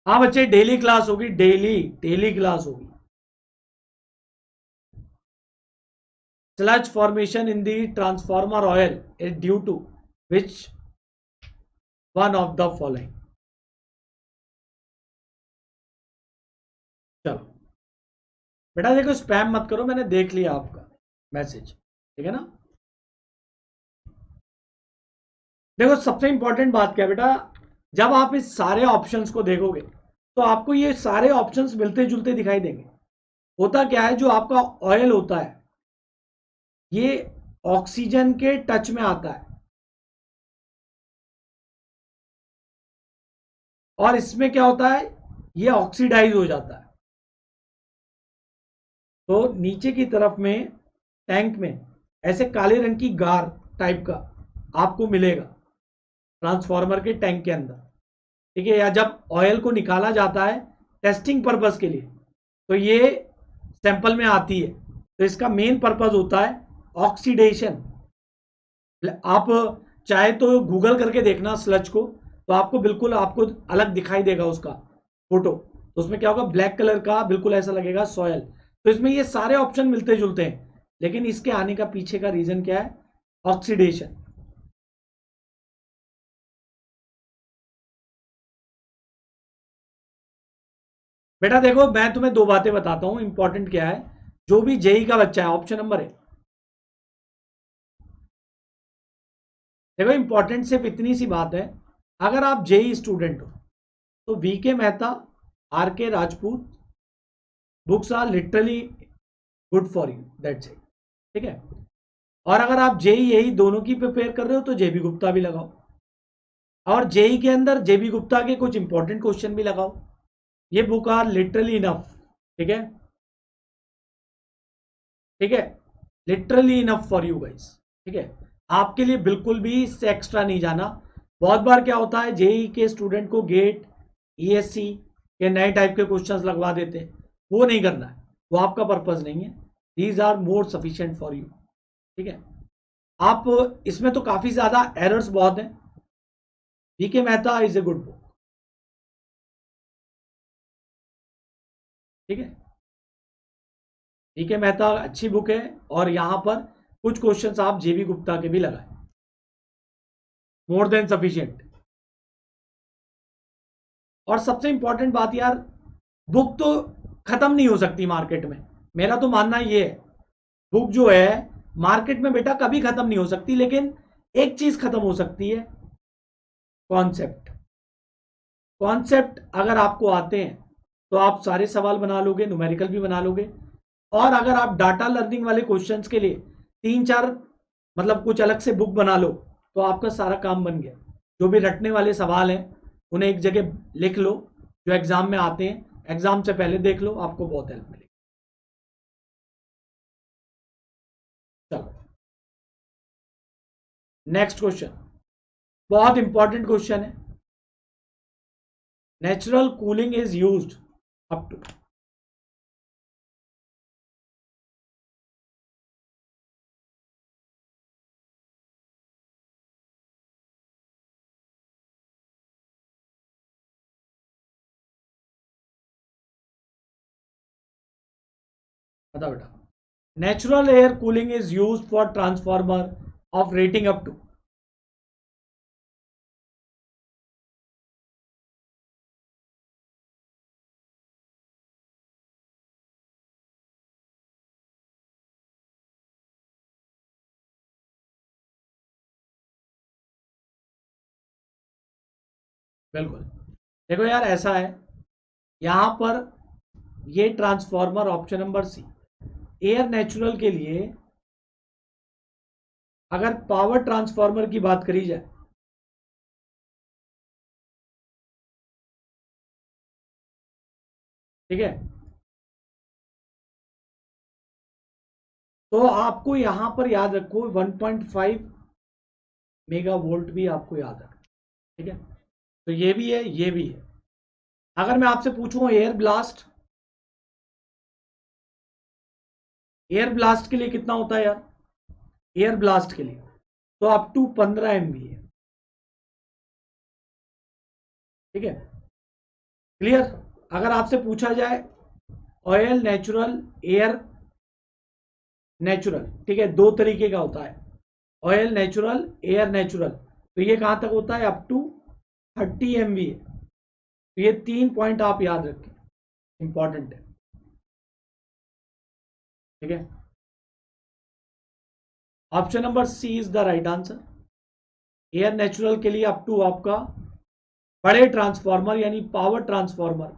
[SPEAKER 1] हाँ बच्चे, डेली क्लास होगी, डेली डेली क्लास होगी। Sludge formation in the transformer oil is due to which one of the following. चलो बेटा देखो, स्पैम मत करो, मैंने देख लिया आपका मैसेज, ठीक है ना। देखो सबसे इंपॉर्टेंट बात क्या है बेटा, जब आप इस सारे ऑप्शंस को देखोगे तो आपको ये सारे ऑप्शंस मिलते जुलते दिखाई देंगे। होता क्या है, जो आपका ऑयल होता है ये ऑक्सीजन के टच में आता है, और इसमें क्या होता है, ये ऑक्सीडाइज हो जाता है। तो नीचे की तरफ में टैंक में ऐसे काले रंग की गार टाइप का आपको मिलेगा ट्रांसफार्मर के टैंक के अंदर, ठीक है, या जब ऑयल को निकाला जाता है टेस्टिंग पर्पस के लिए तो ये सैंपल में आती है। तो इसका मेन पर्पस होता है ऑक्सीडेशन। आप चाहे तो गूगल करके देखना स्लज को, तो आपको बिल्कुल आपको अलग दिखाई देगा उसका फोटो। तो उसमें क्या होगा, ब्लैक कलर का बिल्कुल ऐसा लगेगा सॉयल। तो इसमें ये सारे ऑप्शन मिलते जुलते हैं, लेकिन इसके आने का पीछे का रीजन क्या है, ऑक्सीडेशन। बेटा देखो मैं तुम्हें दो बातें बताता हूं, इंपॉर्टेंट क्या है। जो भी जेई का बच्चा है, ऑप्शन नंबर है, देखो इंपॉर्टेंट सिर्फ इतनी सी बात है, अगर आप जेई स्टूडेंट हो तो VK Mehta, R K Rajput books are literally good for you, that's it, ठीक है। और अगर आप जेई यही दोनों की प्रिपेयर कर रहे हो तो जेबी गुप्ता भी लगाओ, और जेई के अंदर जेबी गुप्ता के कुछ इंपॉर्टेंट क्वेश्चन भी लगाओ। ये बुक आर लिटरली इनफ, ठीक है, ठीक है, literally enough for you guys, ठीक है। आपके लिए बिल्कुल भी इससे एक्स्ट्रा नहीं जाना। बहुत बार क्या होता है, जेई के स्टूडेंट को गेट ईएससी के नए टाइप के क्वेश्चंस लगवा देते हैं, वो नहीं करना है, वो आपका पर्पज नहीं है। These are more sufficient for you, ठीक है। आप इसमें तो काफी ज्यादा एरर्स बहुत हैं। VK Mehta is a good book, ठीक है, वीके मेहता अच्छी बुक है, और यहां पर कुछ क्वेश्चंस आप जेबी गुप्ता के भी लगाए, मोर देन सफिशिएंट। और सबसे इंपॉर्टेंट बात यार, बुक तो खत्म नहीं हो सकती मार्केट में, मेरा तो मानना ये है। बुक जो है मार्केट में बेटा कभी खत्म नहीं हो सकती, लेकिन एक चीज खत्म हो सकती है, कॉन्सेप्ट। कॉन्सेप्ट अगर आपको आते हैं तो आप सारे सवाल बना लोगे, न्यूमेरिकल भी बना लोगे। और अगर आप डाटा लर्निंग वाले क्वेश्चंस के लिए तीन चार मतलब कुछ अलग से बुक बना लो तो आपका सारा काम बन गया। जो भी रटने वाले सवाल हैं उन्हें एक जगह लिख लो, जो एग्जाम में आते हैं एग्जाम से पहले देख लो, आपको बहुत हेल्प मिलेगी। चलो नेक्स्ट क्वेश्चन, बहुत इंपॉर्टेंट क्वेश्चन है। Natural cooling is used up to, बताओ बेटा। Natural air cooling is used for transformer of rating up to, बिल्कुल। देखो यार ऐसा है, यहां पर ये transformer option number C, air natural के लिए अगर पावर ट्रांसफार्मर की बात करी जाए, ठीक है, तो आपको यहां पर याद रखो 1.5 मेगा वोल्ट भी आपको याद रखना, ठीक है। तो ये भी है, ये भी है। अगर मैं आपसे पूछूं एयर ब्लास्ट, एयर ब्लास्ट के लिए कितना होता है यार, एयर ब्लास्ट के लिए तो अप टू 15 MV है, ठीक है, क्लियर। अगर आपसे पूछा जाए ऑयल नेचुरल, एयर नेचुरल, ठीक है, दो तरीके का होता है, ऑयल नेचुरल, एयर नेचुरल, तो ये कहां तक होता है, अप टू 30 MV है। तो ये 3 पॉइंट आप याद रखें, इंपॉर्टेंट है, ठीक है। Option number C is the right answer. Air natural के लिए अप टू आपका बड़े ट्रांसफार्मर यानी पावर ट्रांसफार्मर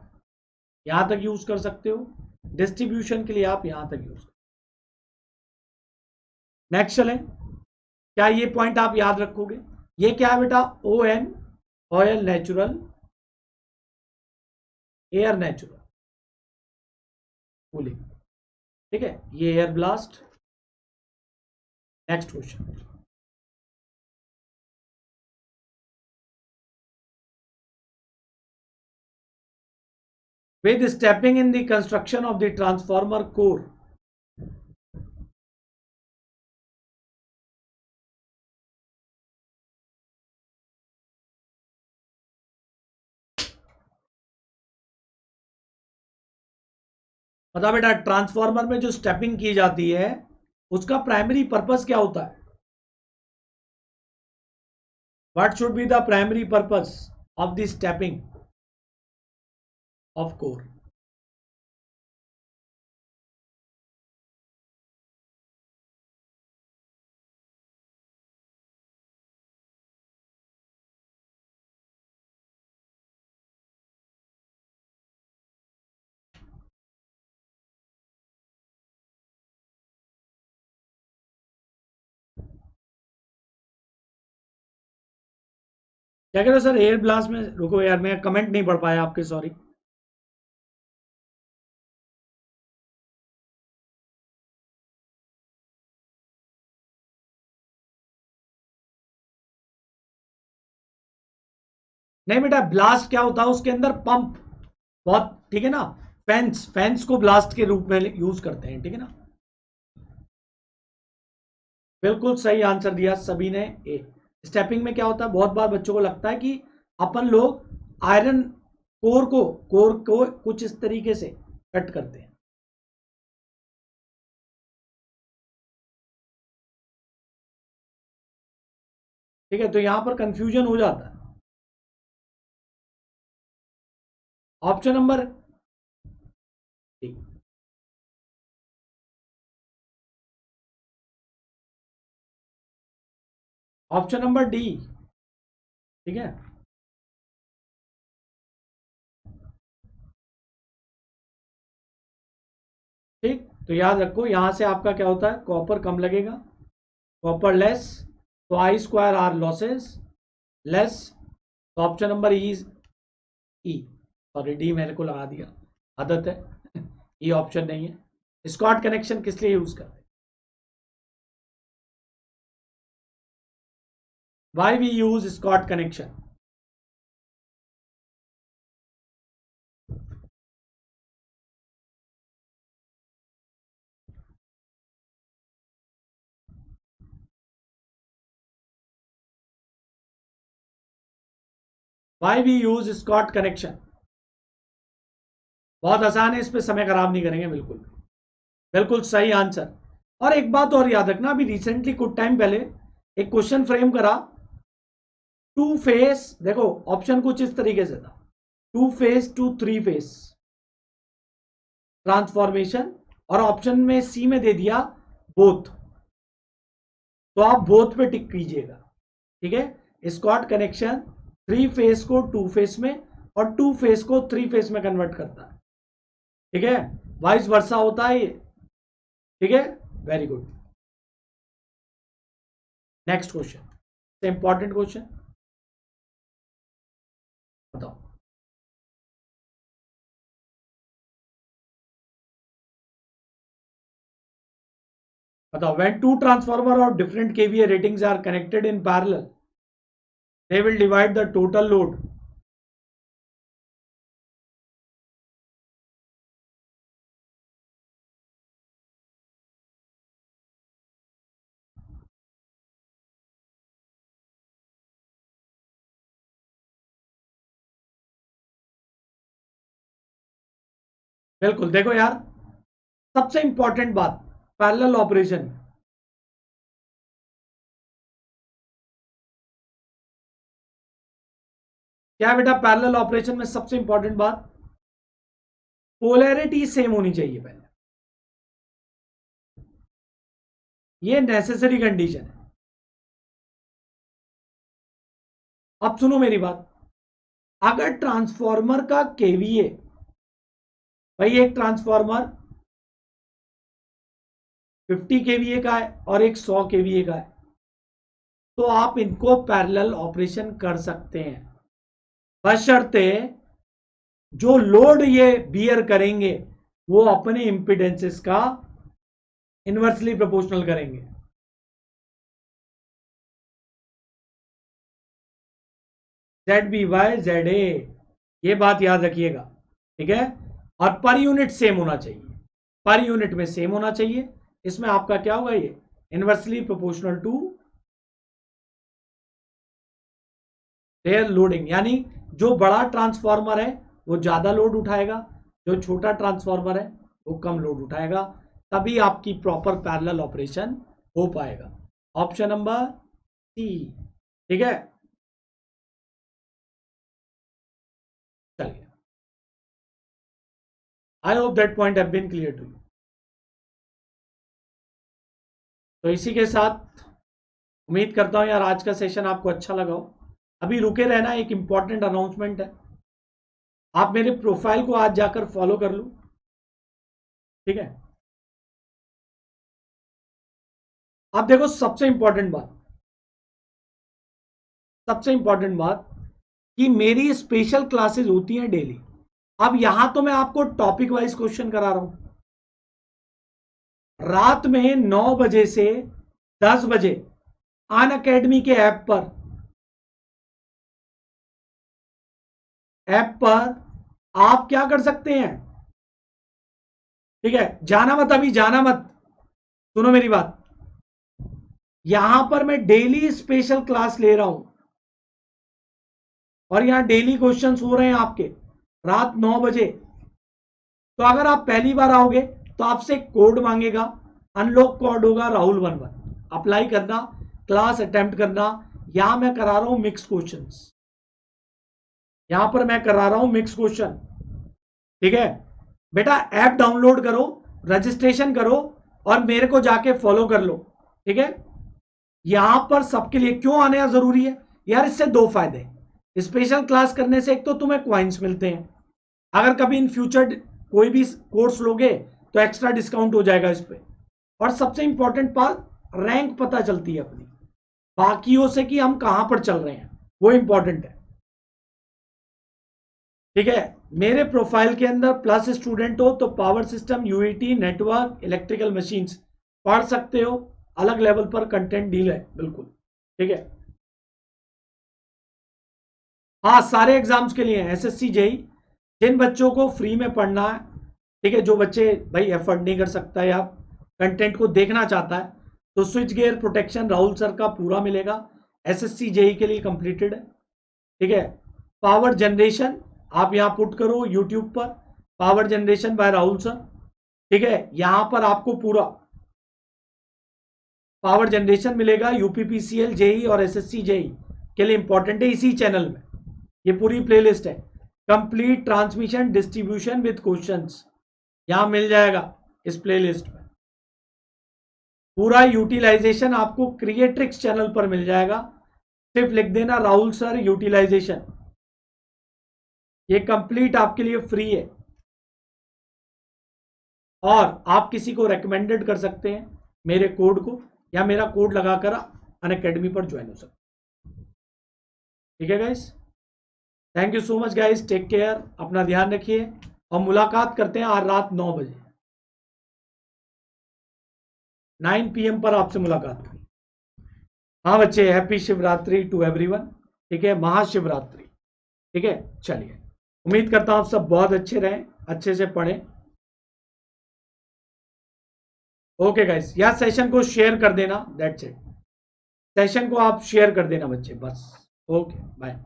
[SPEAKER 1] यहां तक यूज कर सकते हो, डिस्ट्रीब्यूशन के लिए आप यहां तक यूज। नेक्स्ट चलें, क्या ये पॉइंट आप याद रखोगे। ये क्या है बेटा, O N, oil natural, air natural cooling, ठीक है, ये air blast. Next question, with stepping in the construction of the transformer core, बता बेटा ट्रांसफार्मर में जो स्टेपिंग की जाती है उसका प्राइमरी पर्पस क्या होता है? What should be the primary purpose of the stepping of core? क्या कह रहे हो सर? एयर ब्लास्ट में, रुको यार मैं कमेंट नहीं पढ़ पाया आपके, सॉरी। नहीं बेटा, ब्लास्ट क्या होता है उसके अंदर? पंप, बहुत ठीक है ना। फैंस, फैंस को ब्लास्ट के रूप में यूज करते हैं, ठीक है ना। बिल्कुल सही आंसर दिया सभी ने, ए। स्टेपिंग में क्या होता है, बहुत बार बच्चों को लगता है कि अपन लोग आयरन कोर को कुछ इस तरीके से कट करते हैं। ठीक है, तो यहां पर कंफ्यूजन हो जाता है। Option number D, option number D, ठीक है। ठीक, तो याद रखो यहां से आपका क्या होता है, कॉपर कम लगेगा, कॉपर लेस, तो आई स्क्वायर आर लॉसेस लेस, तो ऑप्शन नंबर ई, सॉरी डी मेरे को लगा दिया, आदत है। ई ऑप्शन नहीं है। स्कॉट कनेक्शन किस लिए यूज करते हैं? Why we use Scott connection? Why we use Scott connection? बहुत आसान है, इस पे समय खराब नहीं करेंगे बिल्कुल। बिल्कुल सही आंसर। और एक बात और याद रखना, अभी रिसेंटली कुछ टाइम पहले एक क्वेश्चन फ्रेम करा, टू फेस, देखो ऑप्शन कुछ इस तरीके से था, two phase to three phase transformation, और ऑप्शन में सी में दे दिया बोथ, तो आप बोथ पे टिक कीजिएगा, ठीक है। स्कॉट कनेक्शन थ्री फेस को टू फेस में और टू फेस को थ्री फेस में कन्वर्ट करता है, ठीक है। वाइस वर्सा होता है ये, ठीक है। Very good. Next question, important question, बताओ। बताओ, when two transformer of different kVA ratings are connected in parallel, they will divide the total load. बिल्कुल, देखो यार सबसे इंपॉर्टेंट बात पैरेलल ऑपरेशन, क्या है बेटा? पैरेलल ऑपरेशन में सबसे इंपॉर्टेंट बात, पोलैरिटी सेम होनी चाहिए पहले, ये नेसेसरी कंडीशन है। अब सुनो मेरी बात, अगर ट्रांसफॉर्मर का केवीए, भाई एक ट्रांसफॉर्मर 50 केवीए का है और एक 100 केवीए का है, तो आप इनको पैरेलल ऑपरेशन कर सकते हैं, बशर्ते जो लोड ये बियर करेंगे वो अपने इंपिडेंसेस का इनवर्सली प्रोपोर्शनल करेंगे। ZBY ZA, ये बात याद रखिएगा, ठीक है। और पर यूनिट सेम होना चाहिए, पर यूनिट में सेम होना चाहिए। इसमें आपका क्या होगा, ये inversely proportional to their loading, यानी जो बड़ा ट्रांसफार्मर है वो ज्यादा लोड उठाएगा, जो छोटा ट्रांसफार्मर है वो कम लोड उठाएगा, तभी आपकी प्रॉपर पैरेलल ऑपरेशन हो पाएगा। ऑप्शन नंबर सी, ठीक है। चलिए, I hope that point have been clear to you. तो इसी के साथ उम्मीद करता हूं यार आज का सेशन आपको अच्छा लगा हो। अभी रुके रहना, एक इंपॉर्टेंट अनाउंसमेंट है, आप मेरे प्रोफाइल को आज जाकर फॉलो कर लो, ठीक है। आप देखो, सबसे इंपॉर्टेंट बात कि मेरी स्पेशल क्लासेस होती हैं डेली। अब यहां तो मैं आपको टॉपिक वाइज क्वेश्चन करा रहा हूं, रात में 9 बजे से 10 बजे अनअकैडमी के ऐप पर आप क्या कर सकते हैं, ठीक है। जाना मत, अभी जाना मत, सुनो मेरी बात। यहां पर मैं डेली स्पेशल क्लास ले रहा हूं और यहां डेली क्वेश्चंस हो रहे हैं आपके रात 9 बजे। तो अगर आप पहली बार आओगे तो आपसे कोड मांगेगा, अनलॉक कोड होगा राहुल11, अप्लाई करना, क्लास अटेम्प्ट करना। यहां मैं करा रहा हूं मिक्स क्वेश्चंस, यहां पर मैं करा रहा हूं मिक्स क्वेश्चन, ठीक है। बेटा ऐप डाउनलोड करो, रजिस्ट्रेशन करो और मेरे को जाके फॉलो कर लो, ठीक है। यहां पर सबके लिए क्यों आने जरूरी है यार, इससे दो फायदे। स्पेशल क्लास करने से एक तो तुम्हें क्वाइंस मिलते हैं, अगर कभी इन फ्यूचर कोई भी कोर्स लोगे तो एक्स्ट्रा डिस्काउंट हो जाएगा इस पे। और सबसे इंपॉर्टेंट बात, रैंक पता चलती है अपनी बाकियों से कि हम कहां पर चल रहे हैं, वो इंपॉर्टेंट है, ठीक है। मेरे प्रोफाइल के अंदर प्लस स्टूडेंट हो तो power system, UET, network, electrical machines पढ़ सकते हो, अलग लेवल पर कंटेंट डील है बिल्कुल, ठीक है। हाँ, सारे एग्जाम्स के लिए एसएससी जेई, जिन बच्चों को फ्री में पढ़ना है, ठीक है, जो बच्चे भाई एफर्ट नहीं कर सकता या कंटेंट को देखना चाहता है, तो switch gear protection Rahul sir का पूरा मिलेगा, एसएससी जेई के लिए कंप्लीटेड है, ठीक है। पावर जनरेशन आप यहां पुट करो यूट्यूब पर, power generation by Rahul sir, ठीक है। यहां पर आपको पूरा पावर जनरेशन मिलेगा, यूपीपीसीएल जेई और एसएससी जेई के लिए इंपॉर्टेंट है, इसी चैनल में ये पूरी प्लेलिस्ट है। Complete transmission distribution with questions यहां मिल जाएगा इस प्लेलिस्ट में। पूरा यूटिलाइजेशन आपको क्रिएट्रिक्स चैनल पर मिल जाएगा, सिर्फ लिख देना राहुल सर यूटिलाइजेशन, ये कंप्लीट आपके लिए फ्री है। और आप किसी को रेकमेंडेड कर सकते हैं मेरे कोड को, या मेरा कोड लगाकर अनअकैडमी पर ज्वाइन हो सकते हैं, ठीक है guys. Thank you so much guys, take care, अपना ध्यान रखिए और मुलाकात करते हैं आज रात 9 बजे 9 PM पर आपसे मुलाकात होगी। हाँ बच्चे, हैप्पी शिवरात्रि टू एवरीवन, ठीक है, महाशिवरात्रि, ठीक है। चलिए, उम्मीद करता हूं आप सब बहुत अच्छे रहें, अच्छे से पढ़ें। ओके गाइस, या सेशन को शेयर कर देना, दैट्स इट, सेशन को आप शेयर कर देना बच्चे, बस। Okay bye.